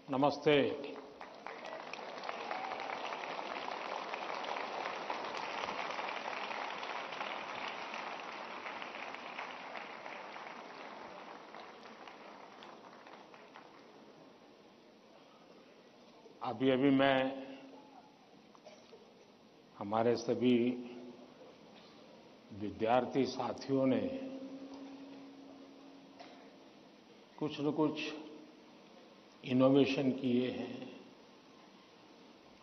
नमस्ते। अभी मैं हमारे सभी विद्यार्थी साथियों ने कुछ न कुछ इनोवेशन किए हैं,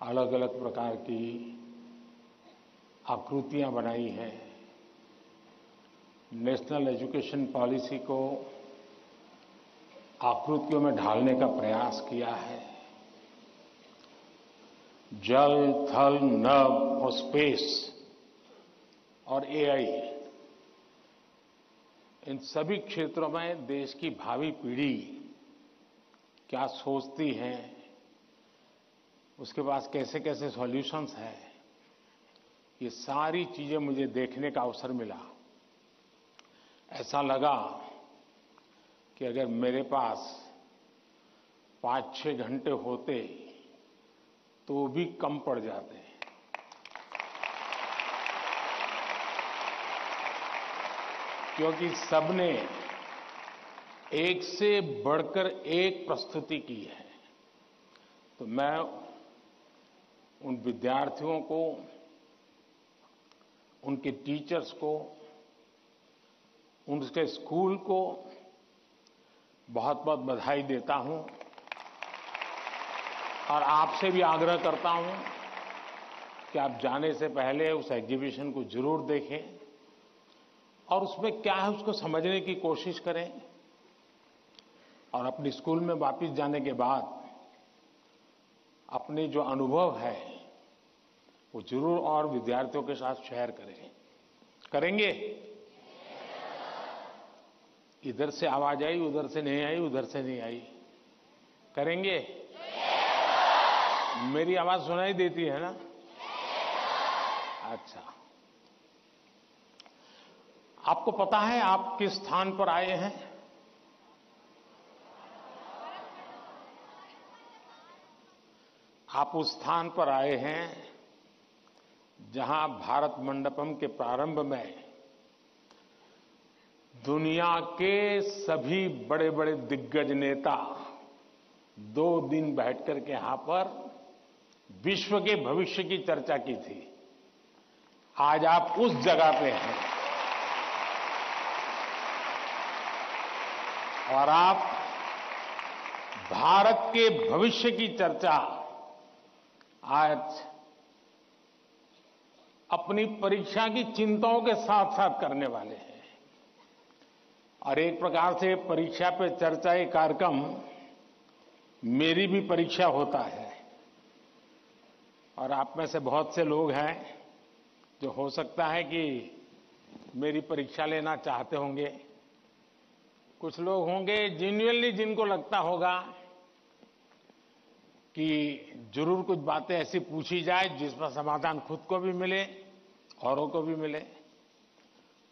अलग अलग प्रकार की आकृतियां बनाई हैं, नेशनल एजुकेशन पॉलिसी को आकृतियों में ढालने का प्रयास किया है। जल, थल, नभ और स्पेस और एआई, इन सभी क्षेत्रों में देश की भावी पीढ़ी क्या सोचती है, उसके पास कैसे कैसे सॉल्यूशंस हैं, ये सारी चीजें मुझे देखने का अवसर मिला। ऐसा लगा कि अगर मेरे पास 5-6 घंटे होते तो भी कम पड़ जाते। क्योंकि सबने एक से बढ़कर एक प्रस्तुति की है। तो मैं उन विद्यार्थियों को, उनके टीचर्स को, उनके स्कूल को बहुत बहुत बधाई देता हूं और आपसे भी आग्रह करता हूं कि आप जाने से पहले उस एग्जीबिशन को जरूर देखें और उसमें क्या है उसको समझने की कोशिश करें और अपने स्कूल में वापस जाने के बाद अपने जो अनुभव है वो जरूर और विद्यार्थियों के साथ शेयर करें। करेंगे? इधर से आवाज आई, उधर से नहीं आई, उधर से नहीं आई। करेंगे? मेरी आवाज सुनाई देती है ना? अच्छा, आपको पता है आप किस स्थान पर आए हैं? आप उस स्थान पर आए हैं जहां भारत मंडपम के प्रारंभ में दुनिया के सभी बड़े बड़े दिग्गज नेता 2 दिन बैठकर के यहां पर विश्व के भविष्य की चर्चा की थी। आज आप उस जगह पे हैं और आप भारत के भविष्य की चर्चा आज अपनी परीक्षा की चिंताओं के साथ साथ करने वाले हैं। और एक प्रकार से परीक्षा पे चर्चा ये कार्यक्रम मेरी भी परीक्षा होता है। और आप में से बहुत से लोग हैं जो हो सकता है कि मेरी परीक्षा लेना चाहते होंगे। कुछ लोग होंगे जेन्युइनली जिनको लगता होगा कि जरूर कुछ बातें ऐसी पूछी जाए जिसका समाधान खुद को भी मिले, औरों को भी मिले।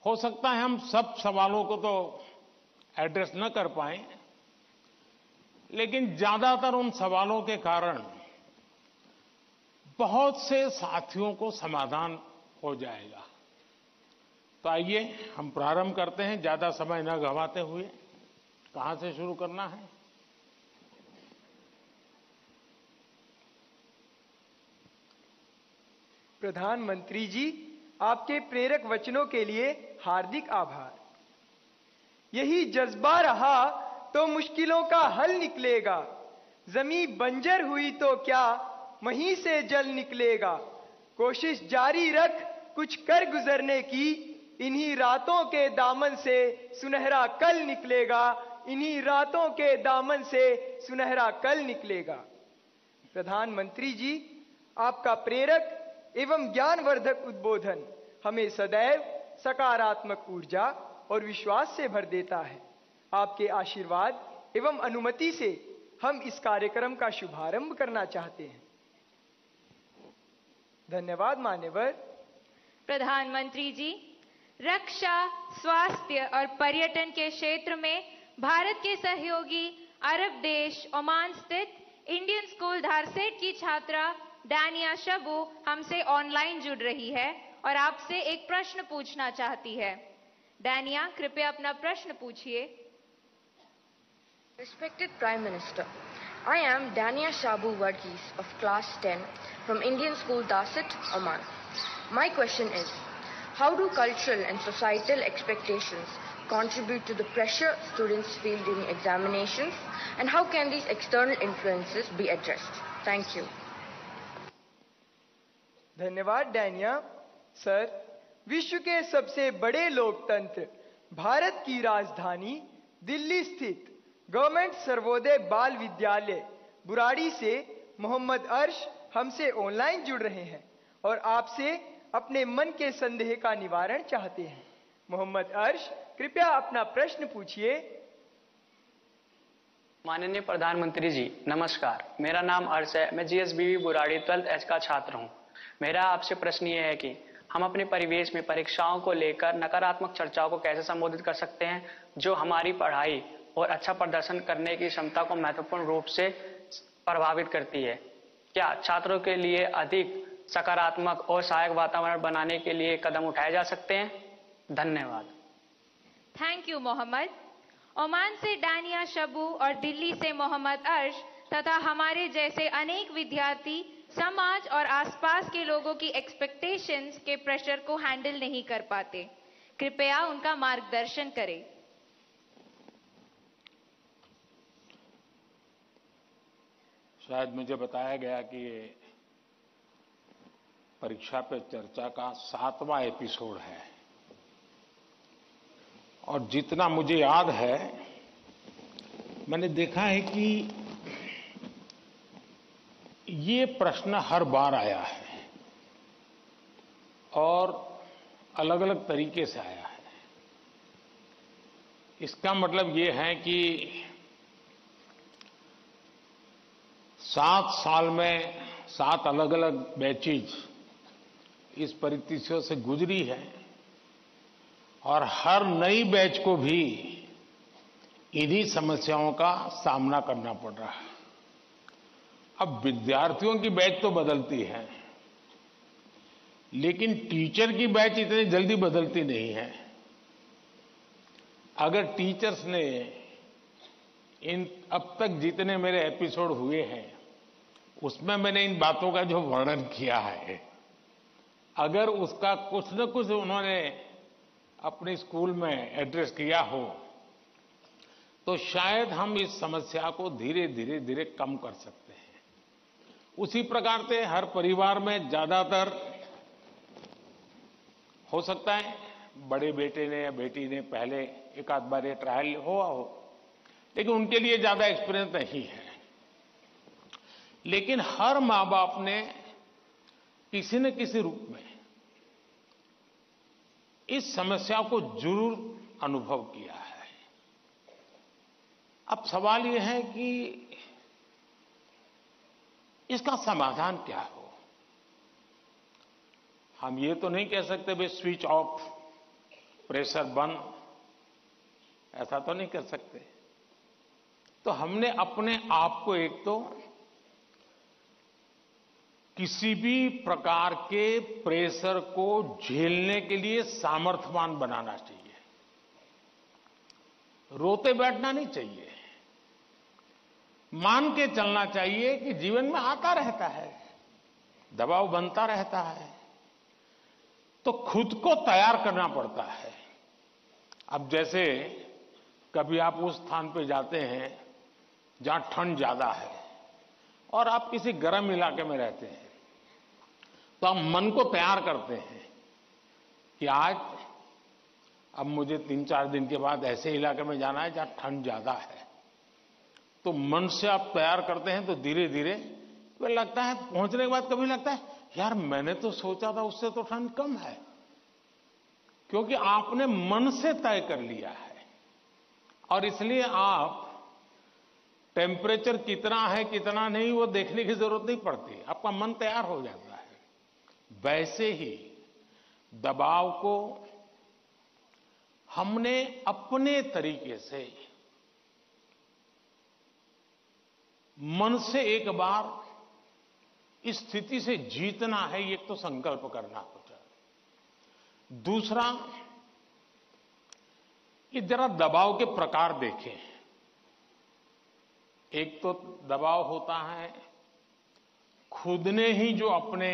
हो सकता है हम सब सवालों को तो एड्रेस न कर पाएं, लेकिन ज्यादातर उन सवालों के कारण बहुत से साथियों को समाधान हो जाएगा। तो आइए हम प्रारंभ करते हैं, ज्यादा समय न गंवाते हुए। कहां से शुरू करना है? प्रधानमंत्री जी, आपके प्रेरक वचनों के लिए हार्दिक आभार। यही जज्बा रहा तो मुश्किलों का हल निकलेगा। जमीन बंजर हुई तो क्या वहीं से जल निकलेगा। कोशिश जारी रख कुछ कर गुजरने की, इन्हीं रातों के दामन से सुनहरा कल निकलेगा। इन्हीं रातों के दामन से सुनहरा कल निकलेगा। प्रधानमंत्री जी, आपका प्रेरक एवं ज्ञानवर्धक उद्बोधन हमें सदैव सकारात्मक ऊर्जा और विश्वास से भर देता है। आपके आशीर्वाद एवं अनुमति से हम इस कार्यक्रम का शुभारंभ करना चाहते हैं। धन्यवाद मान्यवर। प्रधानमंत्री जी, रक्षा, स्वास्थ्य और पर्यटन के क्षेत्र में भारत के सहयोगी अरब देश ओमान स्थित इंडियन स्कूल धारसेट की छात्रा डानिया शबू हमसे ऑनलाइन जुड़ रही है और आपसे एक प्रश्न पूछना चाहती है। डानिया, कृपया अपना प्रश्न पूछिए। Respected Prime Minister, I am Dania Shabu Varghese of Class 10 from Indian School Darset, Oman. My question is, how do cultural and societal expectations contribute to the pressure students feel during examinations, and how can these external influences be addressed? Thank you. धन्यवाद Dania. Sir, विश्व के सबसे बड़े लोकतंत्र भारत की राजधानी दिल्ली स्थित government Sarvodaya बाल विद्यालय बुराड़ी से मोहम्मद अर्श हमसे ऑनलाइन जुड़ रहे हैं और आपसे अपने मन के संदेह का निवारण चाहते हैं। मोहम्मद अर्श, कृपया अपना प्रश्न पूछिए। माननीय प्रधानमंत्री जी, नमस्कार। मेरा नाम अर्श है। मैं जीएसबीवी बुराड़ी 12th H का छात्र हूं। मेरा आपसे प्रश्न ये है कि हम अपने परिवेश में परीक्षाओं को लेकर नकारात्मक चर्चाओं को कैसे संबोधित कर सकते हैं, जो हमारी पढ़ाई और अच्छा प्रदर्शन करने की क्षमता को महत्वपूर्ण रूप से प्रभावित करती है। क्या छात्रों के लिए अधिक सकारात्मक और सहायक वातावरण बनाने के लिए कदम उठाए जा सकते हैं? धन्यवाद। Thank you Mohammad. ओमान से डानिया शबू और दिल्ली से मोहम्मद अर्श तथा हमारे जैसे अनेक विद्यार्थी समाज और आसपास के लोगों की एक्सपेक्टेशंस के प्रेशर को हैंडल नहीं कर पाते। कृपया उनका मार्गदर्शन करें। शायद मुझे बताया गया कि ये परीक्षा पे चर्चा का 7वां एपिसोड है और जितना मुझे याद है, मैंने देखा है कि ये प्रश्न हर बार आया है और अलग अलग तरीके से आया है। इसका मतलब ये है कि 7 साल में 7 अलग अलग बैचेज इस परिस्थितियों से गुजरी है और हर नई बैच को भी इन्हीं समस्याओं का सामना करना पड़ रहा है। अब विद्यार्थियों की बैच तो बदलती है, लेकिन टीचर की बैच इतनी जल्दी बदलती नहीं है। अगर टीचर्स ने इन अब तक जितने मेरे एपिसोड हुए हैं उसमें मैंने इन बातों का जो वर्णन किया है, अगर उसका कुछ न कुछ उन्होंने अपने स्कूल में एड्रेस किया हो तो शायद हम इस समस्या को धीरे धीरे कम कर सकते हैं। उसी प्रकार से हर परिवार में ज्यादातर हो सकता है बड़े बेटे ने या बेटी ने पहले एक आध बार ये ट्रायल हुआ हो, लेकिन उनके लिए ज्यादा एक्सपीरियंस नहीं है। लेकिन हर मां बाप ने किसी न किसी रूप में इस समस्या को जरूर अनुभव किया है। अब सवाल यह है कि इसका समाधान क्या हो। हम ये तो नहीं कह सकते भाई स्विच ऑफ, प्रेशर बंद, ऐसा तो नहीं कर सकते। तो हमने अपने आप को एक तो किसी भी प्रकार के प्रेशर को झेलने के लिए सामर्थ्यवान बनाना चाहिए। रोते बैठना नहीं चाहिए, मान के चलना चाहिए कि जीवन में आता रहता है, दबाव बनता रहता है, तो खुद को तैयार करना पड़ता है। अब जैसे कभी आप उस स्थान पे जाते हैं जहां ठंड ज्यादा है और आप किसी गर्म इलाके में रहते हैं, तो आप मन को तैयार करते हैं कि आज अब मुझे 3-4 दिन के बाद ऐसे इलाके में जाना है जहां ठंड ज्यादा है। तो मन से आप तैयार करते हैं तो धीरे धीरे तो लगता है, पहुंचने के बाद कभी लगता है यार मैंने तो सोचा था उससे तो ठंड कम है, क्योंकि आपने मन से तय कर लिया है। और इसलिए आप टेम्परेचर कितना है कितना नहीं वो देखने की जरूरत नहीं पड़ती, आपका मन तैयार हो जाता है। वैसे ही दबाव को हमने अपने तरीके से मन से एक बार इस स्थिति से जीतना है, ये तो संकल्प करना होता है। दूसरा, ये जरा दबाव के प्रकार देखें। एक तो दबाव होता है खुद ने ही जो अपने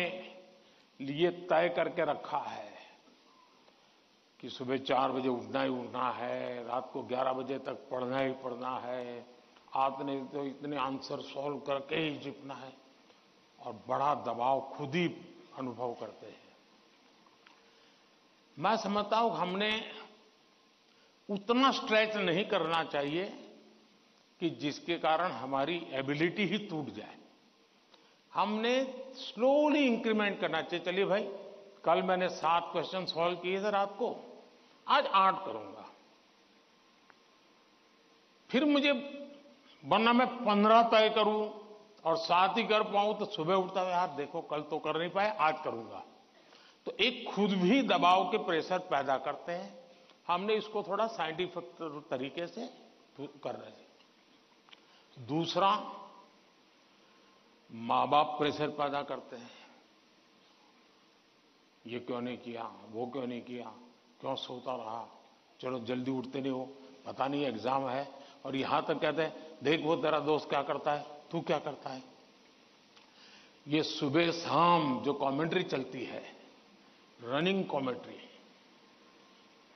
लिए तय करके रखा है कि सुबह 4 बजे उठना ही उठना है, रात को 11 बजे तक पढ़ना ही पढ़ना है, आपने तो इतने आंसर सॉल्व करके ही जीतना है, और बड़ा दबाव खुद ही अनुभव करते हैं। मैं समझता हूं हमने उतना स्ट्रेच नहीं करना चाहिए कि जिसके कारण हमारी एबिलिटी ही टूट जाए। हमने स्लोली इंक्रीमेंट करना चाहिए। चलिए भाई, कल मैंने 7 क्वेश्चन सॉल्व किए थे रात को, आज 8 करूंगा। फिर मुझे वरना मैं 15 तय करूं और 7 ही कर पाऊं तो सुबह उठता है, यार देखो कल तो कर नहीं पाए, आज करूंगा। तो एक खुद भी दबाव के प्रेशर पैदा करते हैं। हमने इसको थोड़ा साइंटिफिक तरीके से कर रहे हैं। दूसरा, माँ बाप प्रेशर पैदा करते हैं, ये क्यों नहीं किया, वो क्यों नहीं किया, क्यों सोता रहा, चलो जल्दी उठते नहीं हो, पता नहीं एग्जाम है, और यहां तक कहते हैं देख वो तेरा दोस्त क्या करता है, तू क्या करता है। ये सुबह शाम जो कमेंट्री चलती है, रनिंग कमेंट्री,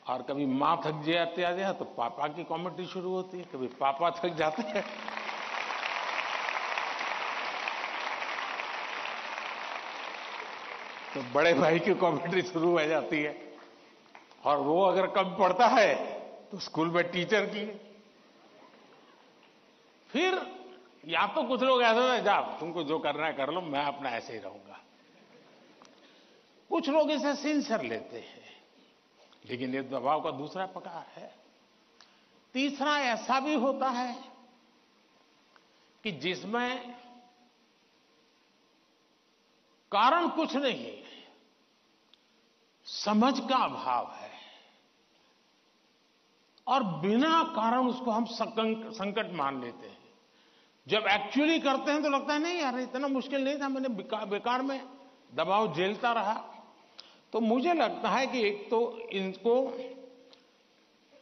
और कभी मां थक जाती है तो पापा की कमेंट्री शुरू होती है, कभी पापा थक जाते हैं तो बड़े भाई की कमेंट्री शुरू हो जाती है, और वो अगर कम पढ़ता है तो स्कूल में टीचर की। फिर या तो कुछ लोग ऐसे हैं, जा तुमको जो करना है कर लो, मैं अपना ऐसे ही रहूंगा। कुछ लोग इसे सिंसियर लेते हैं, लेकिन ये दबाव का दूसरा प्रकार है। तीसरा ऐसा भी होता है कि जिसमें कारण कुछ नहीं, समझ का अभाव है, और बिना कारण उसको हम संकट मान लेते हैं। जब एक्चुअली करते हैं तो लगता है नहीं यार इतना मुश्किल नहीं था, मैंने बेकार में दबाव झेलता रहा। तो मुझे लगता है कि एक तो इनको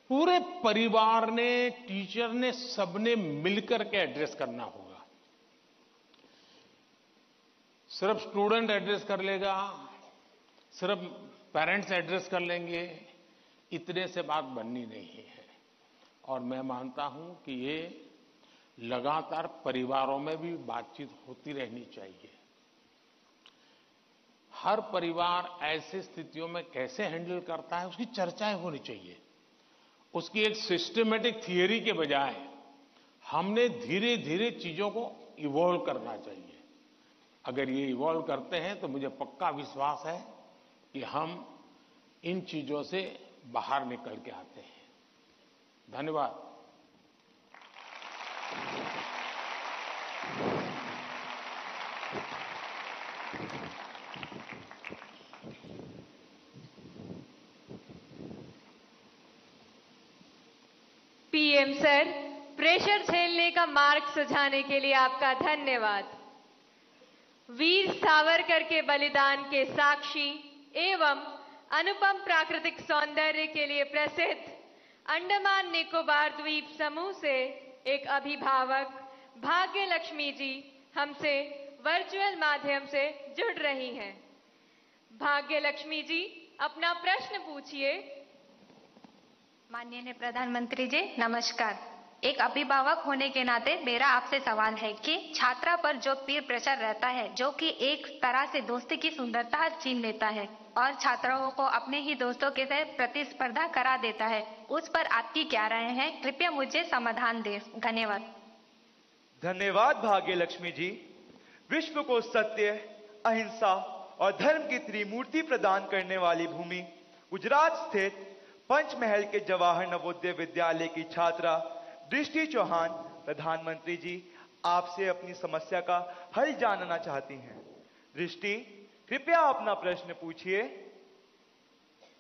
पूरे परिवार ने, टीचर ने, सबने मिलकर के एड्रेस करना होगा। सिर्फ स्टूडेंट एड्रेस कर लेगा, सिर्फ पेरेंट्स एड्रेस कर लेंगे, इतने से बात बननी नहीं है। और मैं मानता हूं कि ये लगातार परिवारों में भी बातचीत होती रहनी चाहिए। हर परिवार ऐसी स्थितियों में कैसे हैंडल करता है उसकी चर्चाएं होनी चाहिए। उसकी एक सिस्टमैटिक थियरी के बजाय हमने धीरे धीरे चीजों को इवॉल्व करना चाहिए। अगर ये इवॉल्व करते हैं तो मुझे पक्का विश्वास है कि हम इन चीजों से बाहर निकल के आते हैं। धन्यवाद। पीएम सर, प्रेशर झेलने का मार्ग सुझाने के लिए आपका धन्यवाद। वीर सावरकर के बलिदान के साक्षी एवं अनुपम प्राकृतिक सौंदर्य के लिए प्रसिद्ध अंडमान निकोबार द्वीप समूह से एक अभिभावक भाग्य लक्ष्मी जी हमसे वर्चुअल माध्यम से जुड़ रही हैं। भाग्य लक्ष्मी जी, अपना प्रश्न पूछिए। माननीय प्रधानमंत्री जी नमस्कार। एक अभिभावक होने के नाते मेरा आपसे सवाल है कि छात्रा पर जो पीर प्रेशर रहता है, जो कि एक तरह से दोस्ती की सुंदरता छीन लेता है और छात्राओं को अपने ही दोस्तों के साथ प्रतिस्पर्धा करा देता है, उस पर आपकी क्या राय है? कृपया मुझे समाधान दें। धन्यवाद। धन्यवाद भाग्य लक्ष्मी जी। विश्व को सत्य, अहिंसा और धर्म की त्रिमूर्ति प्रदान करने वाली भूमि गुजरात स्थित पंचमहल के जवाहर नवोदय विद्यालय की छात्रा दृष्टि चौहान प्रधानमंत्री जी आपसे अपनी समस्या का हल जानना चाहती हैं। दृष्टि, कृपया अपना प्रश्न पूछिए।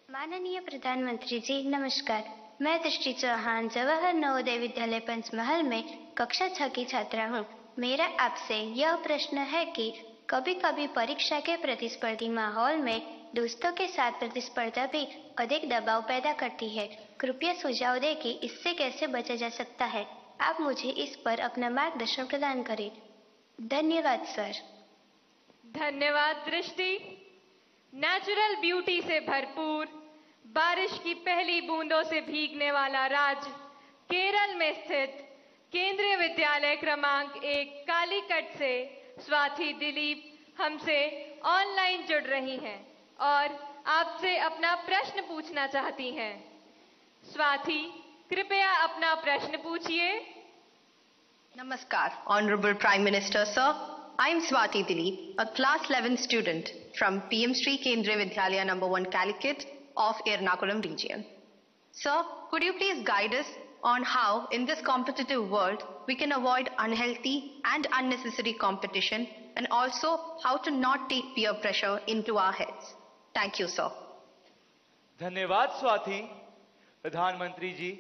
माननीय प्रधानमंत्री जी नमस्कार। मैं दृष्टि चौहान जवाहर नवोदय विद्यालय पंचमहल में कक्षा 6 की छात्रा हूँ। मेरा आपसे यह प्रश्न है कि कभी कभी परीक्षा के प्रतिस्पर्धी माहौल में दोस्तों के साथ प्रतिस्पर्धा भी अधिक दबाव पैदा करती है। कृपया सुझाव दें कि इससे कैसे बचा जा सकता है। आप मुझे इस पर अपना मार्गदर्शन प्रदान करें। धन्यवाद सर। धन्यवाद दृष्टि। नेचुरल ब्यूटी से भरपूर, बारिश की पहली बूंदों से भीगने वाला राज्य केरल में स्थित केंद्रीय विद्यालय क्रमांक 1 कालीकट से स्वाति दिलीप हमसे ऑनलाइन जुड़ रही हैं और आपसे अपना प्रश्न पूछना चाहती हैं। स्वाति, कृपया अपना प्रश्न पूछिए। Namaskar, Honorable Prime Minister, sir. I am Swati Dilip, a class 11 student from PM Sri Kendriya Vidyalaya number 1 Calicut of Ernakulam region. Sir, could you please guide us on how in this competitive world we can avoid unhealthy and unnecessary competition and also how to not take peer pressure into our heads? Thank you, sir. धन्यवाद स्वाति। प्रधानमंत्री जी,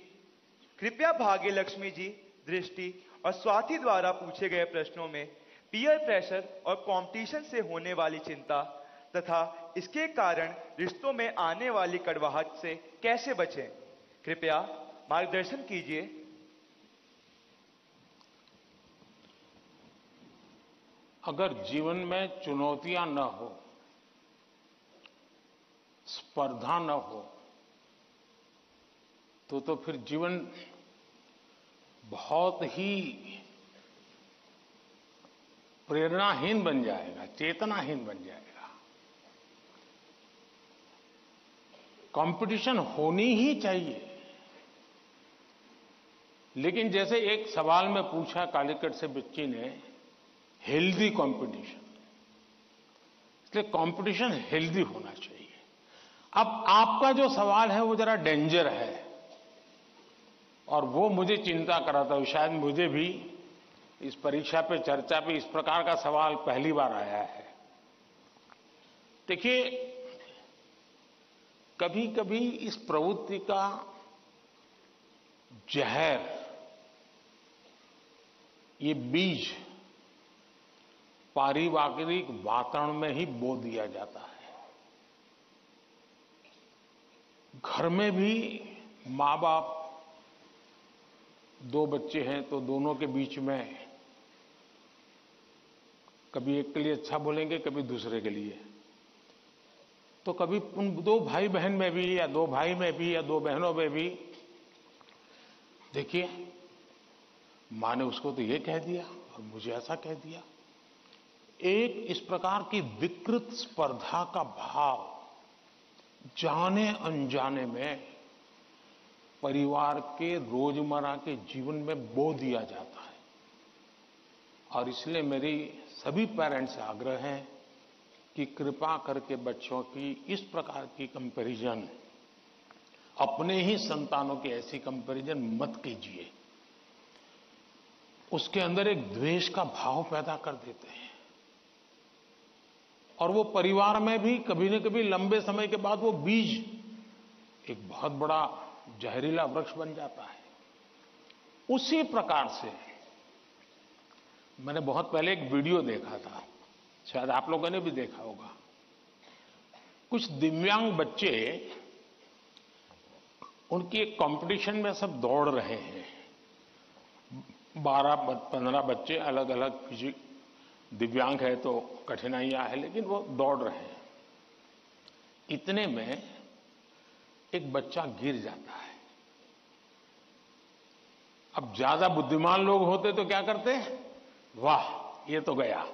कृपया भाग्य लक्ष्मी जी, दृष्टि और स्वाति द्वारा पूछे गए प्रश्नों में पीयर प्रेशर और कंपटीशन से होने वाली चिंता तथा इसके कारण रिश्तों में आने वाली कड़वाहट से कैसे बचें, कृपया मार्गदर्शन कीजिए। अगर जीवन में चुनौतियां न हो, स्पर्धा न हो, तो फिर जीवन बहुत ही प्रेरणाहीन बन जाएगा, चेतनाहीन बन जाएगा। कंपटीशन होनी ही चाहिए, लेकिन जैसे एक सवाल में पूछा कालीकट से बच्ची ने, हेल्दी कंपटीशन, इसलिए कंपटीशन हेल्दी होना चाहिए। अब आपका जो सवाल है वो जरा डेंजर है और वो मुझे चिंता कराता है। शायद मुझे भी इस परीक्षा पे चर्चा पे इस प्रकार का सवाल पहली बार आया है। देखिए, कभी कभी इस प्रवृत्ति का जहर, ये बीज पारिवारिक वातावरण में ही बो दिया जाता है। घर में भी माँ बाप, दो बच्चे हैं तो दोनों के बीच में कभी एक के लिए अच्छा बोलेंगे, कभी दूसरे के लिए। तो कभी उन दो भाई बहन में भी, या दो भाई में भी, या दो बहनों में भी, देखिए मां ने उसको तो ये कह दिया और मुझे ऐसा कह दिया। एक इस प्रकार की विकृत स्पर्धा का भाव जाने अनजाने में परिवार के रोजमर्रा के जीवन में बो दिया जाता है। और इसलिए मेरी सभी पेरेंट्स से आग्रह है कि कृपा करके बच्चों की इस प्रकार की कंपैरिजन, अपने ही संतानों की ऐसी कंपैरिजन मत कीजिए। उसके अंदर एक द्वेष का भाव पैदा कर देते हैं और वो परिवार में भी कभी न कभी लंबे समय के बाद वो बीज एक बहुत बड़ा जहरीला वृक्ष बन जाता है। उसी प्रकार से मैंने बहुत पहले एक वीडियो देखा था, शायद आप लोगों ने भी देखा होगा। कुछ दिव्यांग बच्चे, उनकी एक कंपटीशन में सब दौड़ रहे हैं। 12-15 बच्चे अलग अलग, किसी दिव्यांग है तो कठिनाइयां है, लेकिन वो दौड़ रहे हैं। इतने में एक बच्चा गिर जाता है। अब ज्यादा बुद्धिमान लोग होते तो क्या करते, वाह ये तो गया,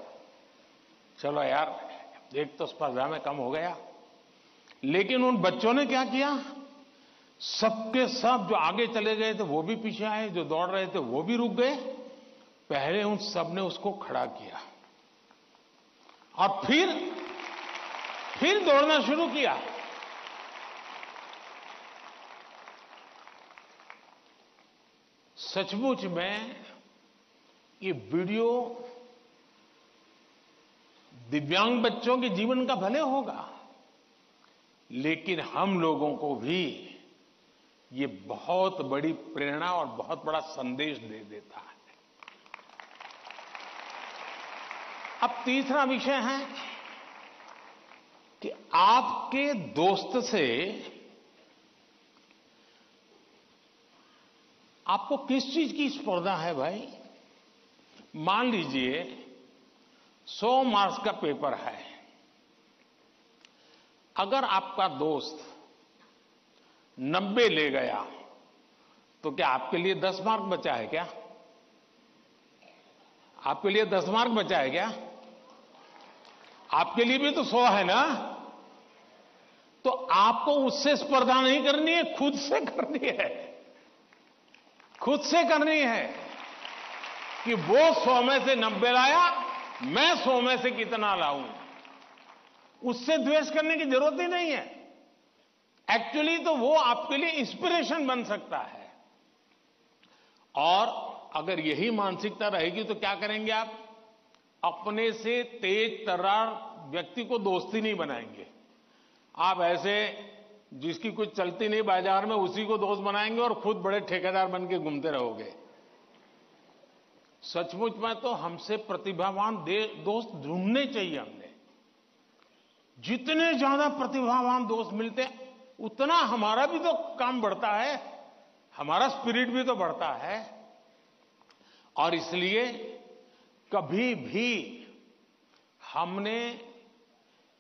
चलो यार एक तो स्पर्धा में कम हो गया। लेकिन उन बच्चों ने क्या किया, सबके सब जो आगे चले गए थे वो भी पीछे आए, जो दौड़ रहे थे वो भी रुक गए। पहले उन सब ने उसको खड़ा किया और फिर दौड़ना शुरू किया। सचमुच में ये वीडियो दिव्यांग बच्चों के जीवन का भले होगा, लेकिन हम लोगों को भी ये बहुत बड़ी प्रेरणा और बहुत बड़ा संदेश दे देता है। अब तीसरा विषय है कि आपके दोस्त से आपको किस चीज की स्पर्धा है भाई। मान लीजिए 100 मार्क्स का पेपर है, अगर आपका दोस्त 90 ले गया तो क्या आपके लिए 10 मार्क बचा है क्या? आपके लिए 10 मार्क बचा है क्या? आपके लिए भी तो 100 है ना। तो आपको उससे स्पर्धा नहीं करनी है, खुद से करनी है। खुद से करनी है कि वो 100 में से 90 लाया, मैं 100 में से कितना लाऊं। उससे द्वेष करने की जरूरत ही नहीं है। एक्चुअली तो वो आपके लिए इंस्पिरेशन बन सकता है। और अगर यही मानसिकता रहेगी तो क्या करेंगे आप? अपने से तेज तर्रार व्यक्ति को दोस्ती नहीं बनाएंगे। आप ऐसे जिसकी कुछ चलती नहीं बाजार में, उसी को दोस्त बनाएंगे और खुद बड़े ठेकेदार बन के घूमते रहोगे। सचमुच में तो हमसे प्रतिभावान दोस्त ढूंढने चाहिए। हमने जितने ज्यादा प्रतिभावान दोस्त मिलते उतना हमारा भी तो काम बढ़ता है, हमारा स्पिरिट भी तो बढ़ता है। और इसलिए कभी भी हमने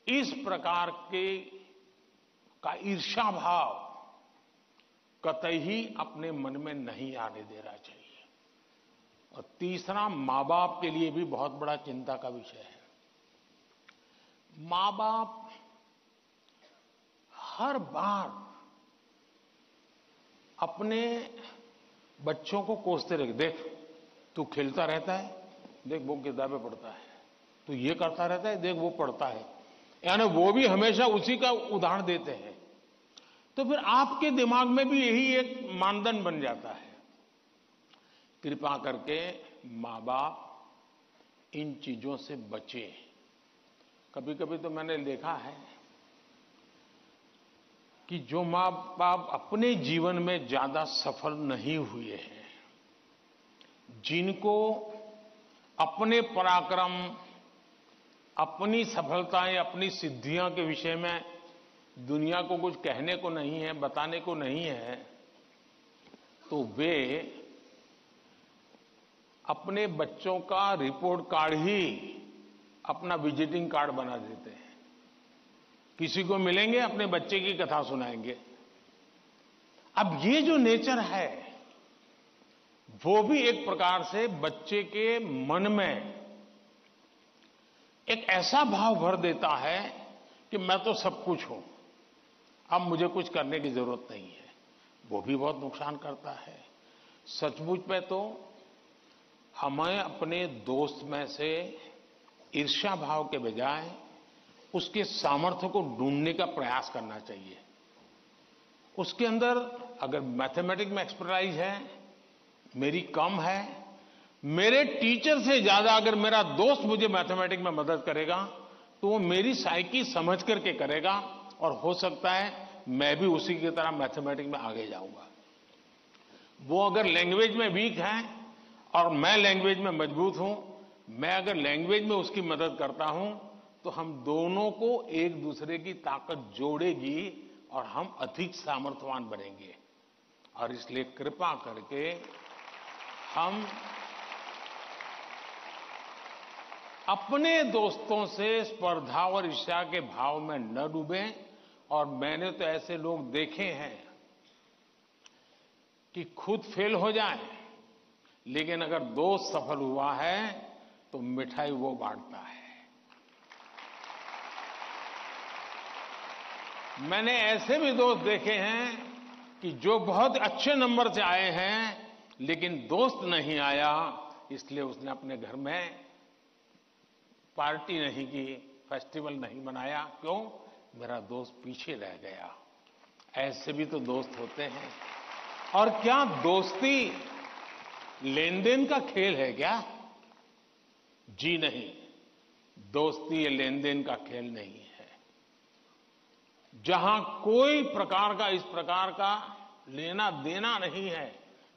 इस प्रकार का ईर्ष्या भाव कतई ही अपने मन में नहीं आने देना चाहिए। और तीसरा, मां बाप के लिए भी बहुत बड़ा चिंता का विषय है। मां बाप हर बार अपने बच्चों को कोसते रहे, देख तू खेलता रहता है, देख वो किताबें पढ़ता है, तू ये करता रहता है, देख वो पढ़ता है। यानी वो भी हमेशा उसी का उदाहरण देते हैं। तो फिर आपके दिमाग में भी यही एक मानदंड बन जाता है। कृपा करके मां बाप इन चीजों से बचे। कभी कभी तो मैंने देखा है कि जो मां बाप अपने जीवन में ज्यादा सफल नहीं हुए हैं, जिनको अपने पराक्रम, अपनी सफलताएं, अपनी सिद्धियों के विषय में दुनिया को कुछ कहने को नहीं है, बताने को नहीं है, तो वे अपने बच्चों का रिपोर्ट कार्ड ही अपना विजिटिंग कार्ड बना देते हैं। किसी को मिलेंगे, अपने बच्चे की कथा सुनाएंगे। अब ये जो नेचर है वो भी एक प्रकार से बच्चे के मन में एक ऐसा भाव भर देता है कि मैं तो सब कुछ हूं, अब मुझे कुछ करने की जरूरत नहीं है। वो भी बहुत नुकसान करता है। सचमुच में तो हमें अपने दोस्त में से ईर्ष्या भाव के बजाय उसके सामर्थ्य को ढूंढने का प्रयास करना चाहिए। उसके अंदर अगर मैथमेटिक्स में एक्सपर्टाइज है, मेरी कम है, मेरे टीचर से ज्यादा अगर मेरा दोस्त मुझे मैथमेटिक्स में मदद करेगा तो वो मेरी साइकी समझ करके करेगा, और हो सकता है मैं भी उसी की तरह मैथमेटिक्स में आगे जाऊंगा। वो अगर लैंग्वेज में वीक है और मैं लैंग्वेज में मजबूत हूं, मैं अगर लैंग्वेज में उसकी मदद करता हूं तो हम दोनों को एक दूसरे की ताकत जोड़ेगी और हम अधिक सामर्थ्यवान बनेंगे। और इसलिए कृपा करके हम अपने दोस्तों से स्पर्धा और ईर्ष्या के भाव में न डूबें। और मैंने तो ऐसे लोग देखे हैं कि खुद फेल हो जाए, लेकिन अगर दोस्त सफल हुआ है तो मिठाई वो बांटता है। मैंने ऐसे भी दोस्त देखे हैं कि जो बहुत अच्छे नंबर से आए हैं लेकिन दोस्त नहीं आया, इसलिए उसने अपने घर में पार्टी नहीं की, फेस्टिवल नहीं मनाया। क्यों? मेरा दोस्त पीछे रह गया। ऐसे भी तो दोस्त होते हैं। और क्या दोस्ती लेन देन का खेल है क्या? जी नहीं, दोस्ती ये लेन देन का खेल नहीं है। जहां कोई प्रकार का इस प्रकार का लेना देना नहीं है,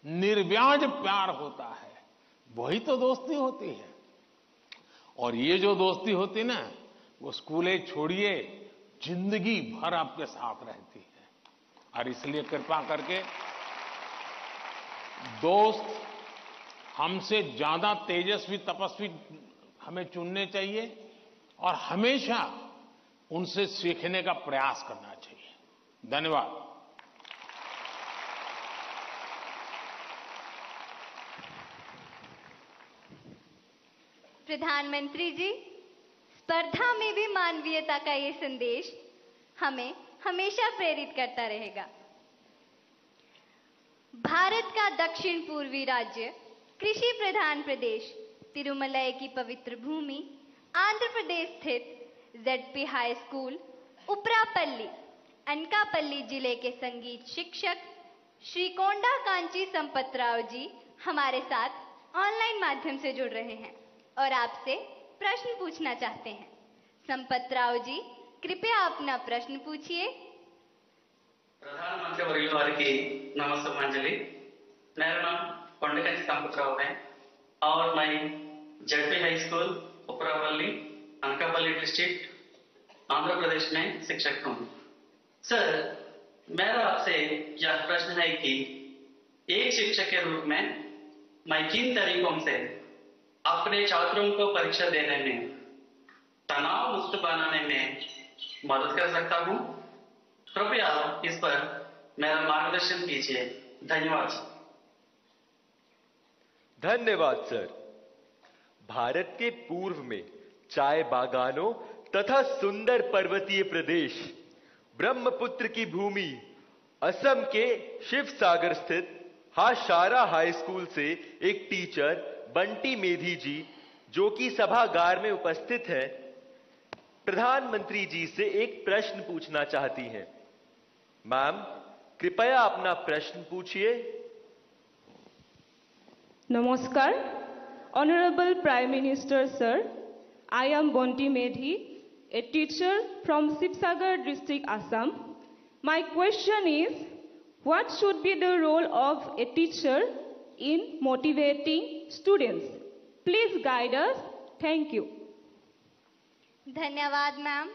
निर्व्याज प्यार होता है, वही तो दोस्ती होती है। और ये जो दोस्ती होती ना, वो स्कूल छोड़िए जिंदगी भर आपके साथ रहती है। और इसलिए कृपा करके दोस्त हमसे ज्यादा तेजस्वी तपस्वी हमें चुनने चाहिए और हमेशा उनसे सीखने का प्रयास करना चाहिए। धन्यवाद। प्रधानमंत्री जी, स्पर्धा में भी मानवीयता का ये संदेश हमें हमेशा प्रेरित करता रहेगा। भारत का दक्षिण पूर्वी राज्य, कृषि प्रधान प्रदेश, तिरुमलाई की पवित्र भूमि, आंध्र प्रदेश स्थित ZP high school Uparapalli, Anakapalli जिले के संगीत शिक्षक श्री कोंडा कांची संपतराव जी हमारे साथ ऑनलाइन माध्यम से जुड़ रहे हैं और आपसे प्रश्न पूछना चाहते हैं। संपतराव जी, कृपया अपना प्रश्न पूछिए। प्रधानमंत्री वर्युल वारिकी नमस्कारांजलि। मेरा नाम कोंडकांची संपतराव है और मैं ZP high school Uparapalli, Anakapalli district, Andhra Pradesh में शिक्षक हूँ। सर, मेरा आपसे यह प्रश्न है कि एक शिक्षक के रूप में मैं किन तरीकों से अपने छात्रों को परीक्षा देने में तनाव मुक्त बनाने में मदद कर सकता हूँ? कृपया इस पर मेरा मार्गदर्शन कीजिए। धन्यवाद। धन्यवाद सर। भारत के पूर्व में चाय बागानों तथा सुंदर पर्वतीय प्रदेश, ब्रह्मपुत्र की भूमि, असम के शिवसागर स्थित हाशारा हाई स्कूल से एक टीचर बंटी मेधी जी, जो कि सभागार में उपस्थित है, प्रधानमंत्री जी से एक प्रश्न पूछना चाहती हैं। मैम, कृपया अपना प्रश्न पूछिए। Namaskar, Honorable Prime Minister Sir, I am Bonti Medhi, a teacher from Sibsagar district, Assam. My question is, what should be the role of a teacher in motivating students? Please guide us. Thank you. धन्यवाद ma'am.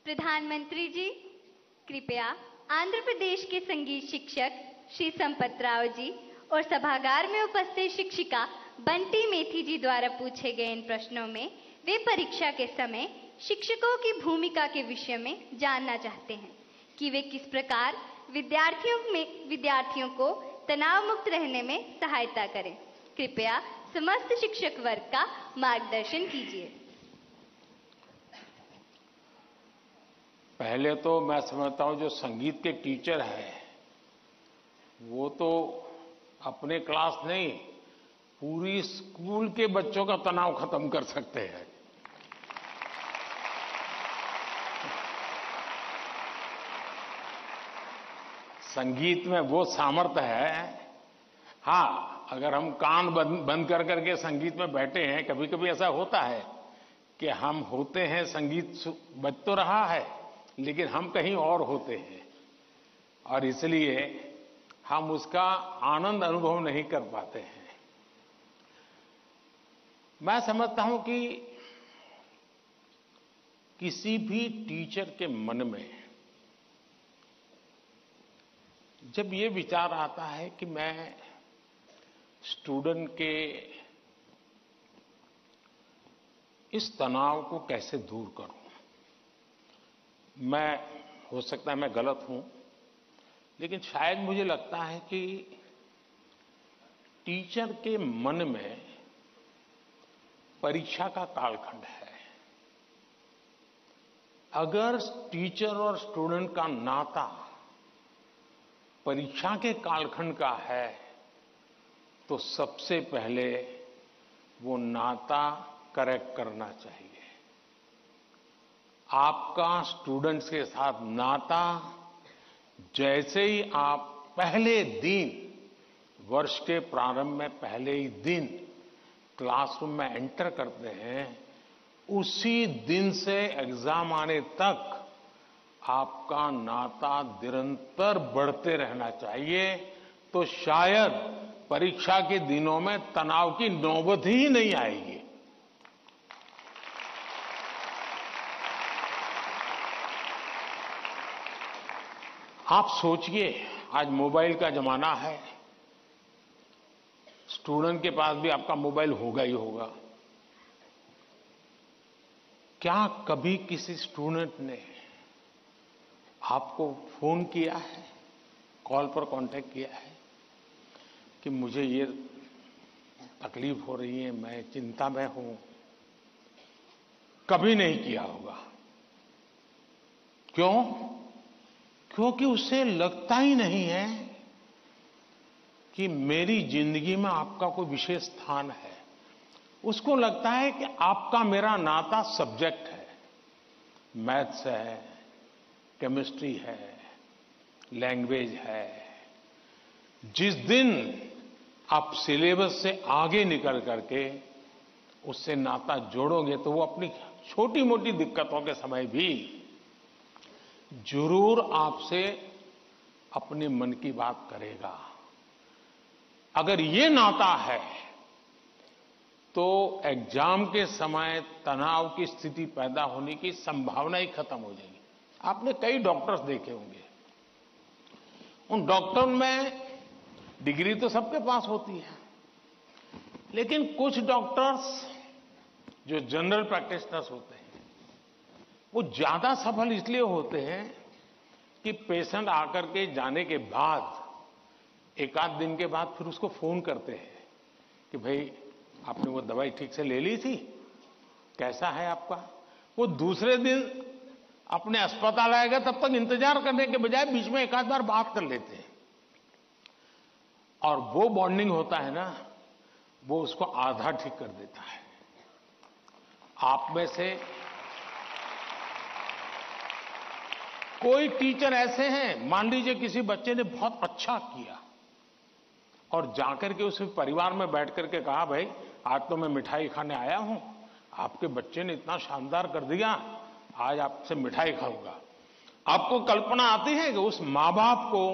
प्रधानमंत्री जी, कृपया आंध्र प्रदेश के संगीत शिक्षक श्री संपतराव जी और सभागार में उपस्थित शिक्षिका बंटी मेथी जी द्वारा पूछे गए इन प्रश्नों में वे परीक्षा के समय शिक्षकों की भूमिका के विषय में जानना चाहते हैं कि वे किस प्रकार विद्यार्थियों को तनाव मुक्त रहने में सहायता करें। कृपया समस्त शिक्षक वर्ग का मार्गदर्शन कीजिए। पहले तो मैं समझता हूं जो संगीत के टीचर हैं वो तो अपने क्लास नहीं, पूरी स्कूल के बच्चों का तनाव खत्म कर सकते हैं। संगीत में वो सामर्थ्य है। हाँ, अगर हम कान बंद कर करके संगीत में बैठे हैं, कभी कभी ऐसा होता है कि हम होते हैं, संगीत बज तो रहा है लेकिन हम कहीं और होते हैं और इसलिए हम उसका आनंद अनुभव नहीं कर पाते हैं। मैं समझता हूं कि किसी भी टीचर के मन में जब ये विचार आता है कि मैं स्टूडेंट के इस तनाव को कैसे दूर करूं, मैं हो सकता है मैं गलत हूं, लेकिन शायद मुझे लगता है कि टीचर के मन में परीक्षा का कालखंड है। अगर टीचर और स्टूडेंट का नाता परीक्षा के कालखंड का है तो सबसे पहले वो नाता करेक्ट करना चाहिए। आपका स्टूडेंट्स के साथ नाता जैसे ही आप पहले दिन, वर्ष के प्रारंभ में पहले ही दिन क्लासरूम में एंटर करते हैं, उसी दिन से एग्जाम आने तक आपका नाता निरंतर बढ़ते रहना चाहिए। तो शायद परीक्षा के दिनों में तनाव की नौबत ही नहीं आएगी। आप सोचिए, आज मोबाइल का जमाना है, स्टूडेंट के पास भी आपका मोबाइल होगा ही होगा। क्या कभी किसी स्टूडेंट ने आपको फोन किया है, कॉल पर कांटेक्ट किया है कि मुझे ये तकलीफ हो रही है, मैं चिंता में हूं? कभी नहीं किया होगा। क्यों? क्योंकि उसे लगता ही नहीं है कि मेरी जिंदगी में आपका कोई विशेष स्थान है। उसको लगता है कि आपका मेरा नाता सब्जेक्ट है, मैथ्स है, केमिस्ट्री है, लैंग्वेज है। जिस दिन आप सिलेबस से आगे निकल करके उससे नाता जोड़ोगे तो वो अपनी छोटी मोटी दिक्कतों के समय भी जरूर आपसे अपने मन की बात करेगा। अगर ये नाता है तो एग्जाम के समय तनाव की स्थिति पैदा होने की संभावना ही खत्म हो जाएगी। आपने कई डॉक्टर्स देखे होंगे, उन डॉक्टर में डिग्री तो सबके पास होती है, लेकिन कुछ डॉक्टर्स जो जनरल प्रैक्टिशनर्स होते हैं वो ज्यादा सफल इसलिए होते हैं कि पेशेंट आकर के जाने के बाद एक आध दिन के बाद फिर उसको फोन करते हैं कि भाई आपने वो दवाई ठीक से ले ली थी, कैसा है आपका? वो दूसरे दिन अपने अस्पताल आएगा तब तक इंतजार करने के बजाय बीच में एक आध बार बात कर लेते हैं, और वो बॉन्डिंग होता है ना, वो उसको आधा ठीक कर देता है। आप में से कोई टीचर ऐसे हैं, मान लीजिए किसी बच्चे ने बहुत अच्छा किया और जाकर के उसे परिवार में बैठ करके कहा, भाई आज तो मैं मिठाई खाने आया हूं, आपके बच्चे ने इतना शानदार कर दिया, आज आपसे मिठाई खाऊंगा। आपको कल्पना आती है कि उस मां बाप को,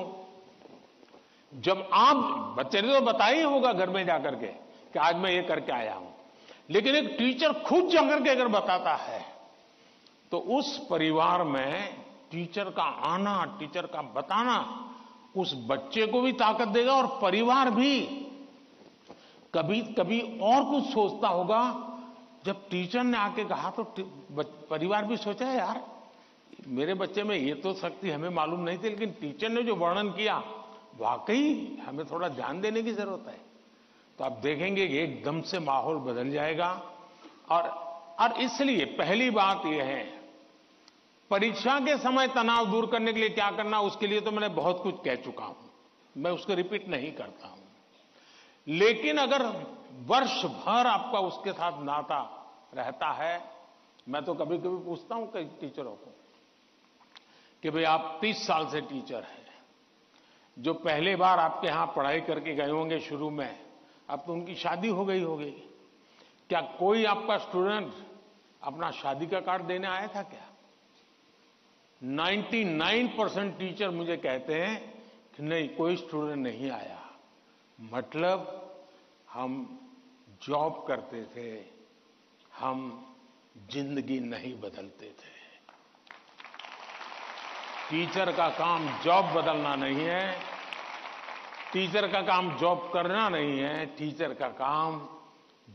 जब आप, बच्चे ने तो बताया ही होगा घर में जाकर के कि आज मैं ये करके आया हूं, लेकिन एक टीचर खुद जाकर के अगर बताता है तो उस परिवार में टीचर का आना, टीचर का बताना उस बच्चे को भी ताकत देगा और परिवार भी कभी कभी और कुछ सोचता होगा। जब टीचर ने आके कहा तो परिवार भी सोचा, यार मेरे बच्चे में ये तो शक्ति हमें मालूम नहीं थी, लेकिन टीचर ने जो वर्णन किया वाकई हमें थोड़ा ध्यान देने की जरूरत है। तो आप देखेंगे कि एकदम से माहौल बदल जाएगा। और इसलिए पहली बात यह है, परीक्षा के समय तनाव दूर करने के लिए क्या करना, उसके लिए तो मैंने बहुत कुछ कह चुका हूं, मैं उसको रिपीट नहीं करता हूं। लेकिन अगर वर्ष भर आपका उसके साथ नाता रहता है, मैं तो कभी कभी पूछता हूं कई टीचरों को कि भाई आप 30 साल से टीचर हैं, जो पहले बार आपके यहां पढ़ाई करके गए होंगे शुरू में, अब तो उनकी शादी हो गई होगी, क्या कोई आपका स्टूडेंट अपना शादी का कार्ड देने आया था क्या? 99% टीचर मुझे कहते हैं कि नहीं, कोई स्टूडेंट नहीं आया। मतलब हम जॉब करते थे, हम जिंदगी नहीं बदलते थे। टीचर का काम जॉब बदलना नहीं है, टीचर का काम जॉब करना नहीं है, टीचर का काम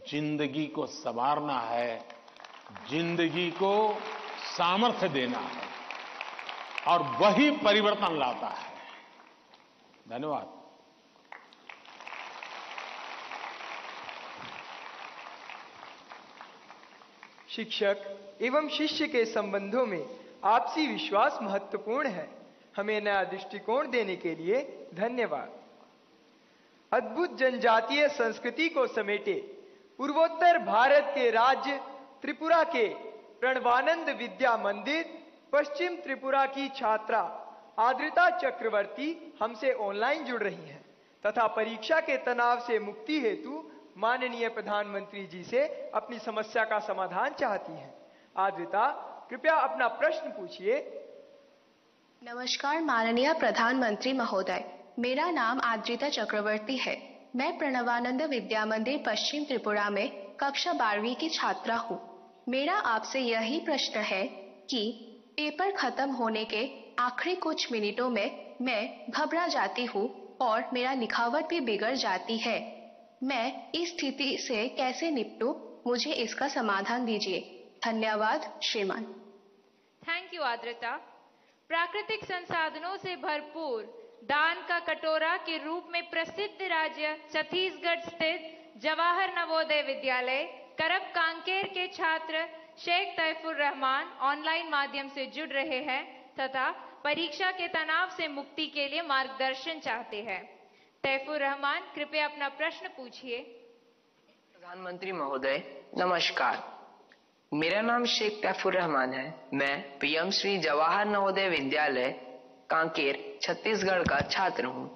जिंदगी को संवारना है, जिंदगी को सामर्थ्य देना है, और वही परिवर्तन लाता है। धन्यवाद। शिक्षक एवं शिष्य के संबंधों में आपसी विश्वास महत्वपूर्ण है। हमें नया दृष्टिकोण देने के लिए धन्यवाद। अद्भुत जनजातीय संस्कृति को समेटे पूर्वोत्तर भारत के राज्य त्रिपुरा के प्रणवानंद विद्या मंदिर पश्चिम त्रिपुरा की छात्रा आद्रिता चक्रवर्ती हमसे ऑनलाइन जुड़ रही हैं तथा परीक्षा के तनाव से मुक्ति हेतु माननीय प्रधानमंत्री जी से अपनी समस्या का समाधान चाहती हैं। आद्रिता, कृपया अपना प्रश्न पूछिए। नमस्कार माननीय प्रधानमंत्री महोदय, मेरा नाम आद्रिता चक्रवर्ती है। मैं प्रणवानंद विद्या मंदिर पश्चिम त्रिपुरा में कक्षा 12वीं की छात्रा हूँ। मेरा आपसे यही प्रश्न है कि पेपर खत्म होने के आखिरी कुछ मिनटों में मैं घबरा जाती हूँ और मेरा लिखावट भी बिगड़ जाती है। मैं इस स्थिति से कैसे निपटूं? मुझे इसका समाधान दीजिए। धन्यवाद श्रीमान। थैंक यू आद्रता। प्राकृतिक संसाधनों से भरपूर दान का कटोरा के रूप में प्रसिद्ध राज्य छत्तीसगढ़ स्थित जवाहर नवोदय विद्यालय करप कांकेर के छात्र शेख तैफुर रहमान ऑनलाइन माध्यम से जुड़ रहे हैं तथा परीक्षा के तनाव से मुक्ति के लिए मार्गदर्शन चाहते हैं। तैफुर रहमान, कृपया अपना प्रश्न पूछिए। प्रधानमंत्री महोदय नमस्कार, मेरा नाम शेख तैफुर रहमान है। मैं पीएम श्री जवाहर नवोदय विद्यालय कांकेर छत्तीसगढ़ का छात्र हूँ।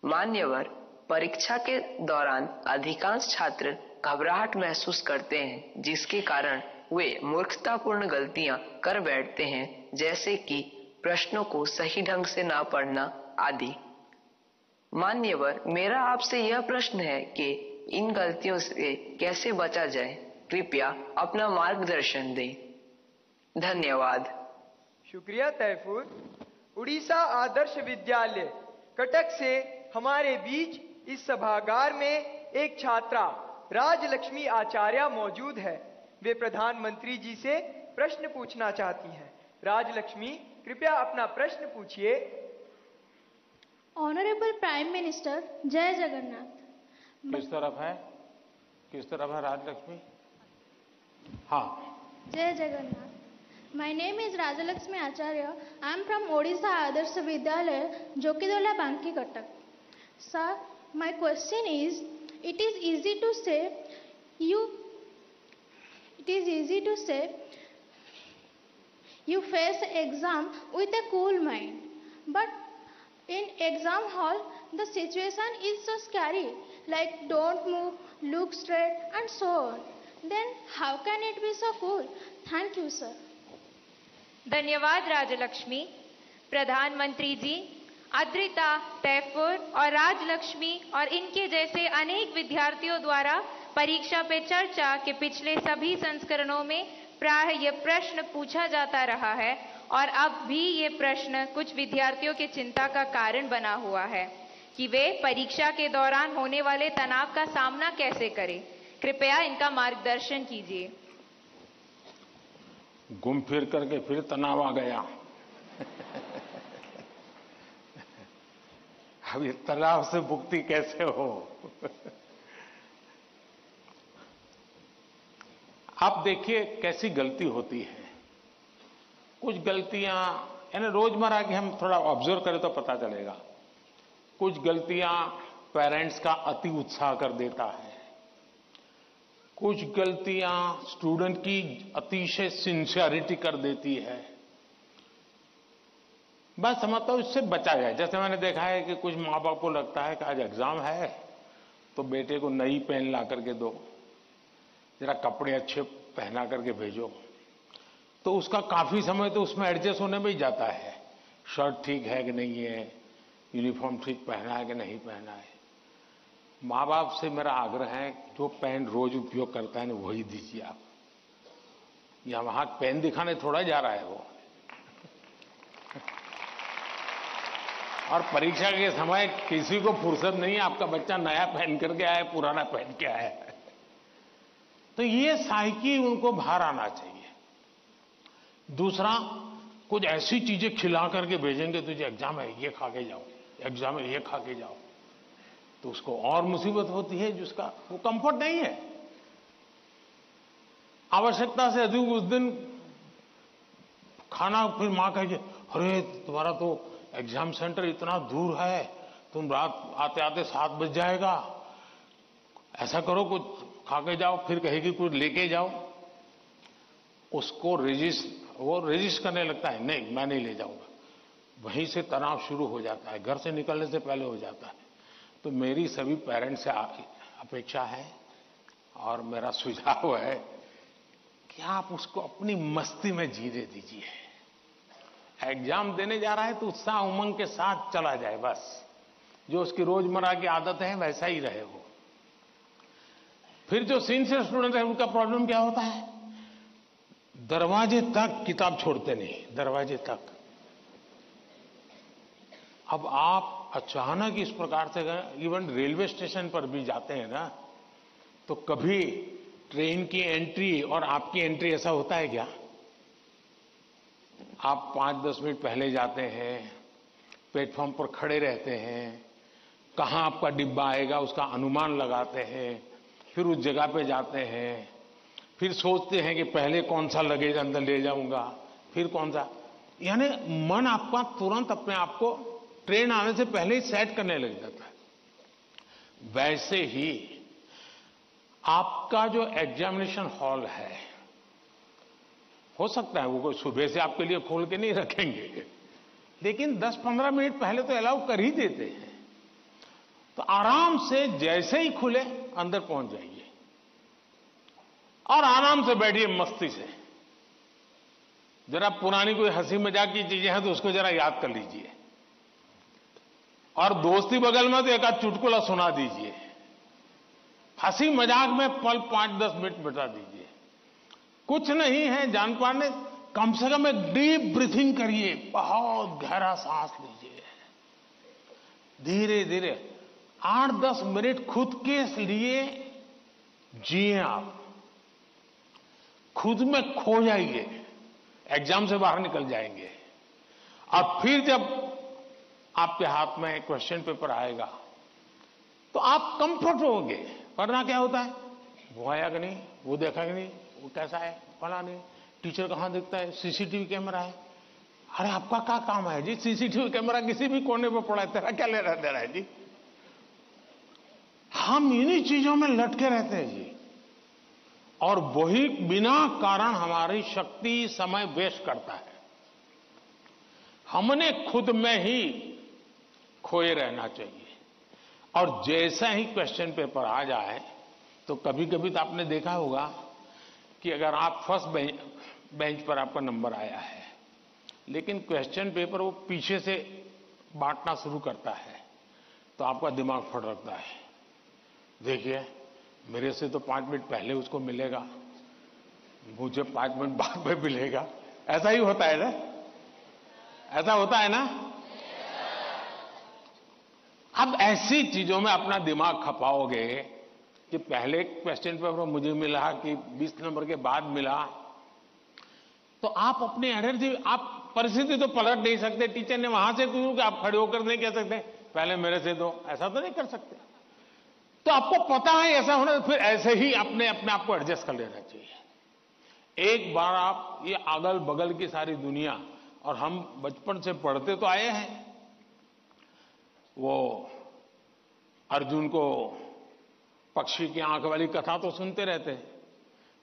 मान्यवर, परीक्षा के दौरान अधिकांश छात्र घबराहट महसूस करते हैं, जिसके कारण वे मूर्खतापूर्ण गलतियां कर बैठते हैं, जैसे कि प्रश्नों को सही ढंग से ना पढ़ना आदि। मान्यवर, मेरा आपसे यह प्रश्न है कि इन गलतियों से कैसे बचा जाए। कृपया अपना मार्गदर्शन दें। धन्यवाद। शुक्रिया तैफुर। उड़ीसा आदर्श विद्यालय कटक से हमारे बीच इस सभागार में एक छात्रा राजलक्ष्मी आचार्य मौजूद है। वे प्रधानमंत्री जी से प्रश्न पूछना चाहती हैं। राजलक्ष्मी, कृपया अपना प्रश्न पूछिए। ऑनरेबल प्राइम मिनिस्टर, जय जगन्नाथ। किस तरफ है राजलक्ष्मी? हाँ, जय Jagannath. My name is Rajalakshmi Acharya. I am from Odisha Adarsh Vidyalaya, Jokidola, Banki, Cuttack. Sir, my question is, it is easy to say you face exam with a cool mind, but in exam hall the situation is so scary, like don't move, look straight and so on. Then how can it be so cool? Thank you sir. धन्यवाद राजलक्ष्मी। प्रधानमंत्री जी, अद्रिता, तैफुर और राजलक्ष्मी और इनके जैसे अनेक विद्यार्थियों द्वारा परीक्षा पे चर्चा के पिछले सभी संस्करणों में प्राय ये प्रश्न पूछा जाता रहा है और अब भी ये प्रश्न कुछ विद्यार्थियों के चिंता का कारण बना हुआ है कि वे परीक्षा के दौरान होने वाले तनाव का सामना कैसे करें। कृपया इनका मार्गदर्शन कीजिए। घूम फिर करके फिर तनाव आ गया। अब ये तनाव से मुक्ति कैसे हो? आप देखिए कैसी गलती होती है। कुछ गलतियां यानी रोजमर्रा की हम थोड़ा ऑब्जर्व करें तो पता चलेगा। कुछ गलतियां पेरेंट्स का अति उत्साह कर देता है, कुछ गलतियां स्टूडेंट की अतिशय सिंसियरिटी कर देती है। बस समझता हूं इससे बचा जाए। जैसे मैंने देखा है कि कुछ माँ बाप को लगता है कि आज एग्जाम है तो बेटे को नई पेन ला करके दो, जरा कपड़े अच्छे पहना करके भेजो, तो उसका काफी समय तो उसमें एडजस्ट होने में ही जाता है। शर्ट ठीक है कि नहीं है, यूनिफॉर्म ठीक पहना है कि नहीं पहना है। माँ बाप से मेरा आग्रह है जो पेन रोज उपयोग करता है ना वही दीजिए आप। या वहां पेन दिखाने थोड़ा जा रहा है वो। और परीक्षा के समय किसी को फुर्सत नहीं है, आपका बच्चा नया पहन करके आया, पुराना पहन के आया। तो ये साइकी उनको बाहर आना चाहिए। दूसरा, कुछ ऐसी चीजें खिला करके भेजेंगे, तुझे एग्जाम है ये खा के जाओ, एग्जाम है ये खा के जाओ, तो उसको और मुसीबत होती है जिसका वो कंफर्ट नहीं है। आवश्यकता से अधिक उस दिन खाना, फिर मां कहेगी अरे तुम्हारा तो एग्जाम सेंटर इतना दूर है, तुम रात आते आते 7 बज जाएगा, ऐसा करो कुछ खा के जाओ, फिर कहेगी कुछ लेके जाओ। उसको वो रेजिस्ट करने लगता है, नहीं मैं नहीं ले जाऊंगा। वहीं से तनाव शुरू हो जाता है, घर से निकलने से पहले हो जाता है। तो मेरी सभी पेरेंट्स से अपेक्षा है और मेरा सुझाव है कि आप उसको अपनी मस्ती में जीने दीजिए। एग्जाम देने जा रहा है तो उत्साह उमंग के साथ चला जाए, बस जो उसकी रोजमर्रा की आदत है वैसा ही रहे वो। फिर जो सिंसियर स्टूडेंट है उनका प्रॉब्लम क्या होता है, दरवाजे तक किताब छोड़ते नहीं, दरवाजे तक। अब आप अचानक इस प्रकार से इवन रेलवे स्टेशन पर भी जाते हैं ना, तो कभी ट्रेन की एंट्री और आपकी एंट्री ऐसा होता है क्या? आप 5-10 मिनट पहले जाते हैं, प्लेटफॉर्म पर खड़े रहते हैं, कहां आपका डिब्बा आएगा उसका अनुमान लगाते हैं, फिर उस जगह पे जाते हैं, फिर सोचते हैं कि पहले कौन सा लगेज अंदर ले जाऊंगा, फिर कौन सा, यानी मन आपका तुरंत अपने आप को ट्रेन आने से पहले ही सेट करने लग जाता है। वैसे ही आपका जो एग्जामिनेशन हॉल है, हो सकता है वो कोई सुबह से आपके लिए खोल के नहीं रखेंगे, लेकिन 10-15 मिनट पहले तो अलाउ कर ही देते हैं। तो आराम से जैसे ही खुले अंदर पहुंच जाइए और आराम से बैठिए मस्ती से। जरा पुरानी कोई हंसी मजाक की चीजें हैं तो उसको जरा याद कर लीजिए, और दोस्ती बगल में तो एक आध चुटकुला सुना दीजिए, हंसी मजाक में पल 5-10 मिनट बिता दीजिए। कुछ नहीं है जान पाने, कम से कम एक डीप ब्रीथिंग करिए, बहुत गहरा सांस लीजिए, धीरे धीरे 8-10 मिनट खुद के लिए जिए, आप खुद में खो जाइए, एग्जाम से बाहर निकल जाएंगे। और फिर जब आपके हाथ में क्वेश्चन पेपर आएगा तो आप कंफर्ट होंगे। वरना क्या होता है, वो आया कि नहीं, वो देखा कि नहीं, वो कैसा है, फला नहीं, टीचर कहां दिखता है, सीसीटीवी कैमरा है। अरे आपका क्या काम है जी, सीसीटीवी कैमरा किसी भी कोने पर पड़ा है, तेरा क्या लेना देना है जी। हम इन्हीं चीजों में लटके रहते हैं जी, और वही बिना कारण हमारी शक्ति समय वेस्ट करता है। हमने खुद में ही खोए रहना चाहिए। और जैसा ही क्वेश्चन पेपर आ जाए तो कभी कभी तो आपने देखा होगा कि अगर आप फर्स्ट बेंच पर आपका नंबर आया है, लेकिन क्वेश्चन पेपर वो पीछे से बांटना शुरू करता है, तो आपका दिमाग फड़कता है, देखिए मेरे से तो 5 मिनट पहले उसको मिलेगा, मुझे 5 मिनट बाद में मिलेगा। ऐसा ही होता है ना, ऐसा होता है ना। अब ऐसी चीजों में अपना दिमाग खपाओगे कि पहले क्वेश्चन पेपर मुझे मिला कि 20 नंबर के बाद मिला, तो आप अपनी एनर्जी, आप परिस्थिति तो पलट नहीं सकते। टीचर ने वहां से क्यों कि आप खड़े होकर नहीं कह सकते पहले मेरे से दो, ऐसा तो नहीं कर सकते। तो आपको पता है ऐसा होना, फिर ऐसे ही अपने आप को एडजस्ट कर लेना चाहिए। एक बार आप ये अगल बगल की सारी दुनिया, और हम बचपन से पढ़ते तो आए हैं, वो अर्जुन को पक्षी की आंख वाली कथा तो सुनते रहते हैं,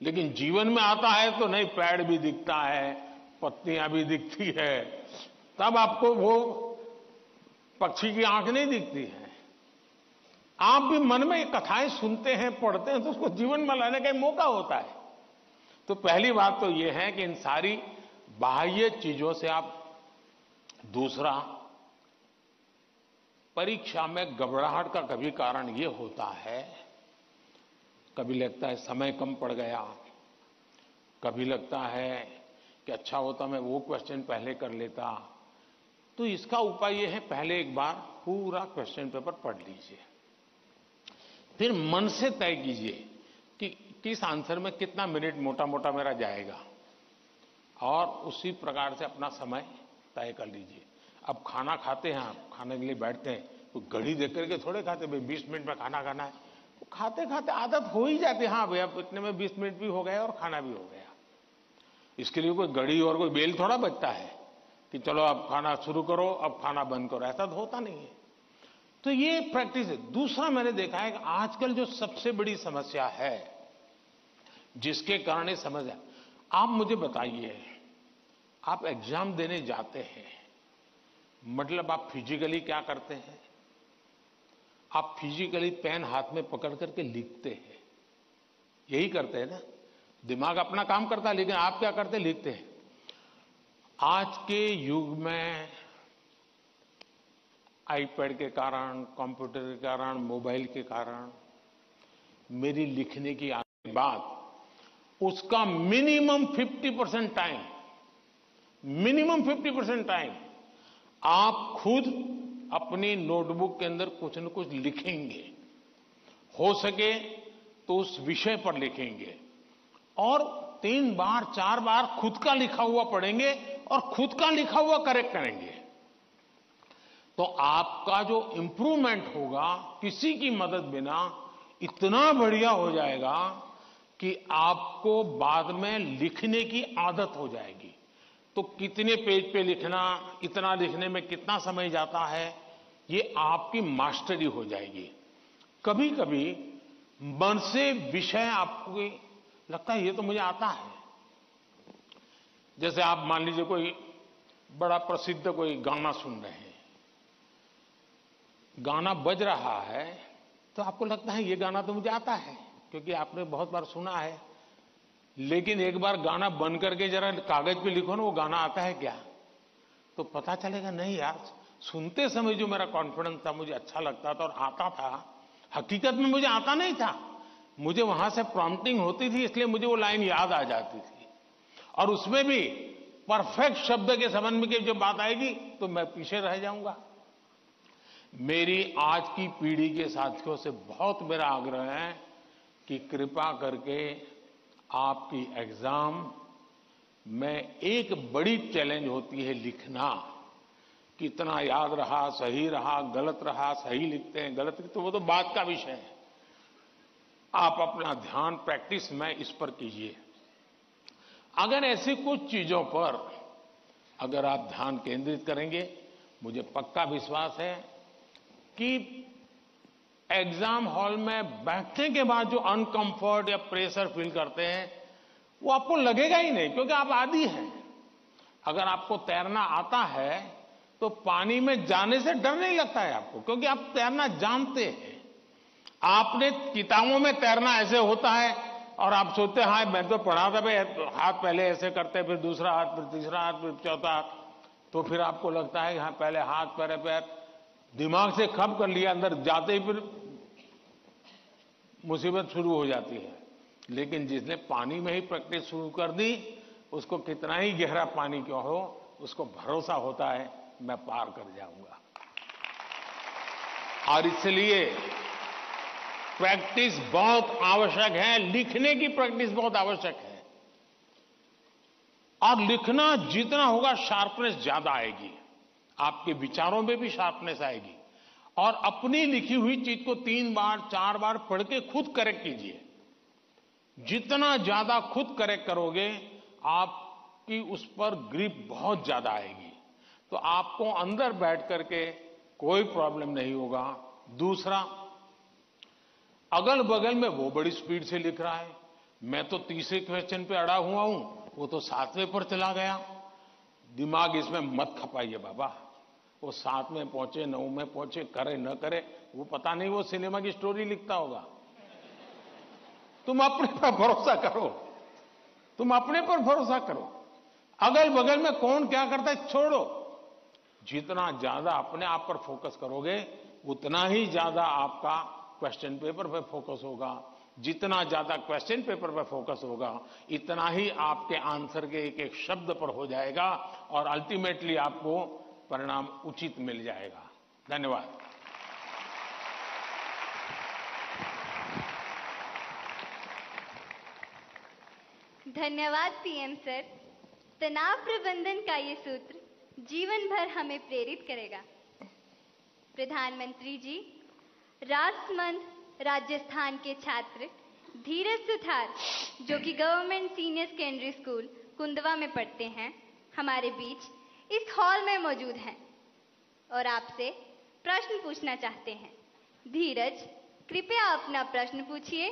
लेकिन जीवन में आता है तो नहीं, पेड़ भी दिखता है, पत्तियां भी दिखती है, तब आपको वो पक्षी की आंख नहीं दिखती है। आप भी मन में कथाएं सुनते हैं, पढ़ते हैं, तो उसको जीवन में लाने का मौका होता है। तो पहली बात तो यह है कि इन सारी बाह्य चीजों से आप, दूसरा, परीक्षा में घबराहट का कभी कारण ये होता है, कभी लगता है समय कम पड़ गया, कभी लगता है कि अच्छा होता मैं वो क्वेश्चन पहले कर लेता। तो इसका उपाय ये है, पहले एक बार पूरा क्वेश्चन पेपर पढ़ लीजिए, फिर मन से तय कीजिए कि किस आंसर में कितना मिनट मोटा मोटा मेरा जाएगा, और उसी प्रकार से अपना समय तय कर लीजिए। अब खाना खाते हैं, आप खाने के लिए बैठते हैं तो घड़ी देख करके थोड़े खाते, भाई 20 मिनट में खाना खाना है, तो खाते खाते आदत हो ही जाती है, हाँ भैया इतने में 20 मिनट भी हो गया और खाना भी हो गया। इसके लिए कोई घड़ी और कोई बेल थोड़ा बचता है कि चलो अब खाना शुरू करो, अब खाना बंद करो, ऐसा तो होता नहीं है। तो ये प्रैक्टिस है। दूसरा मैंने देखा है कि आजकल जो सबसे बड़ी समस्या है, जिसके कारण ये समस्या, आप मुझे बताइए, आप एग्जाम देने जाते हैं, मतलब आप फिजिकली क्या करते हैं? आप फिजिकली पेन हाथ में पकड़ करके लिखते हैं, यही करते हैं ना। दिमाग अपना काम करता है, लेकिन आप क्या करते हैं? लिखते हैं। आज के युग में आईपैड के कारण, कंप्यूटर के कारण, मोबाइल के कारण मेरी लिखने की आने के बाद उसका मिनिमम 50% टाइम आप खुद अपनी नोटबुक के अंदर कुछ न कुछ लिखेंगे, हो सके तो उस विषय पर लिखेंगे और 3 बार 4 बार खुद का लिखा हुआ पढ़ेंगे और खुद का लिखा हुआ करेक्ट करेंगे। तो आपका जो इंप्रूवमेंट होगा किसी की मदद बिना इतना बढ़िया हो जाएगा कि आपको बाद में लिखने की आदत हो जाएगी। तो कितने पेज पे लिखना, इतना लिखने में कितना समय जाता है, ये आपकी मास्टरी हो जाएगी। कभी कभी मन से विषय आपको लगता है ये तो मुझे आता है। जैसे आप मान लीजिए कोई बड़ा प्रसिद्ध कोई गाना सुन रहे हैं, गाना बज रहा है तो आपको लगता है ये गाना तो मुझे आता है क्योंकि आपने बहुत बार सुना है। लेकिन एक बार गाना बंद करके जरा कागज पे लिखो ना वो गाना आता है क्या, तो पता चलेगा नहीं यार, सुनते समय जो मेरा कॉन्फिडेंस था, मुझे अच्छा लगता था और आता था, हकीकत में मुझे आता नहीं था। मुझे वहां से प्रॉम्प्टिंग होती थी, इसलिए मुझे वो लाइन याद आ जाती थी और उसमें भी परफेक्ट शब्द के संबंध में जब बात आएगी तो मैं पीछे रह जाऊंगा। मेरी आज की पीढ़ी के साथियों से बहुत मेरा आग्रह है कि कृपा करके आपकी एग्जाम में एक बड़ी चैलेंज होती है लिखना। कितना याद रहा, सही रहा, गलत रहा, सही लिखते हैं, गलत लिखते हैं, वो तो बात का विषय है। आप अपना ध्यान प्रैक्टिस में इस पर कीजिए। अगर ऐसी कुछ चीजों पर अगर आप ध्यान केंद्रित करेंगे, मुझे पक्का विश्वास है कि एग्जाम हॉल में बैठने के बाद जो अनकंफर्ट या प्रेशर फील करते हैं वो आपको लगेगा ही नहीं, क्योंकि आप आदी हैं। अगर आपको तैरना आता है तो पानी में जाने से डर नहीं लगता है आपको, क्योंकि आप तैरना जानते हैं। आपने किताबों में तैरना ऐसे होता है और आप सोचते हैं हाँ मैं तो पढ़ा था भाई, हाथ पहले ऐसे करते, फिर दूसरा हाथ, फिर तीसरा हाथ, फिर चौथा हाथ, तो फिर आपको लगता है हाँ पहले हाथ पहले पैर, दिमाग से खप कर लिया, अंदर जाते ही फिर मुसीबत शुरू हो जाती है। लेकिन जिसने पानी में ही प्रैक्टिस शुरू कर दी, उसको कितना ही गहरा पानी क्यों हो, उसको भरोसा होता है मैं पार कर जाऊंगा। और इसलिए प्रैक्टिस बहुत आवश्यक है, लिखने की प्रैक्टिस बहुत आवश्यक है। और लिखना जितना होगा शार्पनेस ज्यादा आएगी, आपके विचारों में भी शार्पनेस आएगी। और अपनी लिखी हुई चीज को 3 बार 4 बार पढ़ के खुद करेक्ट कीजिए। जितना ज्यादा खुद करेक्ट करोगे, आपकी उस पर ग्रिप बहुत ज्यादा आएगी, तो आपको अंदर बैठ करके कोई प्रॉब्लम नहीं होगा। दूसरा, अगल बगल में वो बड़ी स्पीड से लिख रहा है, मैं तो तीसरे क्वेश्चन पे अड़ा हुआ हूं, वो तो 7वें पर चला गया। दिमाग इसमें मत खपाइए बाबा, वो 7 में पहुंचे, 9 में पहुंचे, करे न करे, वो पता नहीं, वो सिनेमा की स्टोरी लिखता होगा। तुम अपने पर भरोसा करो, तुम अपने पर भरोसा करो। अगल बगल में कौन क्या करता है छोड़ो। जितना ज्यादा अपने आप पर फोकस करोगे, उतना ही ज्यादा आपका क्वेश्चन पेपर पर फोकस होगा। जितना ज्यादा क्वेश्चन पेपर पर फोकस होगा, इतना ही आपके आंसर के एक एक शब्द पर हो जाएगा और अल्टीमेटली आपको परिणाम उचित मिल जाएगा। धन्यवाद। धन्यवाद पीएम सर। तनाव प्रबंधन का ये सूत्र जीवन भर हमें प्रेरित करेगा। प्रधानमंत्री जी, राजसमंद राजस्थान के छात्र धीरज सुथार, जो कि government senior secondary school Kundwa में पढ़ते हैं, हमारे बीच इस हॉल में मौजूद हैं और आपसे प्रश्न पूछना चाहते हैं। धीरज, कृपया अपना प्रश्न पूछिए।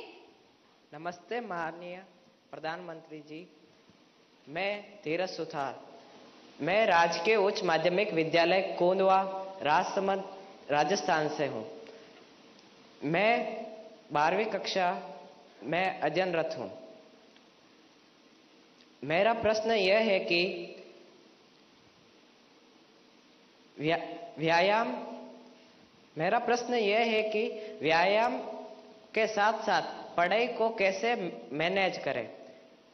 नमस्ते माननीय प्रधानमंत्री जी, मैं धीरज सुथार, मैं राजकीय उच्च माध्यमिक विद्यालय कोंदवा राजसमंद राजस्थान से हूँ। मैं 12वीं कक्षा में अध्ययनरत हूँ। मेरा प्रश्न यह है कि व्यायाम के साथ साथ पढ़ाई को कैसे मैनेज करें,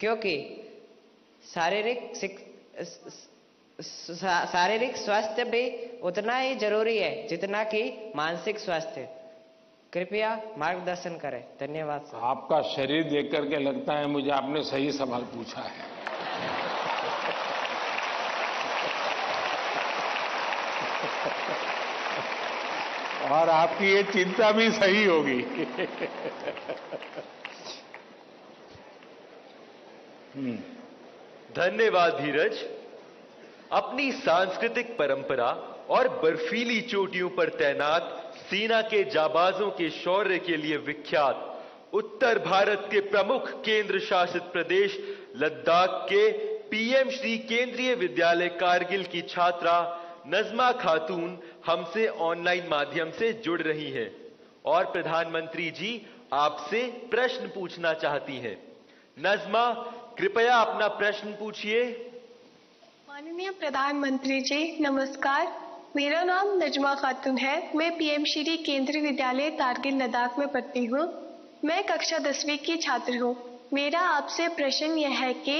क्योंकि शारीरिक स्वास्थ्य भी उतना ही जरूरी है जितना कि मानसिक स्वास्थ्य। कृपया मार्गदर्शन करें। धन्यवाद सर। आपका शरीर देख करके लगता है मुझे आपने सही सवाल पूछा है। और आपकी ये चिंता भी सही होगी। धन्यवाद धीरज। अपनी सांस्कृतिक परंपरा और बर्फीली चोटियों पर तैनात सेना के जाबाजों के शौर्य के लिए विख्यात उत्तर भारत के प्रमुख केंद्र शासित प्रदेश लद्दाख के पीएम श्री केंद्रीय विद्यालय कारगिल की छात्रा नजमा खातून हमसे ऑनलाइन माध्यम से जुड़ रही हैं और प्रधानमंत्री जी आपसे प्रश्न पूछना चाहती हैं। नजमा, कृपया अपना प्रश्न पूछिए। माननीय प्रधानमंत्री जी नमस्कार। मेरा नाम नजमा खातून है। मैं पीएम श्री केंद्रीय विद्यालय कारगिल लद्दाख में पढ़ती हूँ। मैं कक्षा 10वीं की छात्र हूँ। मेरा आपसे प्रश्न यह है कि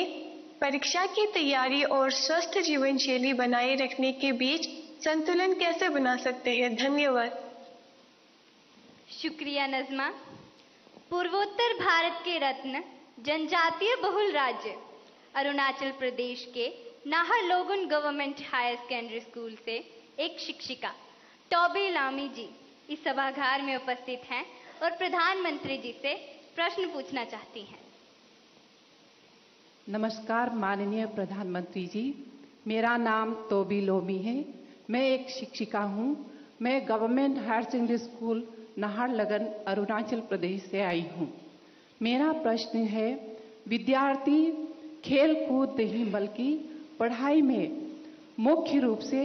परीक्षा की तैयारी और स्वस्थ जीवन शैली बनाए रखने के बीच संतुलन कैसे बना सकते हैं? धन्यवाद। शुक्रिया नजमा। पूर्वोत्तर भारत के रत्न जनजातीय बहुल राज्य अरुणाचल प्रदेश के नाहरलोगुन गवर्नमेंट हायर सेकेंडरी स्कूल से एक शिक्षिका टॉबी लामी जी इस सभागार में उपस्थित हैं और प्रधानमंत्री जी से प्रश्न पूछना चाहती हैं। नमस्कार माननीय प्रधानमंत्री जी, मेरा नाम तोबी लोमी है। मैं एक शिक्षिका हूँ। मैं government higher secondary school Naharlagun Arunachal Pradesh से आई हूँ। मेरा प्रश्न है, विद्यार्थी खेल कूद नहीं बल्कि पढ़ाई में मुख्य रूप से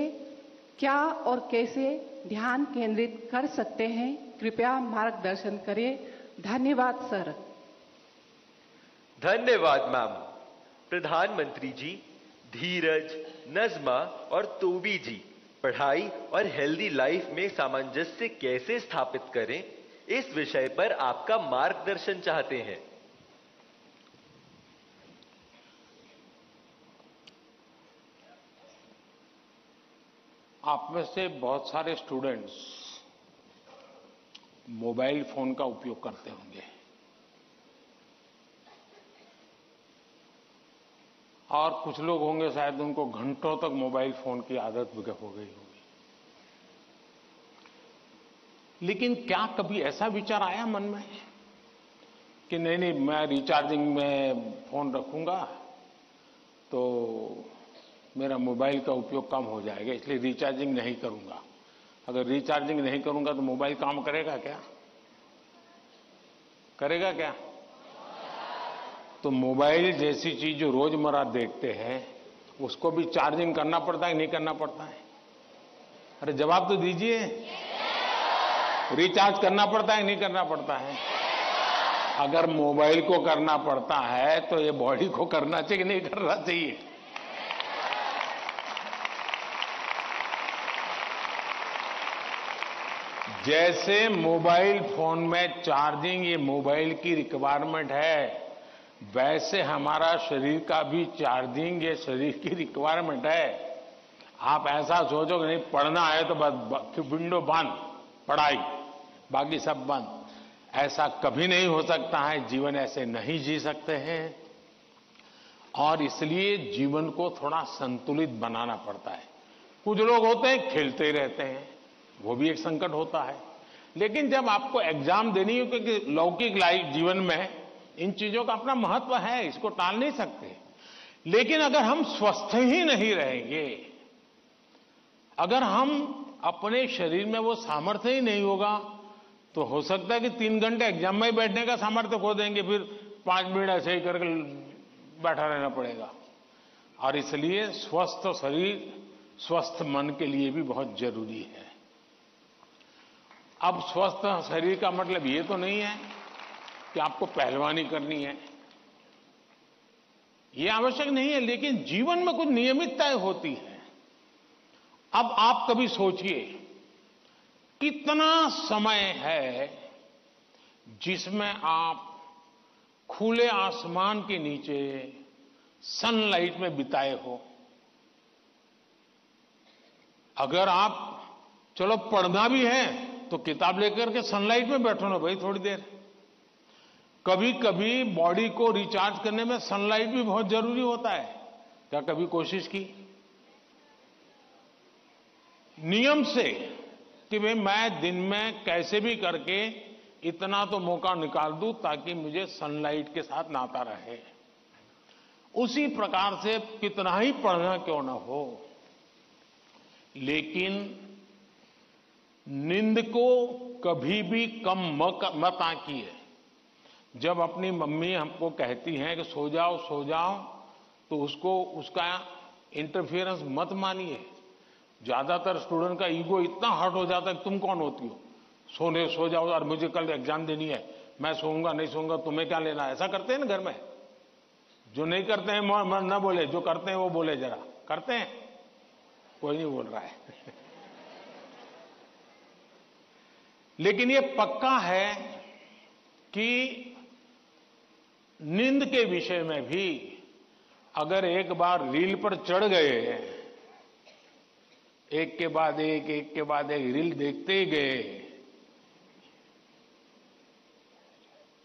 क्या और कैसे ध्यान केंद्रित कर सकते हैं? कृपया मार्गदर्शन करें। धन्यवाद सर। धन्यवाद मैम। प्रधानमंत्री जी, धीरज, नजमा और तोबी जी पढ़ाई और हेल्दी लाइफ में सामंजस्य कैसे स्थापित करें, इस विषय पर आपका मार्गदर्शन चाहते हैं। आप में से बहुत सारे स्टूडेंट्स मोबाइल फोन का उपयोग करते होंगे और कुछ लोग होंगे शायद उनको घंटों तक मोबाइल फोन की आदत हो गई होगी। लेकिन क्या कभी ऐसा विचार आया मन में कि नहीं मैं रिचार्जिंग में फोन रखूंगा तो मेरा मोबाइल का उपयोग कम हो जाएगा, इसलिए रिचार्जिंग नहीं करूंगा। अगर रिचार्जिंग नहीं करूंगा तो मोबाइल काम करेगा क्या? करेगा क्या? तो मोबाइल जैसी चीज जो रोजमर्रा देखते हैं उसको भी चार्जिंग करना पड़ता है नहीं करना पड़ता है? अरे जवाब तो दीजिए। रिचार्ज करना पड़ता है नहीं करना पड़ता है? अगर मोबाइल को करना पड़ता है तो ये बॉडी को करना चाहिए कि नहीं करना चाहिए? जैसे मोबाइल फोन में चार्जिंग ये मोबाइल की रिक्वायरमेंट है, वैसे हमारा शरीर का भी चार्जिंग ये शरीर की रिक्वायरमेंट है। आप ऐसा सोचो कि नहीं पढ़ना है तो बस विंडो बंद, पढ़ाई, बाकी सब बंद, ऐसा कभी नहीं हो सकता है। जीवन ऐसे नहीं जी सकते हैं और इसलिए जीवन को थोड़ा संतुलित बनाना पड़ता है। कुछ लोग होते हैं खेलते ही रहते हैं, वो भी एक संकट होता है। लेकिन जब आपको एग्जाम देनी हो, क्योंकि लौकिक लाइफ जीवन में इन चीजों का अपना महत्व है, इसको टाल नहीं सकते। लेकिन अगर हम स्वस्थ ही नहीं रहेंगे, अगर हम अपने शरीर में वो सामर्थ्य ही नहीं होगा, तो हो सकता है कि 3 घंटे एग्जाम में बैठने का सामर्थ्य खो देंगे, फिर 5 मिनट ऐसे ही करके बैठा रहना पड़ेगा। और इसलिए स्वस्थ शरीर स्वस्थ मन के लिए भी बहुत जरूरी है। अब स्वस्थ शरीर का मतलब ये तो नहीं है कि आपको पहलवानी करनी है, ये आवश्यक नहीं है, लेकिन जीवन में कुछ नियमितताएं होती है। अब आप कभी सोचिए कितना समय है जिसमें आप खुले आसमान के नीचे सनलाइट में बिताए हो। अगर आप चलो पढ़ना भी है तो किताब लेकर के सनलाइट में बैठो ना भाई थोड़ी देर। कभी कभी बॉडी को रिचार्ज करने में सनलाइट भी बहुत जरूरी होता है। क्या कभी कोशिश की नियम से कि भाई मैं दिन में कैसे भी करके इतना तो मौका निकाल दूं ताकि मुझे सनलाइट के साथ नाता रहे। उसी प्रकार से कितना ही पढ़ना क्यों ना हो, लेकिन नींद को कभी भी कम मत आंकिए। जब अपनी मम्मी हमको कहती हैं कि सो जाओ तो उसका इंटरफेरेंस मत मानिए। ज्यादातर स्टूडेंट का ईगो इतना हर्ट हो जाता है कि तुम कौन होती हो, सो जाओ और मुझे कल एग्जाम देनी है, मैं सोऊंगा नहीं सोऊंगा तुम्हें क्या लेना। ऐसा करते हैं ना घर में। जो नहीं करते हैं न बोले, जो करते हैं वो बोले। जरा करते हैं, कोई नहीं बोल रहा है। लेकिन ये पक्का है कि नींद के विषय में भी अगर एक बार रील पर चढ़ गए, एक के बाद एक रील देखते गए,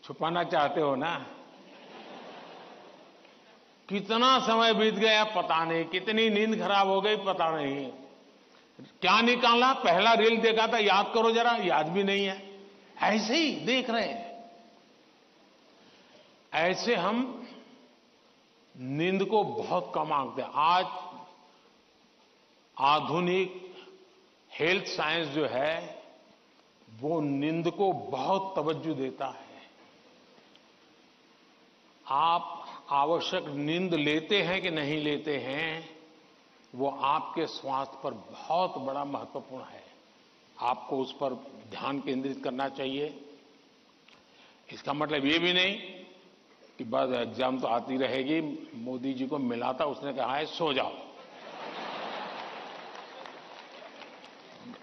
छुपाना चाहते हो ना, कितना समय बीत गया पता नहीं, कितनी नींद खराब हो गई पता नहीं, क्या निकाला पहला रील देखा था याद करो जरा, याद भी नहीं है, ऐसे ही देख रहे हैं। ऐसे हम नींद को बहुत कम आंकते हैं। आज आधुनिक हेल्थ साइंस जो है वो नींद को बहुत तवज्जो देता है। आप आवश्यक नींद लेते हैं कि नहीं लेते हैं, वो आपके स्वास्थ्य पर बहुत बड़ा महत्वपूर्ण है। आपको उस पर ध्यान केंद्रित करना चाहिए। इसका मतलब ये भी नहीं कि बस एग्जाम तो आती रहेगी। मोदी जी को मिला था, उसने कहा है सो जाओ।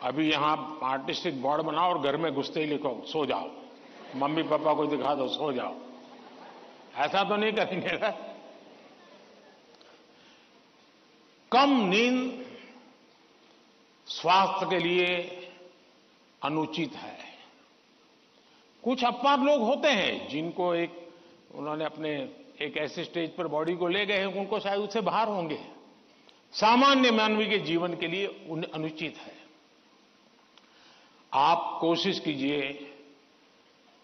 अभी यहां आर्टिस्टिक बोर्ड बनाओ और घर में घुसते ही लिखो सो जाओ, मम्मी पापा को दिखा दो सो जाओ। ऐसा तो नहीं करेंगे ना। कम नींद स्वास्थ्य के लिए अनुचित है। कुछ अपवाद लोग होते हैं जिनको उन्होंने अपने एक ऐसे स्टेज पर बॉडी को ले गए हैं, उनको शायद उससे बाहर होंगे। सामान्य मानवी के जीवन के लिए अनुचित है। आप कोशिश कीजिए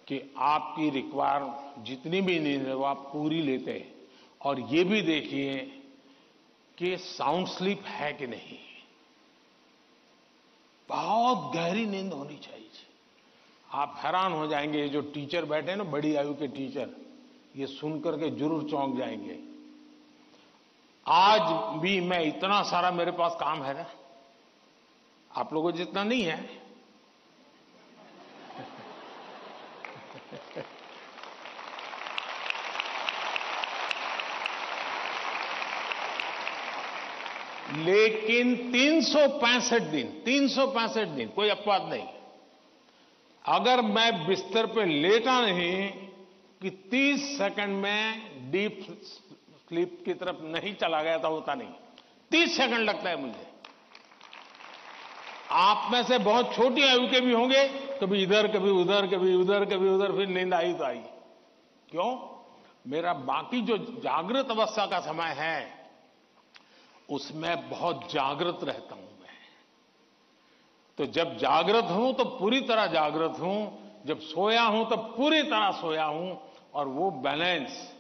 कि आपकी रिक्वायर जितनी भी नींद है वो आप पूरी लेते हैं, और ये भी देखिए कि साउंड स्लीप है कि नहीं। बहुत गहरी नींद होनी चाहिए। आप हैरान हो जाएंगे, ये जो टीचर बैठे हैं ना, बड़ी आयु के टीचर, ये सुनकर के जरूर चौंक जाएंगे। आज भी मैं इतना सारा मेरे पास काम है ना, आप लोगों जितना नहीं है। लेकिन 365 दिन कोई अपवाद नहीं। अगर मैं बिस्तर पे लेटा नहीं कि 30 सेकंड में डीप स्लीप की तरफ नहीं चला गया था, होता नहीं। 30 सेकंड लगता है मुझे। आप में से बहुत छोटी आयु के भी होंगे, कभी इधर कभी उधर, कभी उधर कभी उधर, फिर नींद आई तो आई। क्यों? मेरा बाकी जो जागृत अवस्था का समय है उसमें बहुत जागृत रहता हूं मैं। तो जब जागृत हूं तो पूरी तरह जागृत हूं, जब सोया हूं तो पूरी तरह सोया हूं। और वो बैलेंस,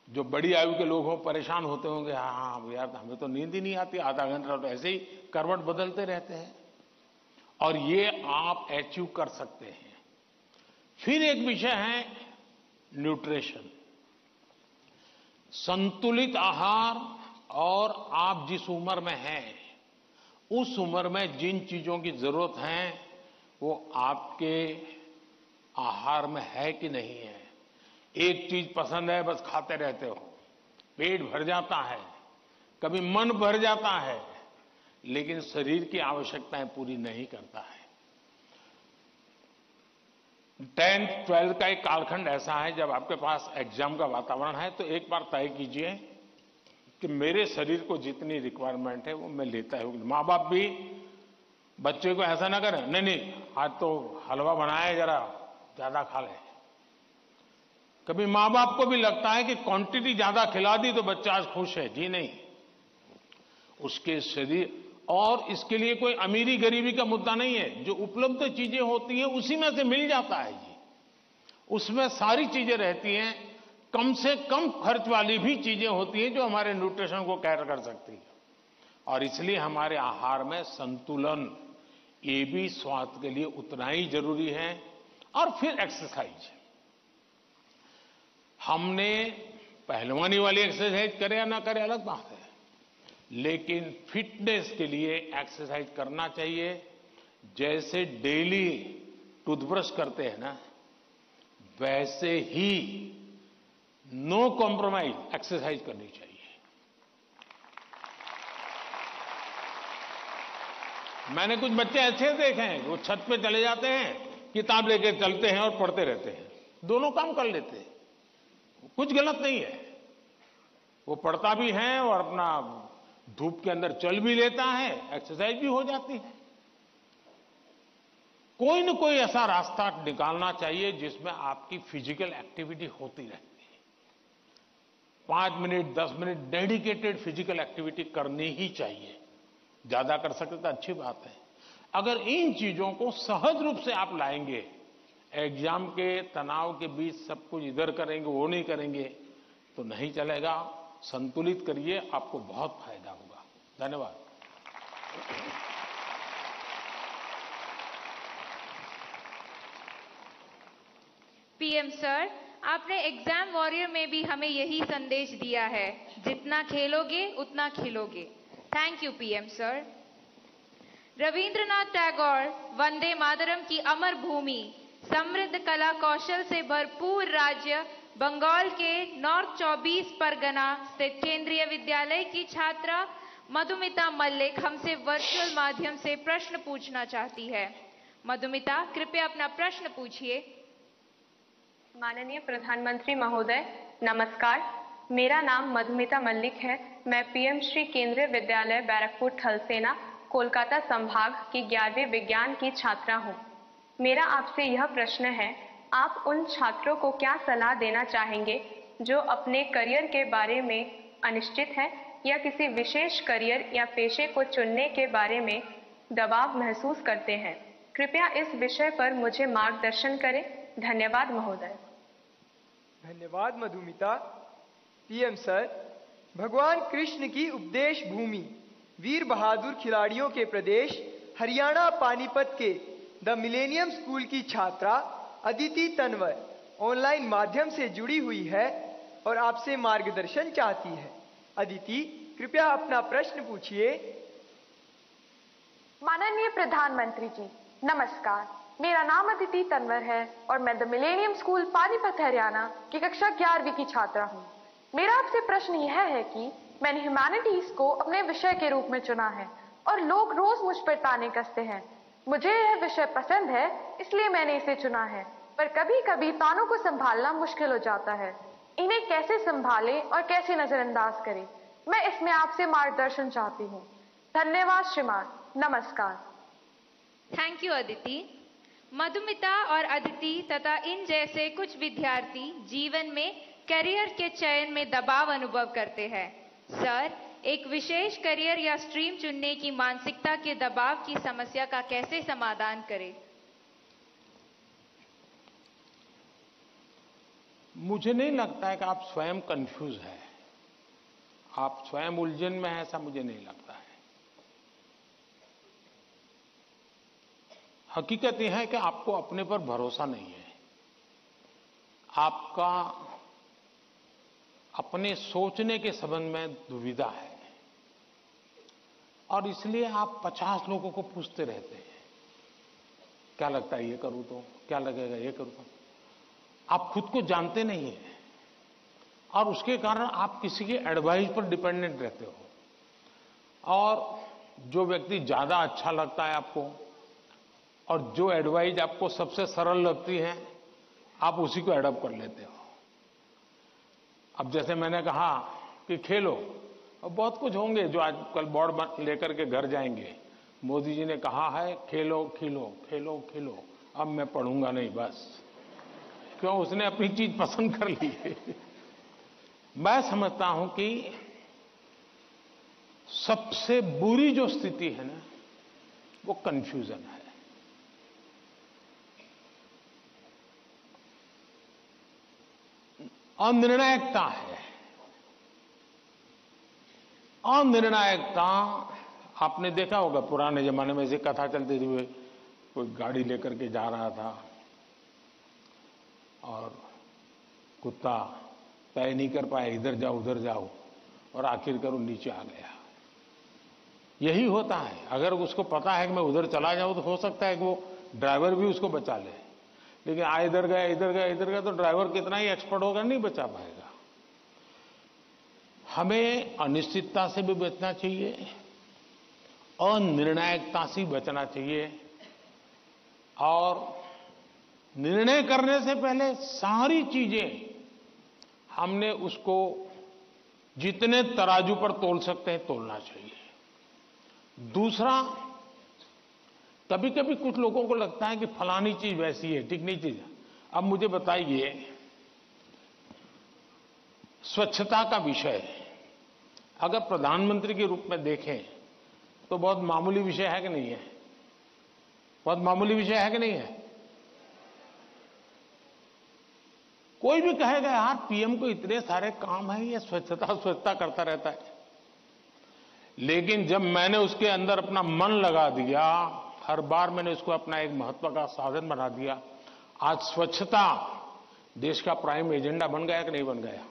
जो बड़ी आयु के लोग हों परेशान होते होंगे, हाँ यार हमें तो न्नींद ही नहीं आती, आधा घंटा तो ऐसे ही करवट बदलते रहते हैं, और ये आप अचीव कर सकते हैं। फिर एक विषय है न्यूट्रिशन, संतुलित आहार। और आप जिस उम्र में हैं उस उम्र में जिन चीजों की जरूरत है वो आपके आहार में है कि नहीं है। एक चीज पसंद है बस खाते रहते हो, पेट भर जाता है, कभी मन भर जाता है, लेकिन शरीर की आवश्यकताएं पूरी नहीं करता है। 10th 12th का एक कालखंड ऐसा है जब आपके पास एग्जाम का वातावरण है, तो एक बार तय कीजिए कि मेरे शरीर को जितनी रिक्वायरमेंट है वो मैं लेता हूं। माँ बाप भी बच्चे को ऐसा ना करें, नहीं नहीं आज तो हलवा बनाया है, जरा ज्यादा खा ले। कभी माँ बाप को भी लगता है कि क्वांटिटी ज्यादा खिला दी तो बच्चा आज खुश है। जी नहीं, उसके शरीर, और इसके लिए कोई अमीरी गरीबी का मुद्दा नहीं है। जो उपलब्ध चीजें होती हैं उसी में से मिल जाता है जी, उसमें सारी चीजें रहती हैं। कम से कम खर्च वाली भी चीजें होती हैं जो हमारे न्यूट्रिशन को कैर कर सकती है। और इसलिए हमारे आहार में संतुलन, ये भी स्वास्थ्य के लिए उतना ही जरूरी है। और फिर एक्सरसाइज, हमने पहलवानी वाली एक्सरसाइज करे या ना करे अलग बात है, लेकिन फिटनेस के लिए एक्सरसाइज करना चाहिए। जैसे डेली टूथब्रश करते हैं ना, वैसे ही नो कॉम्प्रोमाइज एक्सरसाइज करनी चाहिए। मैंने कुछ बच्चे ऐसे देखे हैं, वो छत पे चले जाते हैं, किताब लेके चलते हैं और पढ़ते रहते हैं, दोनों काम कर लेते हैं। कुछ गलत नहीं है, वो पढ़ता भी है और अपना धूप के अंदर चल भी लेता है, एक्सरसाइज भी हो जाती है। कोई न कोई ऐसा रास्ता निकालना चाहिए जिसमें आपकी फिजिकल एक्टिविटी होती रहती है। 5 minute 10 minute dedicated physical activity करनी ही चाहिए। ज्यादा कर सकते तो अच्छी बात है। अगर इन चीजों को सहज रूप से आप लाएंगे, एग्जाम के तनाव के बीच सब कुछ इधर करेंगे वो नहीं करेंगे तो नहीं चलेगा। संतुलित करिए, आपको बहुत फायदा होगा। धन्यवाद। पीएम सर, आपने एग्जाम वॉरियर में भी हमें यही संदेश दिया है, जितना खेलोगे उतना खिलोगे। Thank you PM sir. Rabindranath Tagore Vande Mataram की अमर भूमि, समृद्ध कला कौशल से भरपूर राज्य बंगाल के नॉर्थ 24 परगना स्थित केंद्रीय विद्यालय की छात्रा मधुमिता मल्लिक हमसे वर्चुअल माध्यम से प्रश्न पूछना चाहती है। मधुमिता, कृपया अपना प्रश्न पूछिए। माननीय प्रधानमंत्री महोदय, नमस्कार। मेरा नाम मधुमिता मल्लिक है। मैं पीएम श्री केंद्रीय विद्यालय बैरकपुर थलसेना कोलकाता संभाग की 11वीं विज्ञान की छात्रा हूँ। मेरा आपसे यह प्रश्न है, आप उन छात्रों को क्या सलाह देना चाहेंगे जो अपने करियर के बारे में अनिश्चित हैं या किसी विशेष करियर या पेशे को चुनने के बारे में दबाव महसूस करते हैं? कृपया इस विषय पर मुझे मार्गदर्शन करें। धन्यवाद महोदय। धन्यवाद मधुमिता। पीएम सर, भगवान कृष्ण की उपदेश भूमि, वीर बहादुर खिलाड़ियों के प्रदेश हरियाणा पानीपत के द मिलेनियम स्कूल की छात्रा अदिति तनवर ऑनलाइन माध्यम से जुड़ी हुई है और आपसे मार्गदर्शन चाहती है। अदिति, कृपया अपना प्रश्न पूछिए। माननीय प्रधानमंत्री जी, नमस्कार। मेरा नाम अदिति तनवर है और मैं the millennium school Panipat Haryana की कक्षा 11वीं की छात्रा हूँ। मेरा आपसे प्रश्न यह है कि मैंने ह्यूमैनिटीज को अपने विषय के रूप में चुना है और लोग रोज मुझ पर ताने कसते हैं। मुझे यह विषय पसंद है इसलिए मैंने इसे चुना है, पर कभी कभी तानों को संभालना मुश्किल हो जाता है। इन्हें कैसे संभालें और कैसे नजरअंदाज करें, मैं इसमें आपसे मार्गदर्शन चाहती हूँ। धन्यवाद श्रीमान, नमस्कार। Thank you Aditi. मधुमिता और अदिति तथा इन जैसे कुछ विद्यार्थी जीवन में करियर के चयन में दबाव अनुभव करते हैं। सर, एक विशेष करियर या स्ट्रीम चुनने की मानसिकता के दबाव की समस्या का कैसे समाधान करें? मुझे नहीं लगता है कि आप स्वयं कंफ्यूज हैं, आप स्वयं उलझन में हैं, ऐसा मुझे नहीं लगता है। हकीकत यह है कि आपको अपने पर भरोसा नहीं है, आपका अपने सोचने के संबंध में दुविधा है और इसलिए आप 50 लोगों को पूछते रहते हैं, क्या लगता है ये करूं तो, क्या लगेगा ये करूं तो। आप खुद को जानते नहीं हैं और उसके कारण आप किसी के एडवाइस पर डिपेंडेंट रहते हो और जो व्यक्ति ज्यादा अच्छा लगता है आपको और जो एडवाइस आपको सबसे सरल लगती है आप उसी को एडॉप्ट कर लेते हो। अब जैसे मैंने कहा कि खेलो, और बहुत कुछ होंगे जो आज कल बोर्ड लेकर के घर जाएंगे। मोदी जी ने कहा है खेलो खिलो, खेलो खिलो, अब मैं पढ़ूंगा नहीं बस। क्यों? उसने अपनी चीज पसंद कर ली है। मैं समझता हूं कि सबसे बुरी जो स्थिति है ना, वो कंफ्यूजन है। अनिर्णायकता है। अनिर्णायकता आपने देखा होगा, पुराने जमाने में ऐसी कथा चलती थी, कोई गाड़ी लेकर के जा रहा था और कुत्ता तय नहीं कर पाया, इधर जाओ उधर जाओ, और आखिरकार वो नीचे आ गया। यही होता है, अगर उसको पता है कि मैं उधर चला जाऊं तो हो सकता है कि वो ड्राइवर भी उसको बचा ले, लेकिन इधर गया इधर गया इधर गया तो ड्राइवर कितना ही एक्सपर्ट होगा, नहीं बचा पाएगा। हमें अनिश्चितता से भी बचना चाहिए, अनिर्णायकता से बचना चाहिए, और निर्णय करने से पहले सारी चीजें हमने उसको जितने तराजू पर तोल सकते हैं तोलना चाहिए। दूसरा, कभी कभी कुछ लोगों को लगता है कि फलानी चीज वैसी है, ठीक नहीं चीज। अब मुझे बताइए, स्वच्छता का विषय अगर प्रधानमंत्री के रूप में देखें तो बहुत मामूली विषय है कि नहीं है? बहुत मामूली विषय है कि नहीं है? कोई भी कहेगा यार पीएम को इतने सारे काम है, ये स्वच्छता स्वच्छता करता रहता है। लेकिन जब मैंने उसके अंदर अपना मन लगा दिया, हर बार मैंने उसको अपना एक महत्व का साधन बना दिया, आज स्वच्छता देश का प्राइम एजेंडा बन गया कि नहीं बन गया?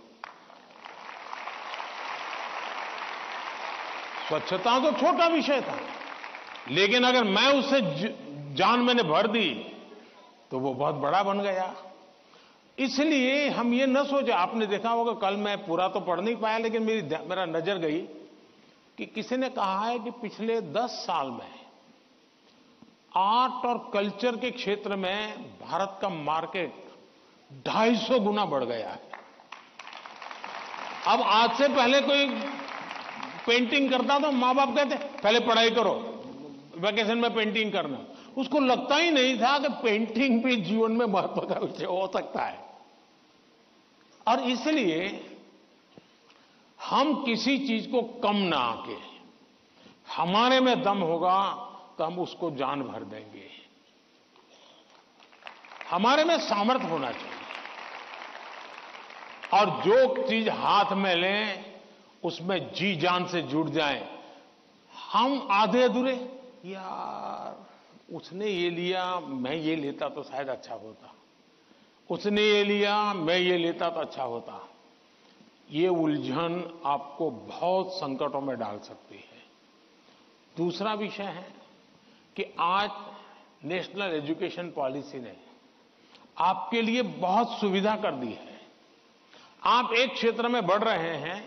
स्वच्छता तो छोटा विषय था, लेकिन अगर मैं उससे जान मैंने भर दी तो वो बहुत बड़ा बन गया। इसलिए हम ये न सोचे, आपने देखा होगा, कल मैं पूरा तो पढ़ नहीं पाया लेकिन मेरा नजर गई कि किसी ने कहा है कि पिछले 10 साल में आर्ट और कल्चर के क्षेत्र में भारत का मार्केट 250 गुना बढ़ गया है। अब आज से पहले कोई पेंटिंग करता तो माँ बाप कहते पहले पढ़ाई करो, वैकेशन में पेंटिंग करना। उसको लगता ही नहीं था कि पेंटिंग भी जीवन में महत्व का विषय हो सकता है। और इसलिए हम किसी चीज को कम ना आके, हमारे में दम होगा तो हम उसको जान भर देंगे। हमारे में सामर्थ्य होना चाहिए, और जो चीज हाथ में लें उसमें जी जान से जुड़ जाएं। हम आधे अधूरे, यार उसने ये लिया मैं ये लेता तो शायद अच्छा होता, उसने ये लिया मैं ये लेता तो अच्छा होता, ये उलझन आपको बहुत संकटों में डाल सकती है। दूसरा विषय है कि आज नेशनल एजुकेशन पॉलिसी ने आपके लिए बहुत सुविधा कर दी है। आप एक क्षेत्र में बढ़ रहे हैं,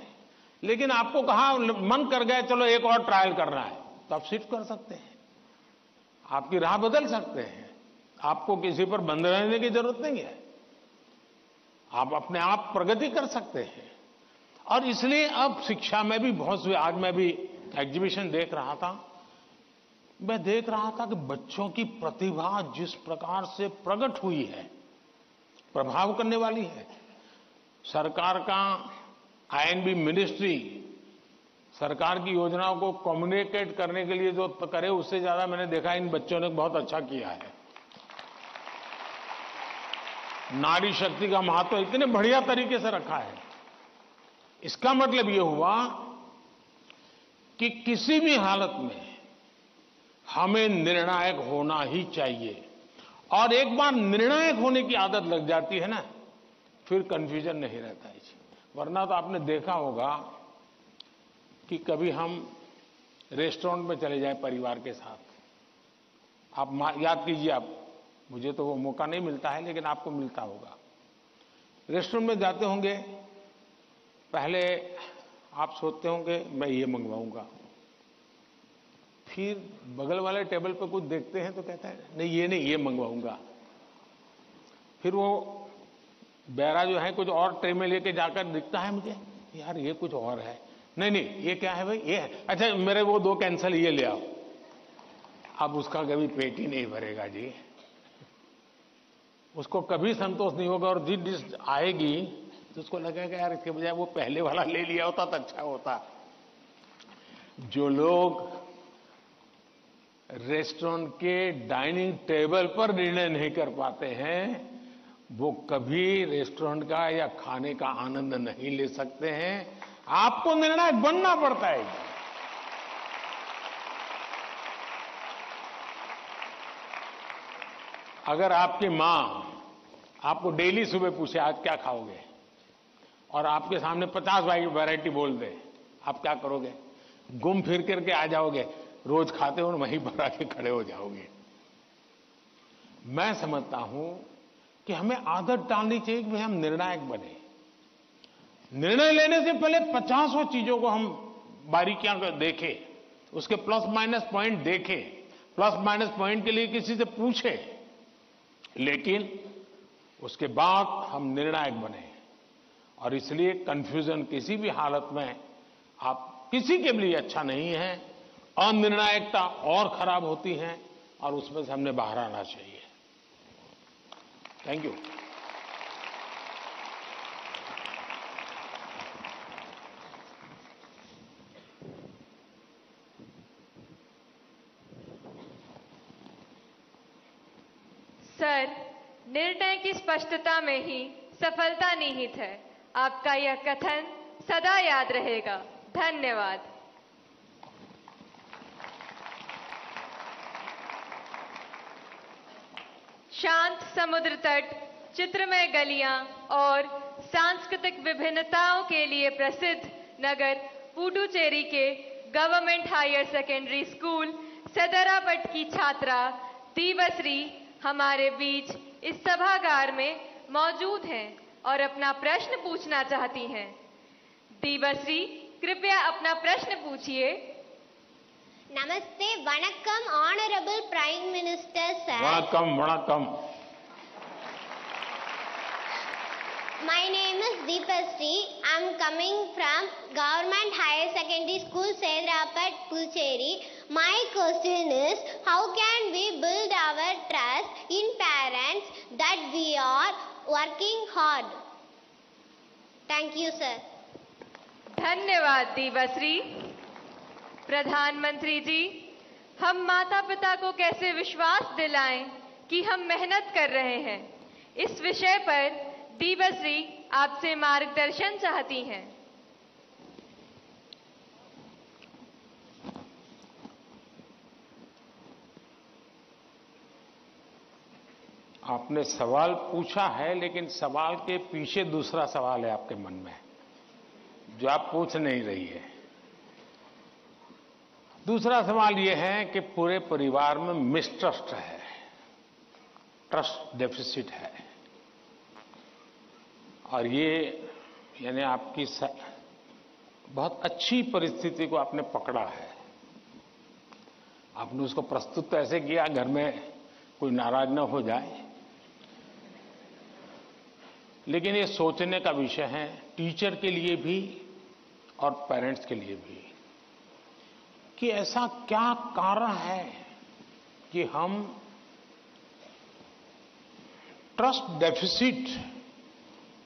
लेकिन आपको कहा मन कर गया चलो एक और ट्रायल करना है, तो आप शिफ्ट कर सकते हैं, आपकी राह बदल सकते हैं। आपको किसी पर बंद रहने की जरूरत नहीं है, आप अपने आप प्रगति कर सकते हैं। और इसलिए अब शिक्षा में भी बहुत, आज मैं भी एग्जीबिशन देख रहा था, मैं देख रहा था कि बच्चों की प्रतिभा जिस प्रकार से प्रकट हुई है, प्रभाव करने वाली है। सरकार का आईएनबी मिनिस्ट्री सरकार की योजनाओं को कम्युनिकेट करने के लिए जो करे, उससे ज्यादा मैंने देखा इन बच्चों ने बहुत अच्छा किया है। नारी शक्ति का महत्व इतने बढ़िया तरीके से रखा है। इसका मतलब यह हुआ कि किसी भी हालत में हमें निर्णायक होना ही चाहिए, और एक बार निर्णायक होने की आदत लग जाती है ना, फिर कंफ्यूजन नहीं रहता है। वरना तो आपने देखा होगा कि कभी हम रेस्टोरेंट में चले जाएं परिवार के साथ, आप याद कीजिए, आप, मुझे तो वो मौका नहीं मिलता है लेकिन आपको मिलता होगा। रेस्टोरेंट में जाते होंगे, पहले आप सोचते होंगे मैं ये मंगवाऊंगा, फिर बगल वाले टेबल पे कुछ देखते हैं तो कहता है नहीं ये नहीं, ये मंगवाऊंगा। फिर वो बैरा जो है कुछ और ट्रे में लेके जाकर दिखता है मुझे, यार ये कुछ और है, नहीं नहीं, ये क्या है भाई, ये है। अच्छा मेरे वो 2 कैंसल, ये ले आओ। अब उसका कभी पेट ही नहीं भरेगा जी, उसको कभी संतोष नहीं होगा। और जिस डिश आएगी तो उसको लगेगा यार इसके बजाय वो पहले वाला ले लिया होता तो अच्छा होता। जो लोग रेस्टोरेंट के डाइनिंग टेबल पर निर्णय नहीं कर पाते हैं, वो कभी रेस्टोरेंट का या खाने का आनंद नहीं ले सकते हैं। आपको निर्णायक बनना पड़ता है। अगर आपकी मां आपको डेली सुबह पूछे आज क्या खाओगे, और आपके सामने 50 वैरायटी बोल दे, आप क्या करोगे? घूम फिर करके आ जाओगे, रोज खाते हो वहीं पर आके खड़े हो जाओगे। मैं समझता हूं कि हमें आदत डालनी चाहिए कि हम निर्णायक बने। निर्णय लेने से पहले 50 चीजों को हम बारीकियां देखें, उसके प्लस माइनस पॉइंट देखें, प्लस माइनस पॉइंट के लिए किसी से पूछे, लेकिन उसके बाद हम निर्णायक बने। और इसलिए कंफ्यूजन किसी भी हालत में आप किसी के लिए अच्छा नहीं है। अनिर्णायकता और खराब होती है और उसमें से हमने बाहर आना चाहिए। Thank you. सर, निर्णय की स्पष्टता में ही सफलता निहित है। आपका यह कथन सदा याद रहेगा। धन्यवाद। शांत समुद्र तट, चित्रमय गलियां और सांस्कृतिक विभिन्नताओं के लिए प्रसिद्ध नगर पुडुचेरी के गवर्नमेंट हायर सेकेंडरी स्कूल सदरापट की छात्रा दीवश्री हमारे बीच इस सभागार में मौजूद हैं और अपना प्रश्न पूछना चाहती हैं। दीवश्री, कृपया अपना प्रश्न पूछिए। नमस्ते, वणक्कम ऑनरेबल प्राइम मिनिस्टर सर। वणक्कम वणक्कम। My name is Deepasri. I'm coming from Government Higher Secondary School, Sedrapat, Puducherry. My question is, how can we build our trust in parents that we are working hard? Thank you, sir. धन्यवाद दीवश्री। प्रधानमंत्री जी, हम माता पिता को कैसे विश्वास दिलाएं कि हम मेहनत कर रहे हैं, इस विषय पर दीवश्री आपसे मार्गदर्शन चाहती हैं। आपने सवाल पूछा है, लेकिन सवाल के पीछे दूसरा सवाल है आपके मन में जो आप पूछ नहीं रही है। दूसरा सवाल यह है कि पूरे परिवार में मिसट्रस्ट है, ट्रस्ट डेफिसिट है, और ये यानी आपकी बहुत अच्छी परिस्थिति को आपने पकड़ा है। आपने उसको प्रस्तुत तो ऐसे किया घर में कोई नाराज न हो जाए, लेकिन ये सोचने का विषय है टीचर के लिए भी और पेरेंट्स के लिए भी कि ऐसा क्या कारण है कि हम ट्रस्ट डेफिसिट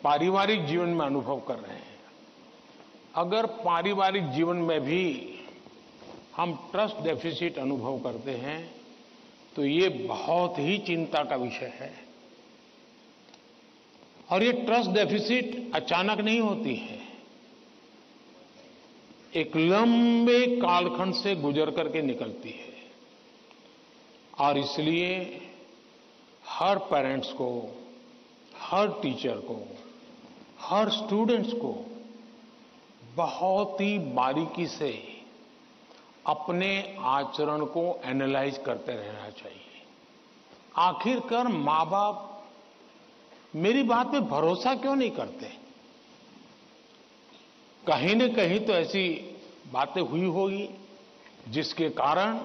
पारिवारिक जीवन में अनुभव कर रहे हैं। अगर पारिवारिक जीवन में भी हम ट्रस्ट डेफिसिट अनुभव करते हैं तो ये बहुत ही चिंता का विषय है। और ये ट्रस्ट डेफिसिट अचानक नहीं होती है, एक लंबे कालखंड से गुजर करके निकलती है। और इसलिए हर पेरेंट्स को, हर टीचर को, हर स्टूडेंट्स को बहुत ही बारीकी से अपने आचरण को एनालाइज करते रहना चाहिए। आखिरकार माँ बाप मेरी बात पे भरोसा क्यों नहीं करते? कहीं न कहीं तो ऐसी बातें हुई होगी जिसके कारण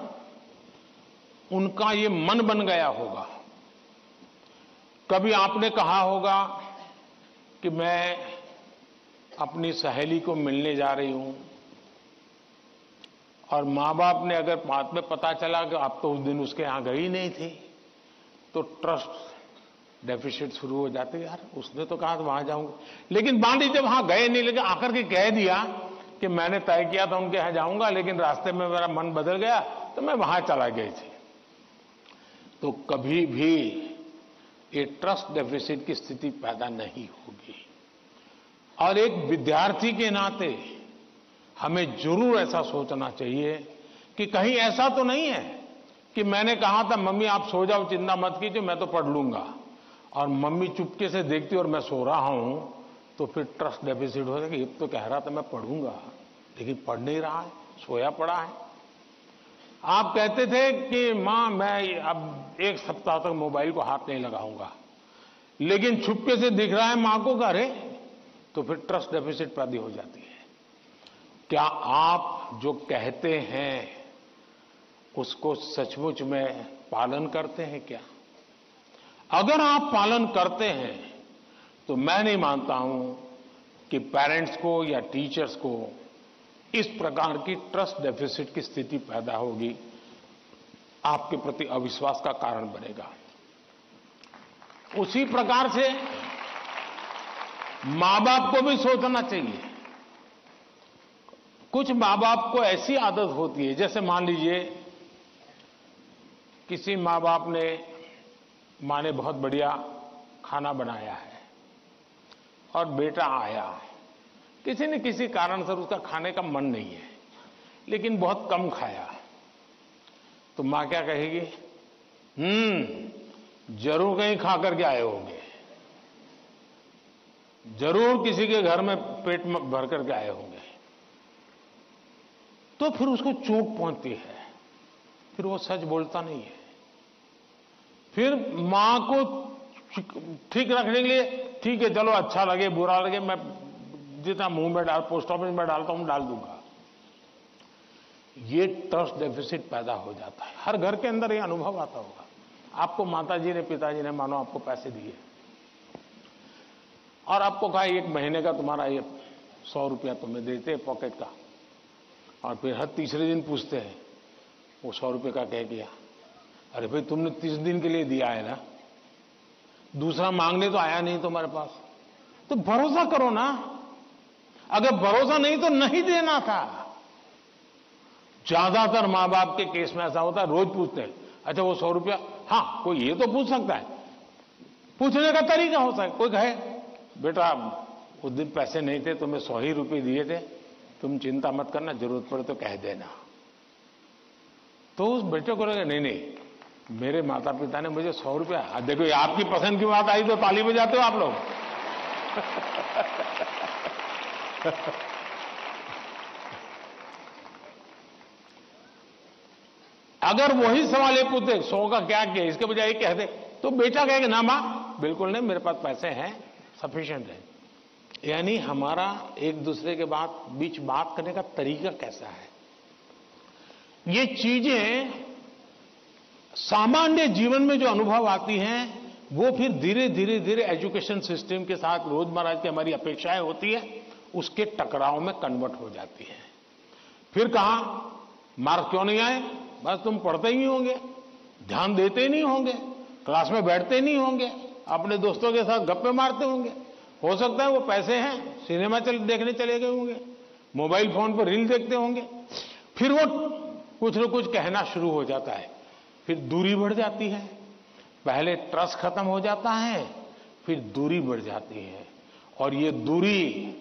उनका ये मन बन गया होगा। कभी आपने कहा होगा कि मैं अपनी सहेली को मिलने जा रही हूं, और माँ बाप ने अगर बाद में पता चला कि आप तो उस दिन उसके यहां गई नहीं थी, तो ट्रस्ट डेफिसिट शुरू हो जाते। यार उसने तो कहा था वहां जाऊंगा, लेकिन बांडी जब वहां गए नहीं, लेकिन आकर के कह दिया कि मैंने तय किया था उनके यहां जाऊंगा, लेकिन रास्ते में मेरा मन बदल गया तो मैं वहां चला गई थी। तो कभी भी ये ट्रस्ट डेफिसिट की स्थिति पैदा नहीं होगी। और एक विद्यार्थी के नाते हमें जरूर ऐसा सोचना चाहिए कि कहीं ऐसा तो नहीं है कि मैंने कहा था मम्मी आप सो जाओ, चिंता मत कीजिए, मैं तो पढ़ लूंगा, और मम्मी चुपके से देखती और मैं सो रहा हूं, तो फिर ट्रस्ट डेफिसिट हो जाएगा। ये तो कह रहा था मैं पढ़ूंगा, लेकिन पढ़ नहीं रहा है, सोया पड़ा है। आप कहते थे कि मां मैं अब 1 सप्ताह तक मोबाइल को हाथ नहीं लगाऊंगा, लेकिन छुपके से दिख रहा है मां को, करे तो फिर ट्रस्ट डेफिसिट पैदा हो जाती है। क्या आप जो कहते हैं उसको सचमुच में पालन करते हैं क्या? अगर आप पालन करते हैं तो मैं नहीं मानता हूं कि पेरेंट्स को या टीचर्स को इस प्रकार की ट्रस्ट डेफिसिट की स्थिति पैदा होगी, आपके प्रति अविश्वास का कारण बनेगा। उसी प्रकार से मां बाप को भी सोचना चाहिए। कुछ मां बाप को ऐसी आदत होती है, जैसे मान लीजिए किसी मां बाप ने, मां ने बहुत बढ़िया खाना बनाया है और बेटा आया, किसी न किसी कारण से उसका खाने का मन नहीं है, लेकिन बहुत कम खाया, तो मां क्या कहेगी? जरूर कहीं खा करके आए होंगे, जरूर किसी के घर में पेट में भर करके आए होंगे। तो फिर उसको चोट पहुंचती है, फिर वो सच बोलता नहीं है। फिर मां को ठीक रखने के लिए, ठीक है चलो अच्छा लगे बुरा लगे, मैं जितना मुंह में डाल, पोस्ट ऑफिस में डालता हूं डाल दूंगा। ये ट्रस्ट डेफिसिट पैदा हो जाता है। हर घर के अंदर ये अनुभव आता होगा। आपको माताजी ने, पिताजी ने मानो आपको पैसे दिए और आपको कहा 1 महीने का तुम्हारा ये 100 रुपया तुम्हें देते पॉकेट का, और फिर हर तीसरे दिन पूछते हैं वो 100 रुपये का कह दिया। अरे भाई तुमने 30 दिन के लिए दिया है ना, दूसरा मांगने तो आया नहीं तुम्हारे पास, तो भरोसा करो ना। अगर भरोसा नहीं तो नहीं देना था। ज्यादातर मां बाप के केस में ऐसा होता है, रोज पूछते हैं अच्छा वो 100 रुपया, हाँ कोई ये तो पूछ सकता है, पूछने का तरीका होता है। कोई कहे बेटा उस दिन पैसे नहीं थे, तुम्हें 100 ही रुपये दिए थे, तुम चिंता मत करना, जरूरत पड़े तो कह देना। तो उस बेटे को लगे नहीं मेरे माता पिता ने मुझे 100 रुपया, देखो ये आपकी पसंद की बात आई तो ताली बजाते हो आप लोग। अगर वही सवाल ये पूछते 100 का क्या किया, इसके बजाय कह दे, तो बेटा कहेगा ना मां बिल्कुल नहीं, मेरे पास पैसे हैं, सफिशिएंट है। यानी हमारा एक दूसरे के बीच बात करने का तरीका कैसा है, ये चीजें सामान्य जीवन में जो अनुभव आती हैं वो फिर धीरे धीरे धीरे एजुकेशन सिस्टम के साथ रोजमर्रा की हमारी अपेक्षाएं होती है, उसके टकराव में कन्वर्ट हो जाती है। फिर कहा मार्क्स क्यों नहीं आए, बस तुम पढ़ते ही नहीं होंगे, ध्यान देते ही नहीं होंगे, क्लास में बैठते नहीं होंगे, अपने दोस्तों के साथ गप्पे मारते होंगे, हो सकता है वो पैसे हैं सिनेमा देखने चले गए होंगे, मोबाइल फोन पर रील देखते होंगे। फिर वो कुछ न कुछ कहना शुरू हो जाता है, फिर दूरी बढ़ जाती है। पहले ट्रस्ट खत्म हो जाता है, फिर दूरी बढ़ जाती है, और ये दूरी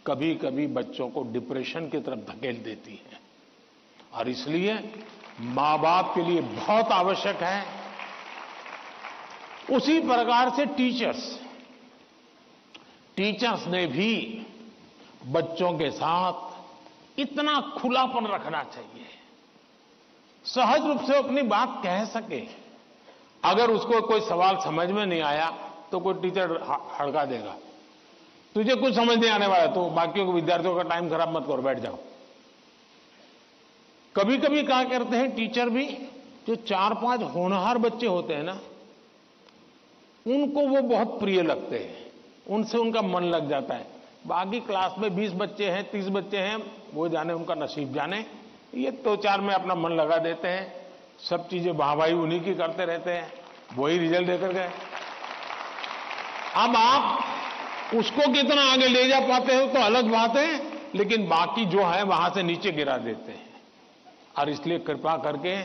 कभी कभी बच्चों को डिप्रेशन की तरफ धकेल देती है। और इसलिए मां बाप के लिए बहुत आवश्यक है, उसी प्रकार से टीचर्स ने भी बच्चों के साथ इतना खुलापन रखना चाहिए, सहज रूप से अपनी बात कह सके। अगर उसको कोई सवाल समझ में नहीं आया तो कोई टीचर हड़का देगा, तुझे कुछ समझ नहीं आने वाला तो बाकियों को विद्यार्थियों का टाइम खराब मत करो, बैठ जाओ। कभी कभी क्या करते हैं टीचर भी, जो 4-5 होनहार बच्चे होते हैं ना, उनको वो बहुत प्रिय लगते हैं, उनसे उनका मन लग जाता है। बाकी क्लास में 20 बच्चे हैं, 30 बच्चे हैं, वो जाने उनका नसीब जाने, ये 2-4 में अपना मन लगा देते हैं, सब चीजें वाहवाही उन्हीं की करते रहते हैं, वही रिजल्ट देकर गए। अब आप उसको कितना आगे ले जा पाते हो तो अलग बात है, लेकिन बाकी जो है वहां से नीचे गिरा देते हैं। और इसलिए कृपा करके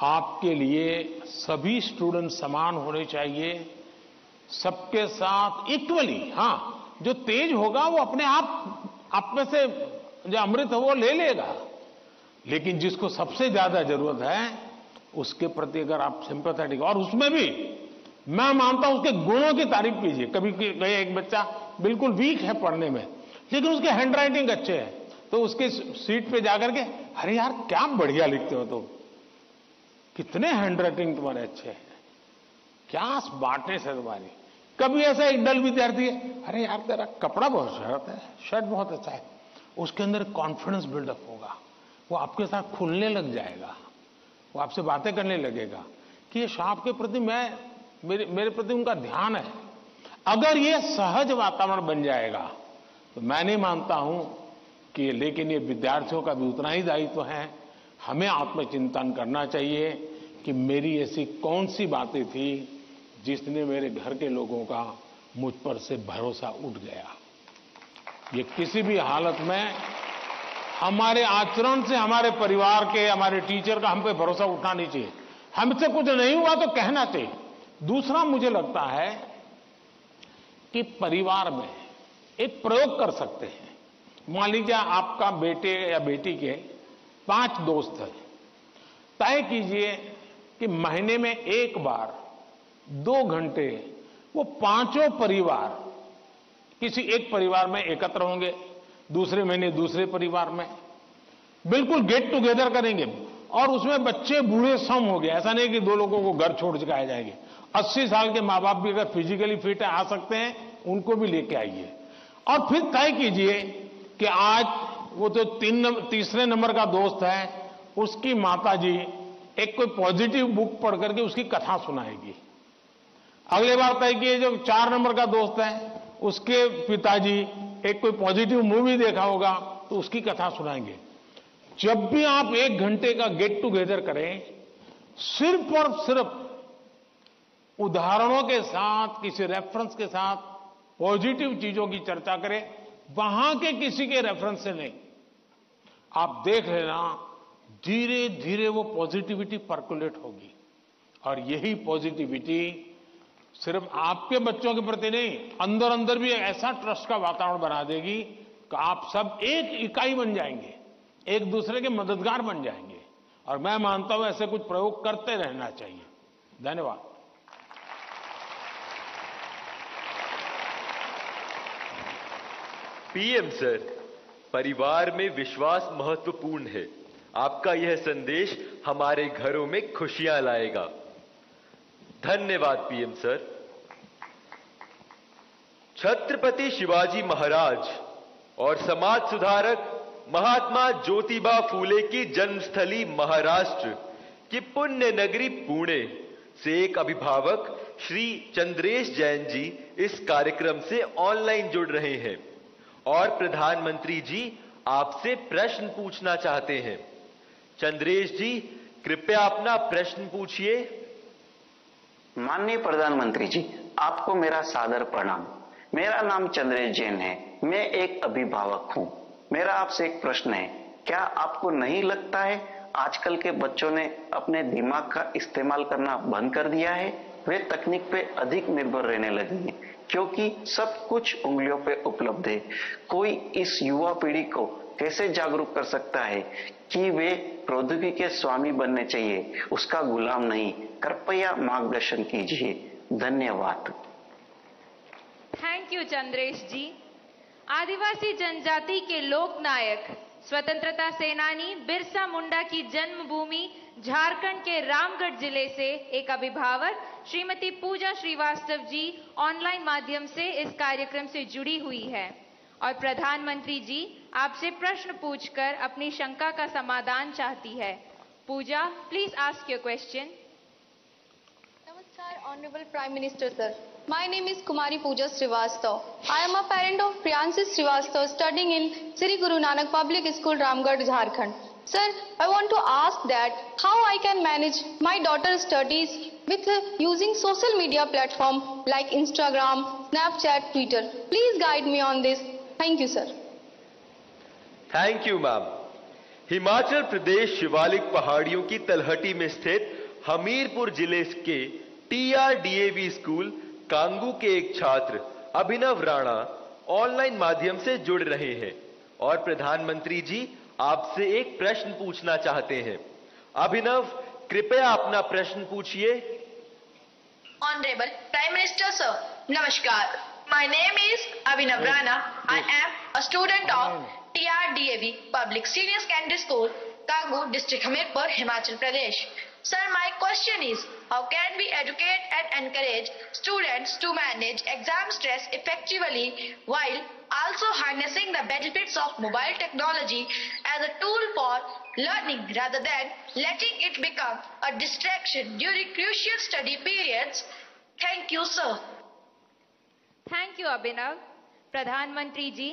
आपके लिए सभी स्टूडेंट समान होने चाहिए, सबके साथ इक्वली। हाँ, जो तेज होगा वो अपने आप में से जो अमृत है वो ले लेगा, लेकिन जिसको सबसे ज्यादा जरूरत है उसके प्रति अगर आप सिंपैथेटिक, और उसमें भी मैं मानता हूं उसके गुणों की तारीफ कीजिए। कभी कभी एक बच्चा बिल्कुल वीक है पढ़ने में, लेकिन उसके हैंड राइटिंग अच्छे है, तो उसके सीट पे जाकर के, अरे यार क्या बढ़िया लिखते हो तुम, कितने हैंड राइटिंग तुम्हारे अच्छे हैं, क्या स्मार्टनेस है तुम्हारी। कभी ऐसा एक डल विद्यार्थी है, अरे यार तेरा कपड़ा बहुत शर्ट है, शर्ट बहुत अच्छा है, उसके अंदर कॉन्फिडेंस बिल्डअप होगा, वो आपके साथ खुलने लग जाएगा, वो आपसे बातें करने लगेगा कि ये साहब के प्रति मेरे प्रति उनका ध्यान है। अगर ये सहज वातावरण बन जाएगा तो मैं नहीं मानता हूं कि, लेकिन ये विद्यार्थियों का भी उतना ही दायित्व है। हमें आत्मचिंतन करना चाहिए कि मेरी ऐसी कौन सी बातें थी जिसने मेरे घर के लोगों का मुझ पर से भरोसा उठ गया। ये किसी भी हालत में हमारे आचरण से हमारे परिवार के, हमारे टीचर का हम पे भरोसा उठना नहीं चाहिए। हमसे कुछ नहीं हुआ तो कहना चाहिए। दूसरा, मुझे लगता है कि परिवार में एक प्रयोग कर सकते हैं। मान लीजिए आपका बेटे या बेटी के 5 दोस्त हैं, तय कीजिए कि महीने में एक बार 2 घंटे वो 5 परिवार किसी एक परिवार में एकत्र होंगे, दूसरे महीने दूसरे परिवार में बिल्कुल गेट टुगेदर करेंगे, और उसमें बच्चे बूढ़े सम हो गए। ऐसा नहीं कि 2 लोगों को घर छोड़ के आए जाएंगे। 80 साल के माँ बाप भी अगर फिजिकली फिट है आ सकते हैं, उनको भी लेके आइए। और फिर तय कीजिए कि आज वो तो 3 नंबर का दोस्त है, उसकी माताजी एक कोई पॉजिटिव बुक पढ़ करके उसकी कथा सुनाएगी। अगले बार तय किए जो 4 नंबर का दोस्त है, उसके पिताजी एक कोई पॉजिटिव मूवी देखा होगा तो उसकी कथा सुनाएंगे। जब भी आप 1 घंटे का गेट टुगेदर करें, सिर्फ और सिर्फ उदाहरणों के साथ, किसी रेफरेंस के साथ पॉजिटिव चीजों की चर्चा करें, वहां के किसी के रेफरेंस से नहीं। आप देख लेना, धीरे धीरे वो पॉजिटिविटी पर्कुलेट होगी, और यही पॉजिटिविटी सिर्फ आपके बच्चों के प्रति नहीं, अंदर अंदर भी ऐसा ट्रस्ट का वातावरण बना देगी कि आप सब एक इकाई बन जाएंगे, एक दूसरे के मददगार बन जाएंगे। और मैं मानता हूं ऐसे कुछ प्रयोग करते रहना चाहिए। धन्यवाद। पीएम सर, परिवार में विश्वास महत्वपूर्ण है। आपका यह संदेश हमारे घरों में खुशियां लाएगा। धन्यवाद पीएम सर। छत्रपति शिवाजी महाराज और समाज सुधारक महात्मा ज्योतिबा फूले की जन्मस्थली महाराष्ट्र की पुण्य नगरी पुणे से एक अभिभावक श्री चंद्रेश जैन जी इस कार्यक्रम से ऑनलाइन जुड़ रहे हैं और प्रधानमंत्री जी आपसे प्रश्न पूछना चाहते हैं। चंद्रेश जी, कृपया अपना प्रश्न पूछिए। माननीय प्रधानमंत्री जी, आपको मेरा सादर प्रणाम। मेरा नाम चंद्रेश जैन है, मैं एक अभिभावक हूं। मेरा आपसे एक प्रश्न है, क्या आपको नहीं लगता है आजकल के बच्चों ने अपने दिमाग का इस्तेमाल करना बंद कर दिया है? वे तकनीक पे अधिक निर्भर रहने लगे हैं, क्योंकि सब कुछ उंगलियों पे उपलब्ध है। कोई इस युवा पीढ़ी को कैसे जागरूक कर सकता है कि वे प्रौद्योगिकी के स्वामी बनने चाहिए, उसका गुलाम नहीं? कृपया मार्गदर्शन कीजिए। धन्यवाद। थैंक यू चंद्रेश जी। आदिवासी जनजाति के लोक नायक, स्वतंत्रता सेनानी बिरसा मुंडा की जन्मभूमि झारखंड के रामगढ़ जिले से एक अभिभावक श्रीमती पूजा श्रीवास्तव जी ऑनलाइन माध्यम से इस कार्यक्रम से जुड़ी हुई है और प्रधानमंत्री जी आपसे प्रश्न पूछकर अपनी शंका का समाधान चाहती है। Pooja, please ask your question. Namaskar, Honorable Prime Minister Sir. My name is Kumari Pooja Srivastav. I am a parent of Priyanshi Srivastav studying in Sri Guru Nanak Public School, Ramgarh, Jharkhand. Sir, I want to ask that how I can manage my daughter's studies with using social media platform like Instagram, Snapchat, Twitter. Please guide me on this. Thank you, sir. Thank you ma'am. Himachal Pradesh Shivalik पहाड़ियों की तलहटी में स्थित हमीरपुर जिले के TRDAV school Kangu के एक छात्र अभिनव राणा ऑनलाइन माध्यम से जुड़ रहे हैं और प्रधानमंत्री जी आपसे एक प्रश्न पूछना चाहते हैं। अभिनव, कृपया अपना प्रश्न पूछिए। Honorable Prime Minister Sir, Namaskar. My name is Abhinav Rana. I am a student of TRDAV Public Senior Secondary School, Kangu, District Hamirpur, Himachal Pradesh. Sir, my question is, how can we educate and encourage students to manage exam stress effectively while also harnessing the benefits of mobile technology as a tool for learning rather than letting it become a distraction during crucial study periods? Thank you, sir. Thank you Abhinav. प्रधानमंत्री जी,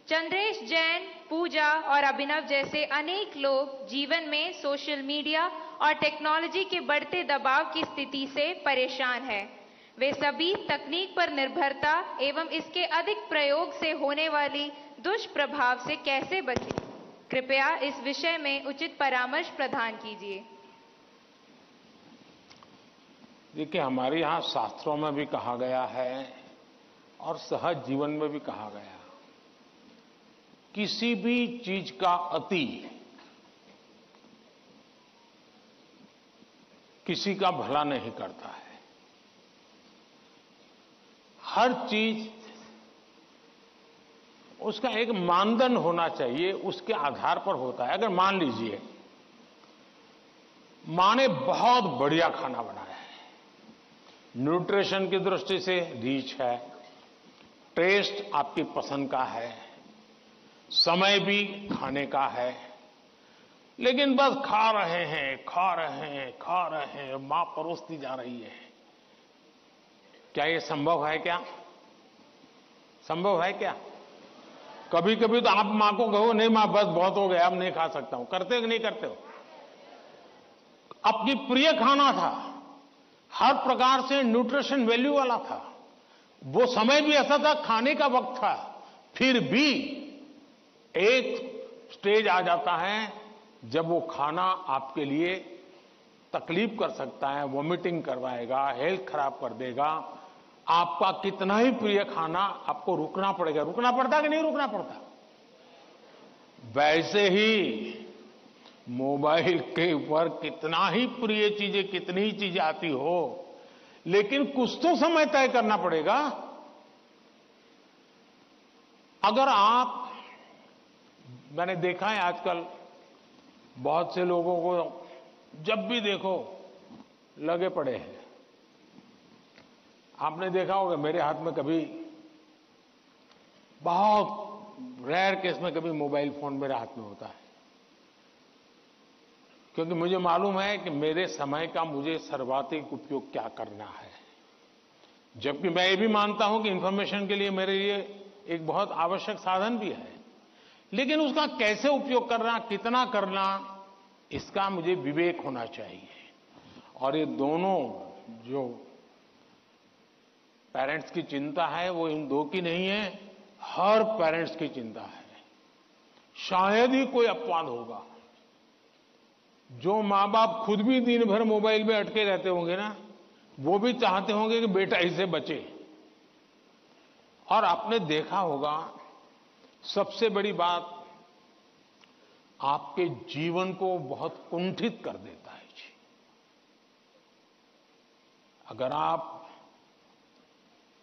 चंद्रेश जैन, पूजा और अभिनव जैसे अनेक लोग जीवन में social media और technology के बढ़ते दबाव की स्थिति से परेशान हैं। वे सभी तकनीक पर निर्भरता एवं इसके अधिक प्रयोग से होने वाली दुष्प्रभाव से कैसे बचें? कृपया इस विषय में उचित परामर्श प्रदान कीजिए। देखिए, हमारे यहाँ शास्त्रों में भी कहा गया है और सहज जीवन में भी कहा गया, किसी भी चीज का अति किसी का भला नहीं करता है। हर चीज उसका एक मानदंड होना चाहिए, उसके आधार पर होता है। अगर मान लीजिए मां ने बहुत बढ़िया खाना बनाया है, न्यूट्रिशन की दृष्टि से रिच है, टेस्ट आपकी पसंद का है, समय भी खाने का है, लेकिन बस खा रहे हैं, मां परोसती जा रही है। क्या ये संभव है? क्या संभव है? क्या कभी कभी तो आप मां को कहो, नहीं मां बस बहुत हो गया, अब नहीं खा सकता हूं। करते हो कि नहीं करते हो? अपनी प्रिय खाना था, हर प्रकार से न्यूट्रिशन वैल्यू वाला था, वो समय भी ऐसा था, खाने का वक्त था, फिर भी एक स्टेज आ जाता है जब वो खाना आपके लिए तकलीफ कर सकता है, वॉमिटिंग करवाएगा, हेल्थ खराब कर देगा। आपका कितना ही प्रिय खाना आपको रुकना पड़ेगा। रुकना पड़ता कि नहीं रुकना पड़ता? वैसे ही मोबाइल के ऊपर कितना ही प्रिय चीजें, कितनी ही चीजें आती हो, लेकिन कुछ तो समय तय करना पड़ेगा। अगर आप, मैंने देखा है आजकल बहुत से लोगों को जब भी देखो लगे पड़े हैं। आपने देखा होगा, मेरे हाथ में कभी, बहुत रेयर केस में कभी मोबाइल फोन मेरे हाथ में होता है, क्योंकि मुझे मालूम है कि मेरे समय का मुझे सर्वाधिक उपयोग क्या करना है। जबकि मैं ये भी मानता हूं कि इंफॉर्मेशन के लिए मेरे लिए एक बहुत आवश्यक साधन भी है, लेकिन उसका कैसे उपयोग करना, कितना करना, इसका मुझे विवेक होना चाहिए। और ये दोनों जो पेरेंट्स की चिंता है, वो इन दो की नहीं है, हर पेरेंट्स की चिंता है। शायद ही कोई अपवाद होगा। जो मां बाप खुद भी दिन भर मोबाइल में अटके रहते होंगे ना, वो भी चाहते होंगे कि बेटा इससे बचे। और आपने देखा होगा, सबसे बड़ी बात, आपके जीवन को बहुत कुंठित कर देता है जी। अगर आप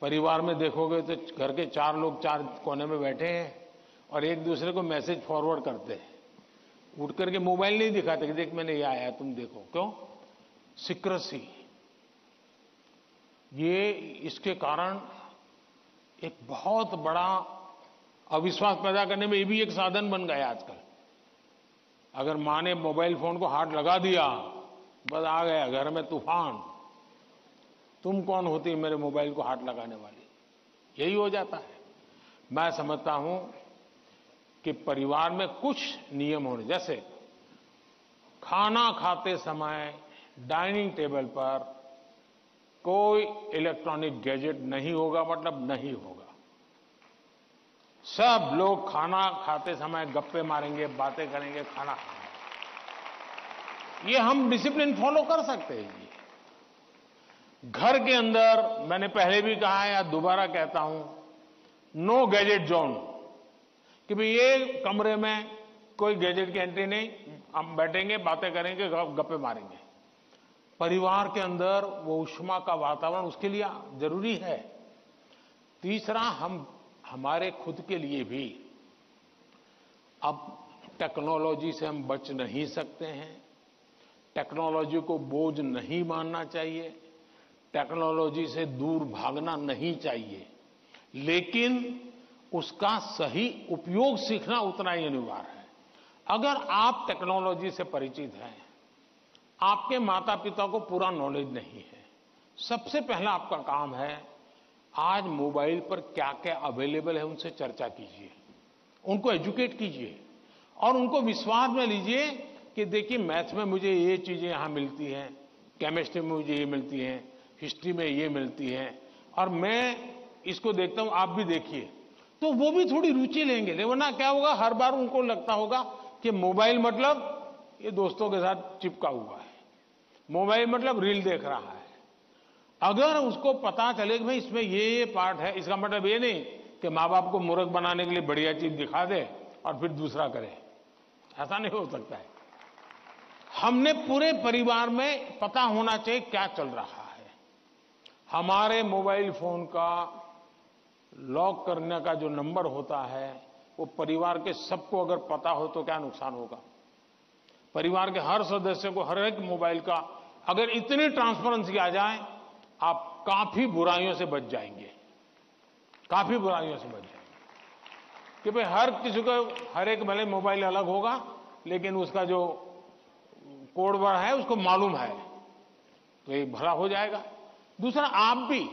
परिवार में देखोगे तो घर के 4 लोग 4 कोने में बैठे हैं और एक दूसरे को मैसेज फॉरवर्ड करते हैं, उठ करके मोबाइल नहीं दिखाते कि देख मैंने ये आया तुम देखो। क्यों? सीक्रेसी। ये इसके कारण एक बहुत बड़ा अविश्वास पैदा करने में ये भी एक साधन बन गया आजकल। अगर मां ने मोबाइल फोन को हाथ लगा दिया, बस आ गया घर में तूफान। तुम कौन होती है मेरे मोबाइल को हाथ लगाने वाली? यही हो जाता है। मैं समझता हूं कि परिवार में कुछ नियम होने, जैसे खाना खाते समय डाइनिंग टेबल पर कोई इलेक्ट्रॉनिक गैजेट नहीं होगा, मतलब नहीं होगा। सब लोग खाना खाते समय गप्पे मारेंगे, बातें करेंगे, खाना खाएंगे। ये हम डिसिप्लिन फॉलो कर सकते हैं। घर के अंदर मैंने पहले भी कहा है या दोबारा कहता हूं, नो गैजेट जोन, कि भाई ये कमरे में कोई गैजेट की एंट्री नहीं, हम बैठेंगे, बातें करेंगे, गप्पे मारेंगे। परिवार के अंदर वो ऊष्मा का वातावरण उसके लिए जरूरी है। तीसरा, हम हमारे खुद के लिए भी अब टेक्नोलॉजी से हम बच नहीं सकते हैं। टेक्नोलॉजी को बोझ नहीं मानना चाहिए, टेक्नोलॉजी से दूर भागना नहीं चाहिए, लेकिन उसका सही उपयोग सीखना उतना ही अनिवार्य है। अगर आप टेक्नोलॉजी से परिचित हैं, आपके माता पिता को पूरा नॉलेज नहीं है, सबसे पहला आपका काम है आज मोबाइल पर क्या क्या अवेलेबल है उनसे चर्चा कीजिए, उनको एजुकेट कीजिए और उनको विश्वास में लीजिए कि देखिए मैथ्स में मुझे ये चीजें यहां मिलती हैं, केमिस्ट्री में मुझे ये मिलती हैं, हिस्ट्री में ये मिलती है और मैं इसको देखता हूं, आप भी देखिए। तो वो भी थोड़ी रुचि लेंगे। वरना क्या होगा, हर बार उनको लगता होगा कि मोबाइल मतलब ये दोस्तों के साथ चिपका हुआ है, मोबाइल मतलब रील देख रहा है। अगर उसको पता चले कि भाई इसमें ये पार्ट है, इसका मतलब ये नहीं कि माँ बाप को मूर्ख बनाने के लिए बढ़िया चीज दिखा दे और फिर दूसरा करे, ऐसा नहीं हो सकता है। हमने पूरे परिवार में पता होना चाहिए क्या चल रहा है। हमारे मोबाइल फोन का लॉक करने का जो नंबर होता है वो परिवार के सबको अगर पता हो तो क्या नुकसान होगा। परिवार के हर सदस्य को हर एक मोबाइल का अगर इतनी ट्रांसपेरेंसी आ जाए, आप काफी बुराइयों से बच जाएंगे, काफी बुराइयों से बच जाएंगे। कि भाई हर किसी को हर एक भले मोबाइल अलग होगा लेकिन उसका जो कोड वर्ड है उसको मालूम है, तो ये भला हो जाएगा। दूसरा, आप भी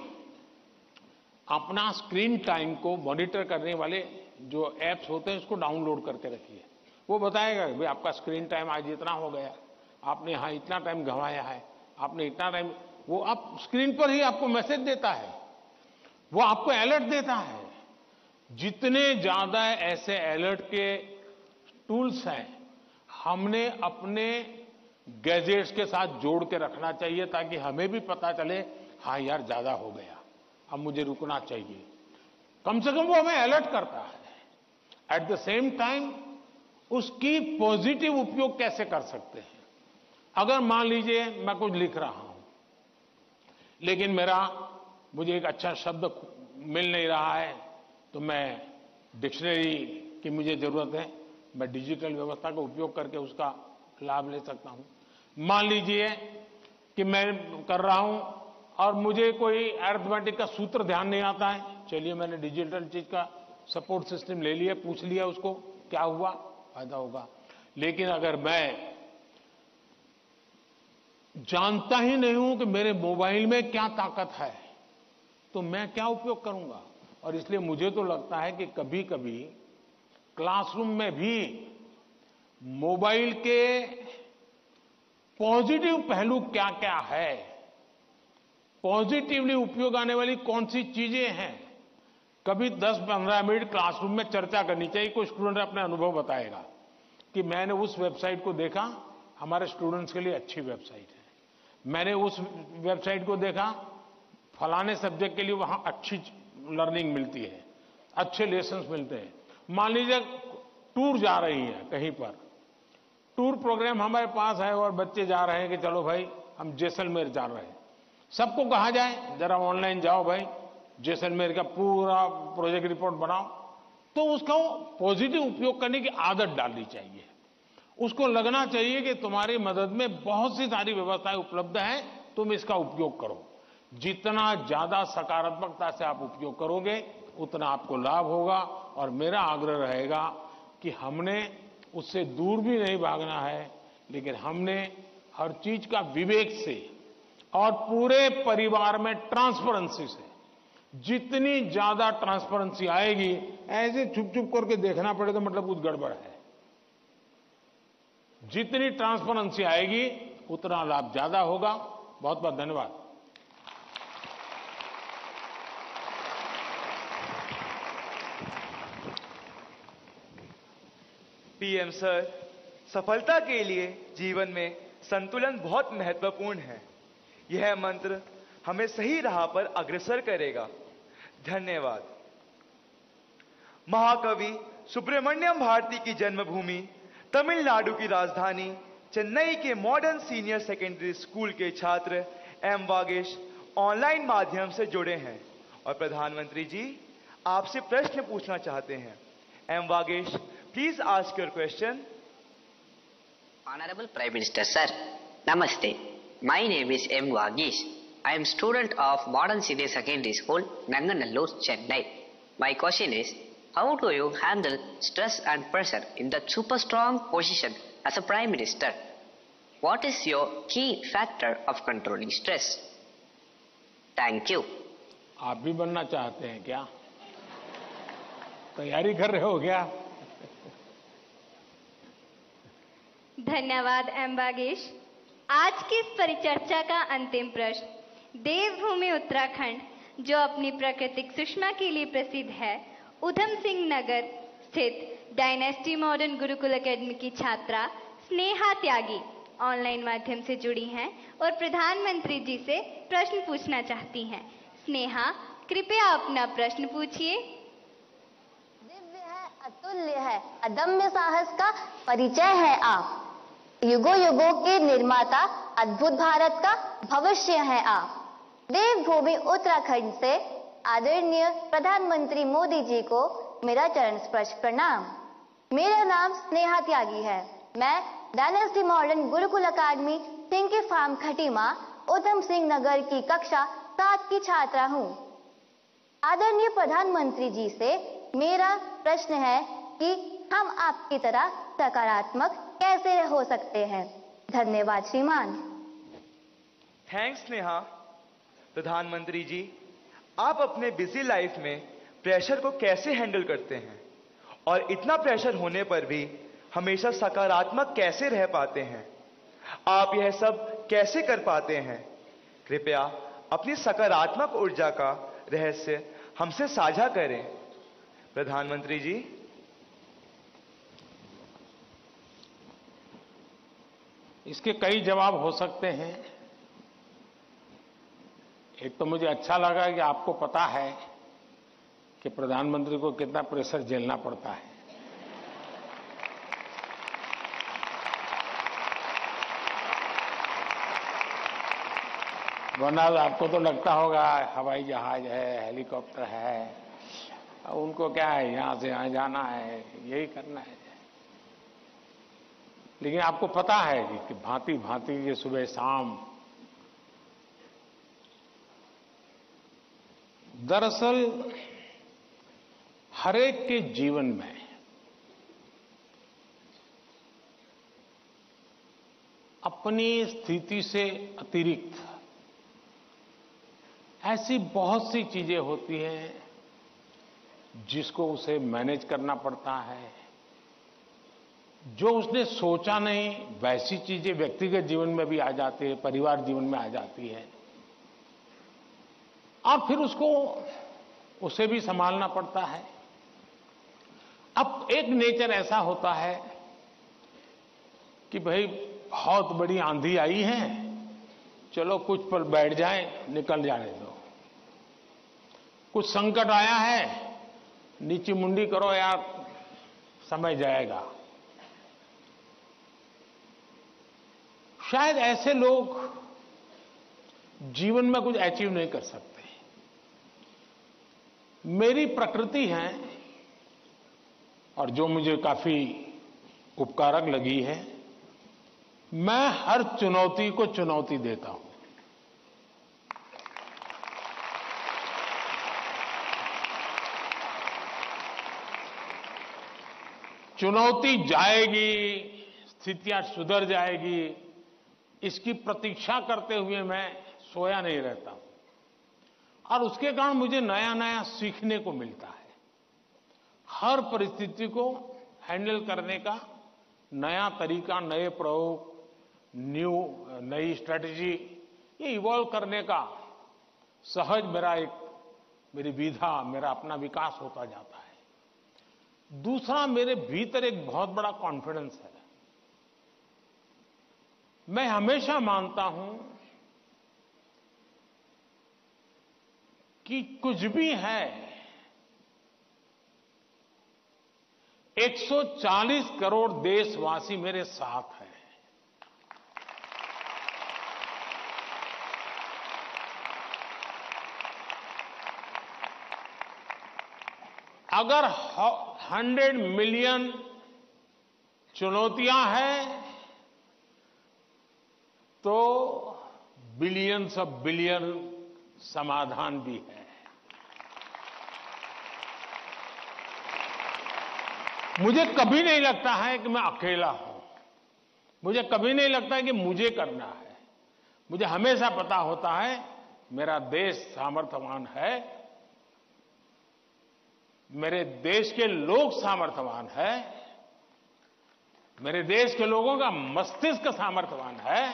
अपना स्क्रीन टाइम को मॉनिटर करने वाले जो एप्स होते हैं उसको डाउनलोड करके रखिए। वो बताएगा कि भाई आपका स्क्रीन टाइम आज इतना हो गया, आपने यहां इतना टाइम गंवाया है, आपने इतना टाइम, वो आप स्क्रीन पर ही आपको मैसेज देता है, वो आपको अलर्ट देता है। जितने ज्यादा ऐसे अलर्ट के टूल्स हैं हमने अपने गैजेट्स के साथ जोड़ के रखना चाहिए ताकि हमें भी पता चले, हाँ यार ज्यादा हो गया, अब मुझे रुकना चाहिए। कम से कम वो हमें अलर्ट करता है। एट द सेम टाइम उसकी पॉजिटिव उपयोग कैसे कर सकते हैं। अगर मान लीजिए मैं कुछ लिख रहा हूं लेकिन मुझे एक अच्छा शब्द मिल नहीं रहा है, तो मैं डिक्शनरी की मुझे जरूरत है, मैं डिजिटल व्यवस्था का उपयोग करके उसका लाभ ले सकता हूं। मान लीजिए कि मैं कर रहा हूं और मुझे कोई अरिथमेटिक का सूत्र ध्यान नहीं आता है, चलिए मैंने डिजिटल चीज का सपोर्ट सिस्टम ले लिया, पूछ लिया उसको, क्या हुआ, फायदा होगा। लेकिन अगर मैं जानता ही नहीं हूं कि मेरे मोबाइल में क्या ताकत है तो मैं क्या उपयोग करूंगा। और इसलिए मुझे तो लगता है कि कभी कभी क्लासरूम में भी मोबाइल के पॉजिटिव पहलू क्या क्या है, पॉजिटिवली उपयोग आने वाली कौन सी चीजें हैं, कभी 10-15 मिनट क्लासरूम में चर्चा करनी चाहिए। कोई स्टूडेंट अपने अनुभव बताएगा कि मैंने उस वेबसाइट को देखा, हमारे स्टूडेंट्स के लिए अच्छी वेबसाइट है, मैंने उस वेबसाइट को देखा, फलाने सब्जेक्ट के लिए वहां अच्छी लर्निंग मिलती है, अच्छे लेसन्स मिलते हैं। मान लीजिए टूर जा रही है कहीं पर, टूर प्रोग्राम हमारे पास है और बच्चे जा रहे हैं कि चलो भाई हम जैसलमेर जा रहे हैं, सबको कहा जाए जरा ऑनलाइन जाओ भाई, जैसलमेर का पूरा प्रोजेक्ट रिपोर्ट बनाओ, तो उसका पॉजिटिव उपयोग करने की आदत डालनी चाहिए। उसको लगना चाहिए कि तुम्हारी मदद में बहुत सी सारी व्यवस्थाएं उपलब्ध हैं, तुम इसका उपयोग करो। जितना ज्यादा सकारात्मकता से आप उपयोग करोगे उतना आपको लाभ होगा। और मेरा आग्रह रहेगा कि हमने उससे दूर भी नहीं भागना है, लेकिन हमने हर चीज का विवेक से और पूरे परिवार में ट्रांसपेरेंसी से, जितनी ज्यादा ट्रांसपेरेंसी आएगी, ऐसे छुप छुप करके देखना पड़े तो मतलब कुछ गड़बड़ है। जितनी ट्रांसपेरेंसी आएगी उतना लाभ ज्यादा होगा। बहुत बहुत धन्यवाद। पीएम सर, सफलता के लिए जीवन में संतुलन बहुत महत्वपूर्ण है। यह मंत्र हमें सही राह पर अग्रसर करेगा। धन्यवाद। महाकवि सुब्रमण्यम भारती की जन्मभूमि तमिलनाडु की राजधानी चेन्नई के मॉडर्न सीनियर सेकेंडरी स्कूल के छात्र एम वागेश ऑनलाइन माध्यम से जुड़े हैं और प्रधानमंत्री जी आपसे प्रश्न पूछना चाहते हैं। M Vagesh, please ask your question. Honorable Prime Minister Sir, Namaste. My name is M. Vagesh. I am student of Modern Senior Secondary School, Nanganallur, Chennai. My question is, how do you handle stress and pressure in the super strong position as a Prime Minister? What is your key factor of controlling stress? Thank you. आप भी बनना चाहते हैं क्या? तैयारी कर रहे हो क्या? धन्यवाद एम वागेश। आज की इस परिचर्चा का अंतिम प्रश्न देवभूमि उत्तराखंड जो अपनी प्राकृतिक सुषमा के लिए प्रसिद्ध है, उधम सिंह नगर स्थित डायनेस्टी मॉडर्न गुरुकुल एकेडमी की छात्रा स्नेहा त्यागी ऑनलाइन माध्यम से जुड़ी हैं और प्रधानमंत्री जी से प्रश्न पूछना चाहती हैं। स्नेहा, कृपया अपना प्रश्न पूछिए। दिव्य है, अतुल्य है, अदम्य साहस का परिचय है आप। युगों युगों के निर्माता, अद्भुत भारत का भविष्य है आप। देवभूमि उत्तराखंड से आदरणीय प्रधानमंत्री मोदी जी को मेरा चरण स्पर्श प्रणाम। मेरा नाम स्नेहा त्यागी है। मैं डायनेस्टी मॉडर्न गुरुकुल अकादमी सिंकी फार्म खटीमा उधम सिंह नगर की कक्षा 7 की छात्रा हूँ। आदरणीय प्रधानमंत्री जी से मेरा प्रश्न है कि हम आपकी तरह सकारात्मक कैसे हो सकते हैं। धन्यवाद श्रीमान। थैंक्स स्नेहा। प्रधानमंत्री जी, आप अपने बिजी लाइफ में प्रेशर को कैसे हैंडल करते हैं और इतना प्रेशर होने पर भी हमेशा सकारात्मक कैसे रह पाते हैं? आप यह सब कैसे कर पाते हैं? कृपया अपनी सकारात्मक ऊर्जा का रहस्य हमसे साझा करें। प्रधानमंत्री जी। इसके कई जवाब हो सकते हैं। एक तो मुझे अच्छा लगा कि आपको पता है कि प्रधानमंत्री को कितना प्रेशर झेलना पड़ता है। वरना आपको तो लगता होगा हवाई जहाज है, हेलीकॉप्टर है, उनको क्या है, यहां से यहां जाना है, यही करना है। लेकिन आपको पता है कि भांति भांति के सुबह शाम दरअसल हरेक के जीवन में अपनी स्थिति से अतिरिक्त ऐसी बहुत सी चीजें होती हैं जिसको उसे मैनेज करना पड़ता है। जो उसने सोचा नहीं वैसी चीजें व्यक्तिगत जीवन में भी आ जाती है, परिवार जीवन में आ जाती है और फिर उसे भी संभालना पड़ता है। अब एक नेचर ऐसा होता है कि भाई बहुत बड़ी आंधी आई है, चलो कुछ पल बैठ जाए, निकल जाने दो। कुछ संकट आया है, नीची मुंडी करो यार, समय जाएगा। शायद ऐसे लोग जीवन में कुछ अचीव नहीं कर सकते। मेरी प्रकृति है और जो मुझे काफी उपकारक लगी है, मैं हर चुनौती को चुनौती देता हूं। चुनौती जाएगी, स्थितियां सुधर जाएगी, इसकी प्रतीक्षा करते हुए मैं सोया नहीं रहता हूं और उसके कारण मुझे नया नया सीखने को मिलता है। हर परिस्थिति को हैंडल करने का नया तरीका, नए प्रयोग, नई स्ट्रेटजी, ये इवॉल्व करने का सहज मेरी विधा, मेरा अपना विकास होता जाता है। दूसरा, मेरे भीतर एक बहुत बड़ा कॉन्फिडेंस है। मैं हमेशा मानता हूं कि कुछ भी है, 140 करोड़ देशवासी मेरे साथ हैं। अगर 100 मिलियन चुनौतियां हैं तो बिलियंस ऑफ बिलियन समाधान भी है। मुझे कभी नहीं लगता है कि मैं अकेला हूं। मुझे कभी नहीं लगता है कि मुझे करना है। मुझे हमेशा पता होता है मेरा देश सामर्थ्यवान है, मेरे देश के लोग सामर्थ्यवान है, मेरे देश के लोगों का मस्तिष्क सामर्थ्यवान है।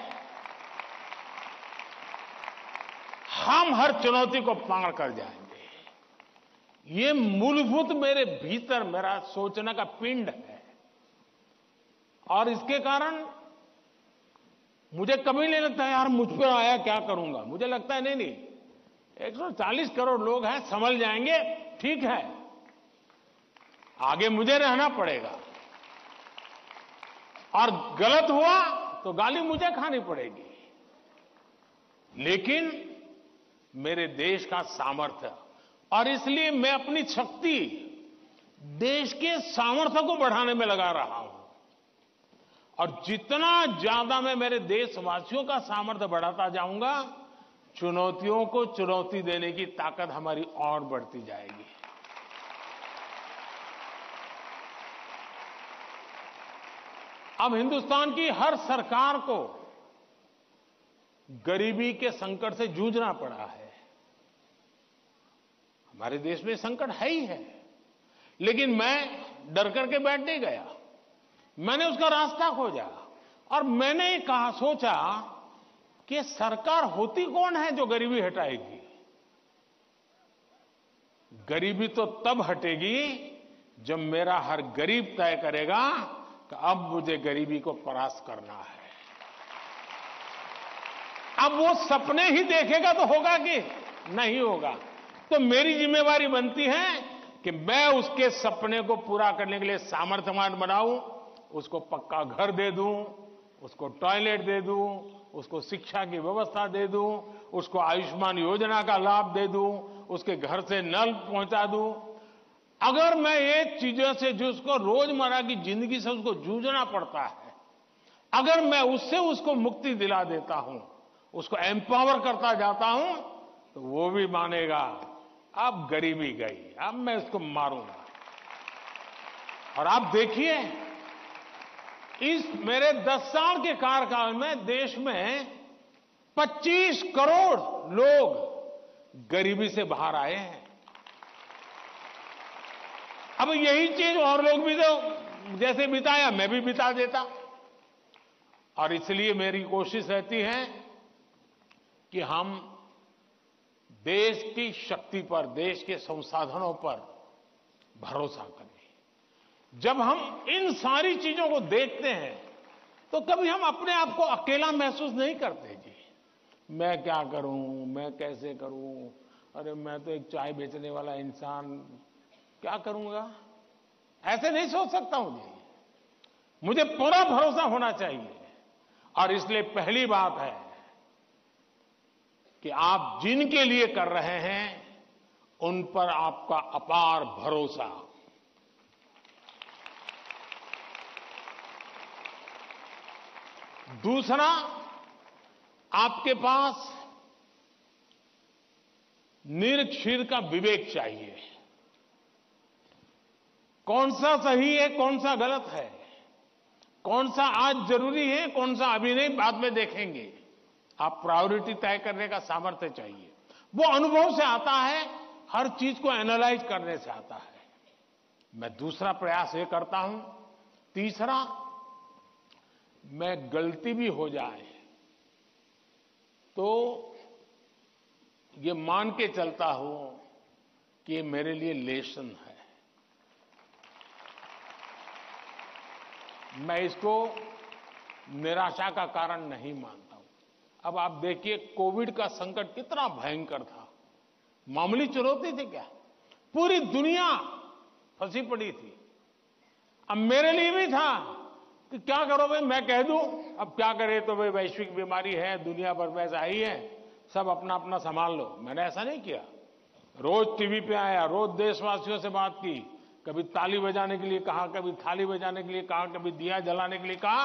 हम हर चुनौती को पार कर जाएंगे। ये मूलभूत मेरे भीतर मेरा सोचने का पिंड है, और इसके कारण मुझे कभी नहीं लगता है यार मुझ पर आया क्या करूंगा। मुझे लगता है नहीं, 140 करोड़ लोग हैं, संभल जाएंगे, ठीक है, आगे मुझे रहना पड़ेगा, और गलत हुआ तो गाली मुझे खानी पड़ेगी। लेकिन मेरे देश का सामर्थ्य, और इसलिए मैं अपनी शक्ति देश के सामर्थ्य को बढ़ाने में लगा रहा हूं। और जितना ज्यादा मैं मेरे देशवासियों का सामर्थ्य बढ़ाता जाऊंगा, चुनौतियों को चुनौती देने की ताकत हमारी और बढ़ती जाएगी। अब हिंदुस्तान की हर सरकार को गरीबी के संकट से जूझना पड़ा है। हमारे देश में संकट है ही है, लेकिन मैं डर करके बैठ नहीं गया। मैंने उसका रास्ता खोजा, और मैंने सोचा कि सरकार होती कौन है जो गरीबी हटाएगी। गरीबी तो तब हटेगी जब मेरा हर गरीब तय करेगा कि अब मुझे गरीबी को परास्त करना है। अब वो सपने ही देखेगा तो होगा कि नहीं होगा। तो मेरी जिम्मेवारी बनती है कि मैं उसके सपने को पूरा करने के लिए सामर्थ्यवान बनाऊं, उसको पक्का घर दे दूं, उसको टॉयलेट दे दूं, उसको शिक्षा की व्यवस्था दे दूं, उसको आयुष्मान योजना का लाभ दे दूं, उसके घर से नल पहुंचा दूं। अगर मैं ये चीजों से जिसको रोजमर्रा की जिंदगी से उसको जूझना पड़ता है, अगर मैं उससे उसको मुक्ति दिला देता हूं, उसको एम्पावर करता जाता हूं, तो वो भी मानेगा अब गरीबी गई, अब मैं इसको मारूंगा। और आप देखिए, इस मेरे 10 साल के कार्यकाल में देश में 25 करोड़ लोग गरीबी से बाहर आए हैं। अब यही चीज और लोग भी तो जैसे बिताया, मैं भी बिता देता। और इसलिए मेरी कोशिश रहती है कि हम देश की शक्ति पर, देश के संसाधनों पर भरोसा करें। जब हम इन सारी चीजों को देखते हैं तो कभी हम अपने आप को अकेला महसूस नहीं करते। जी, मैं क्या करूं, मैं कैसे करूं, अरे मैं तो एक चाय बेचने वाला इंसान, क्या करूंगा, ऐसे नहीं सोच सकता हूं। जी, मुझे पूरा भरोसा होना चाहिए। और इसलिए पहली बात है कि आप जिनके लिए कर रहे हैं उन पर आपका अपार भरोसा। दूसरा, आपके पास निरक्षीर का विवेक चाहिए। कौन सा सही है, कौन सा गलत है, कौन सा आज जरूरी है, कौन सा अभी नहीं, बाद में देखेंगे। आप प्रायोरिटी तय करने का सामर्थ्य चाहिए। वो अनुभव से आता है, हर चीज को एनालाइज करने से आता है। मैं दूसरा प्रयास ये करता हूं। तीसरा, मैं गलती भी हो जाए तो ये मान के चलता हूं कि ये मेरे लिए लेसन है। मैं इसको निराशा का कारण नहीं मानता हूं। अब आप देखिए कोविड का संकट कितना भयंकर था। मामूली चुनौती थी क्या? पूरी दुनिया फंसी पड़ी थी। अब मेरे लिए भी था कि क्या करो भाई, मैं कह दूं अब क्या करे, तो भाई वैश्विक बीमारी है, दुनिया भर में ऐसा ही है, सब अपना अपना संभाल लो। मैंने ऐसा नहीं किया। रोज टीवी पे आया, रोज देशवासियों से बात की, कभी ताली बजाने के लिए कहा, कभी थाली बजाने के लिए कहा, कभी दिया जलाने के लिए कहा।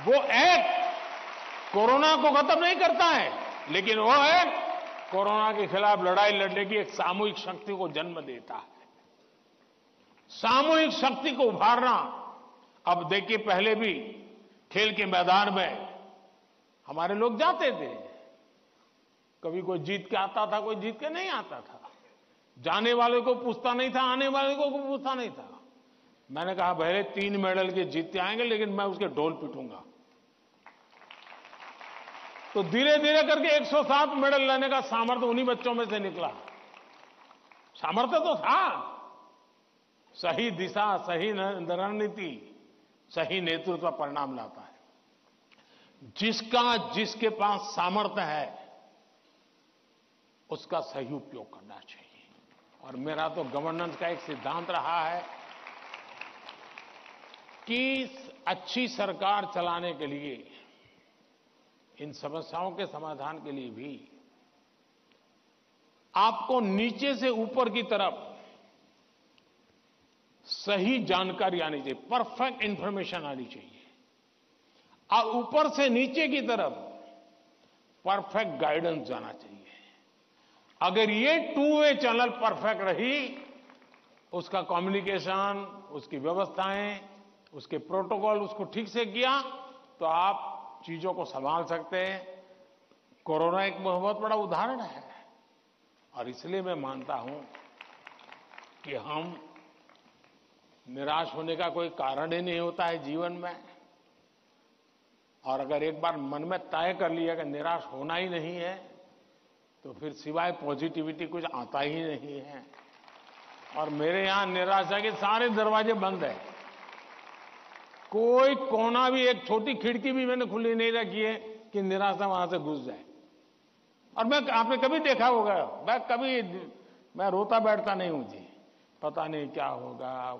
वो एक्ट कोरोना को खत्म नहीं करता है, लेकिन वो एक्ट कोरोना के खिलाफ लड़ाई लड़ने की एक सामूहिक शक्ति को जन्म देता है। सामूहिक शक्ति को उभारना। अब देखिए, पहले भी खेल के मैदान में हमारे लोग जाते थे, कभी कोई जीत के आता था, कोई जीत के नहीं आता था। जाने वाले को पूछता नहीं था, आने वाले को पूछता नहीं था। मैंने कहा भले 3 मेडल के जीतते आएंगे, लेकिन मैं उसके ढोल पीटूंगा। तो धीरे धीरे करके 107 मेडल लेने का सामर्थ्य उन्हीं बच्चों में से निकला। सामर्थ्य तो था, सही दिशा, सही रणनीति, सही नेतृत्व परिणाम लाता है। जिसके पास सामर्थ्य है उसका सही उपयोग करना चाहिए। और मेरा तो गवर्नेंस का एक सिद्धांत रहा है कि अच्छी सरकार चलाने के लिए, इन समस्याओं के समाधान के लिए भी आपको नीचे से ऊपर की तरफ सही जानकारी आनी चाहिए, परफेक्ट इंफॉर्मेशन आनी चाहिए, और ऊपर से नीचे की तरफ परफेक्ट गाइडेंस जाना चाहिए। अगर ये 2 वे चैनल परफेक्ट रही, उसका कम्युनिकेशन, उसकी व्यवस्थाएं, उसके प्रोटोकॉल उसको ठीक से किया, तो आप चीजों को संभाल सकते हैं। कोरोना एक बहुत बड़ा उदाहरण है। और इसलिए मैं मानता हूं कि हम निराश होने का कोई कारण ही नहीं होता है जीवन में। और अगर एक बार मन में तय कर लिया कि निराश होना ही नहीं है, तो फिर सिवाय पॉजिटिविटी कुछ आता ही नहीं है। और मेरे यहां निराशा के सारे दरवाजे बंद हैं। कोई कोना भी, एक छोटी खिड़की भी मैंने खुली नहीं रखी है कि निराशा वहां से घुस जाए। और आपने कभी देखा होगा, मैं रोता बैठता नहीं हूं जी। पता नहीं क्या होगा,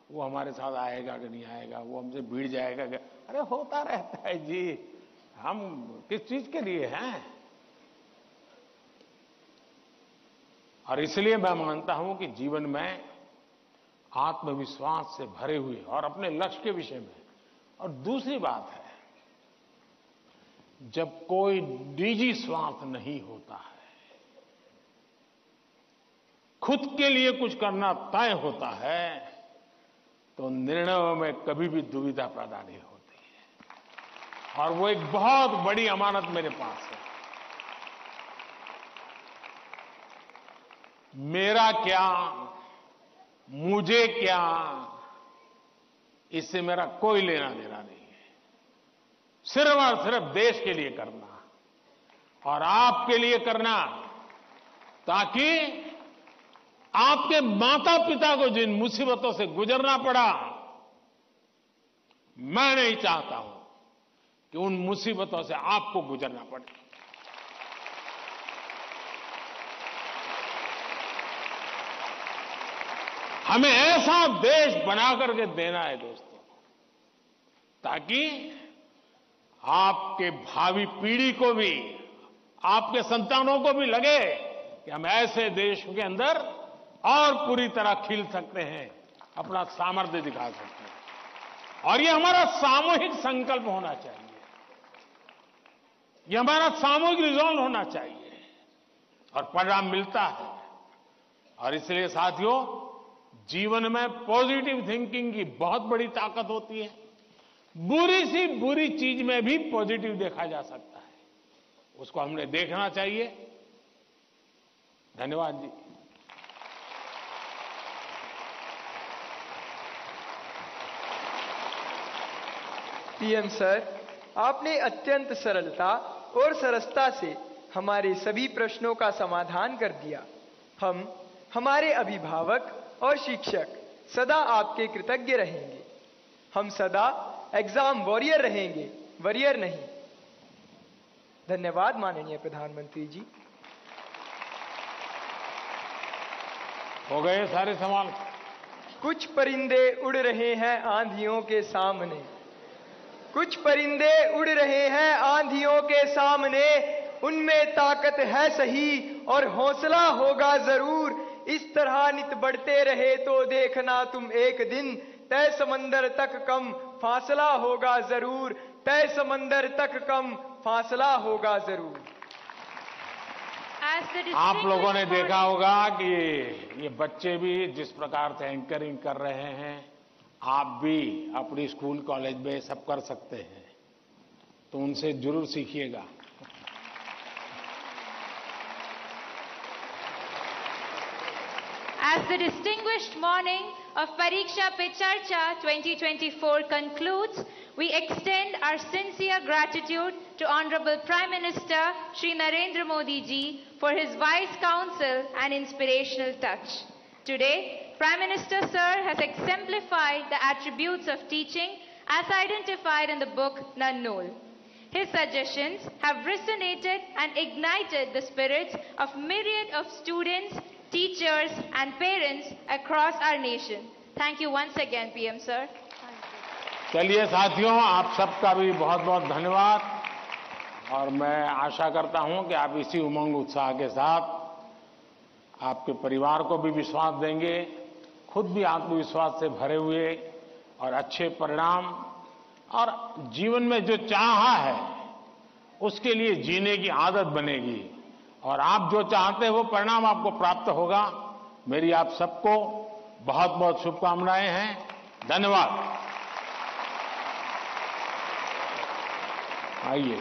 वो हमारे साथ आएगा कि नहीं आएगा, वो हमसे भिड़ जाएगा क्या। अरे होता रहता है जी, हम किस चीज के लिए हैं। और इसलिए मैं मानता हूं कि जीवन में आत्मविश्वास से भरे हुए और अपने लक्ष्य के विषय में। और दूसरी बात है, जब कोई निजी स्वार्थ नहीं होता है, खुद के लिए कुछ करना तय होता है, तो निर्णयों में कभी भी दुविधा पैदा नहीं होती है। और वो एक बहुत बड़ी अमानत मेरे पास है। मेरा क्या, मुझे क्या, इससे मेरा कोई लेना देना नहीं है। सिर्फ और सिर्फ देश के लिए करना और आपके लिए करना, ताकि आपके माता पिता को जिन मुसीबतों से गुजरना पड़ा, मैं नहीं चाहता हूं कि उन मुसीबतों से आपको गुजरना पड़े। हमें ऐसा देश बना करके देना है दोस्तों, ताकि आपके भावी पीढ़ी को भी, आपके संतानों को भी लगे कि हम ऐसे देश के अंदर और पूरी तरह खिल सकते हैं, अपना सामर्थ्य दिखा सकते हैं। और ये हमारा सामूहिक संकल्प होना चाहिए, ये हमारा सामूहिक रिजॉल्व होना चाहिए, और परिणाम मिलता है। और इसलिए साथियों, जीवन में पॉजिटिव थिंकिंग की बहुत बड़ी ताकत होती है। बुरी सी बुरी चीज में भी पॉजिटिव देखा जा सकता है, उसको हमने देखना चाहिए। धन्यवाद जी। पीएम सर, आपने अत्यंत सरलता और सरसता से हमारे सभी प्रश्नों का समाधान कर दिया। हम, हमारे अभिभावक और शिक्षक सदा आपके कृतज्ञ रहेंगे। हम सदा एग्जाम वॉरियर रहेंगे, वरियर नहीं। धन्यवाद माननीय प्रधानमंत्री जी। हो गए सारे सवाल? कुछ परिंदे उड़ रहे हैं आंधियों के सामने, कुछ परिंदे उड़ रहे हैं आंधियों के सामने, उनमें ताकत है सही और हौसला होगा जरूर। इस तरह नित बढ़ते रहे तो देखना तुम एक दिन, तय समंदर तक कम फासला होगा जरूर, तय समंदर तक कम फासला होगा जरूर। आप लोगों ने देखा होगा कि ये बच्चे भी जिस प्रकार से एंकरिंग कर रहे हैं, आप भी अपनी स्कूल कॉलेज में सब कर सकते हैं, तो उनसे जरूर सीखिएगा। As the distinguished morning of Pariksha Pe Charcha 2024 concludes, we extend our sincere gratitude to Honorable Prime Minister Shri Narendra Modi ji for his wise counsel and inspirational touch. Today, Prime Minister Sir has exemplified the attributes of teaching as identified in the book Nannol. His suggestions have resonated and ignited the spirits of myriad of students, teachers and parents across our nation. Thank you once again, PM Sir. चलिए साथियों, आप सबका भी बहुत बहुत धन्यवाद और मैं आशा करता हूं कि आप इसी उमंग उत्साह के साथ आपके परिवार को भी विश्वास देंगे, खुद भी आत्मविश्वास से भरे हुए और अच्छे परिणाम और जीवन में जो चाहा है उसके लिए जीने की आदत बनेगी और आप जो चाहते हैं वो परिणाम आपको प्राप्त होगा। मेरी आप सबको बहुत बहुत शुभकामनाएं हैं। धन्यवाद। आइए।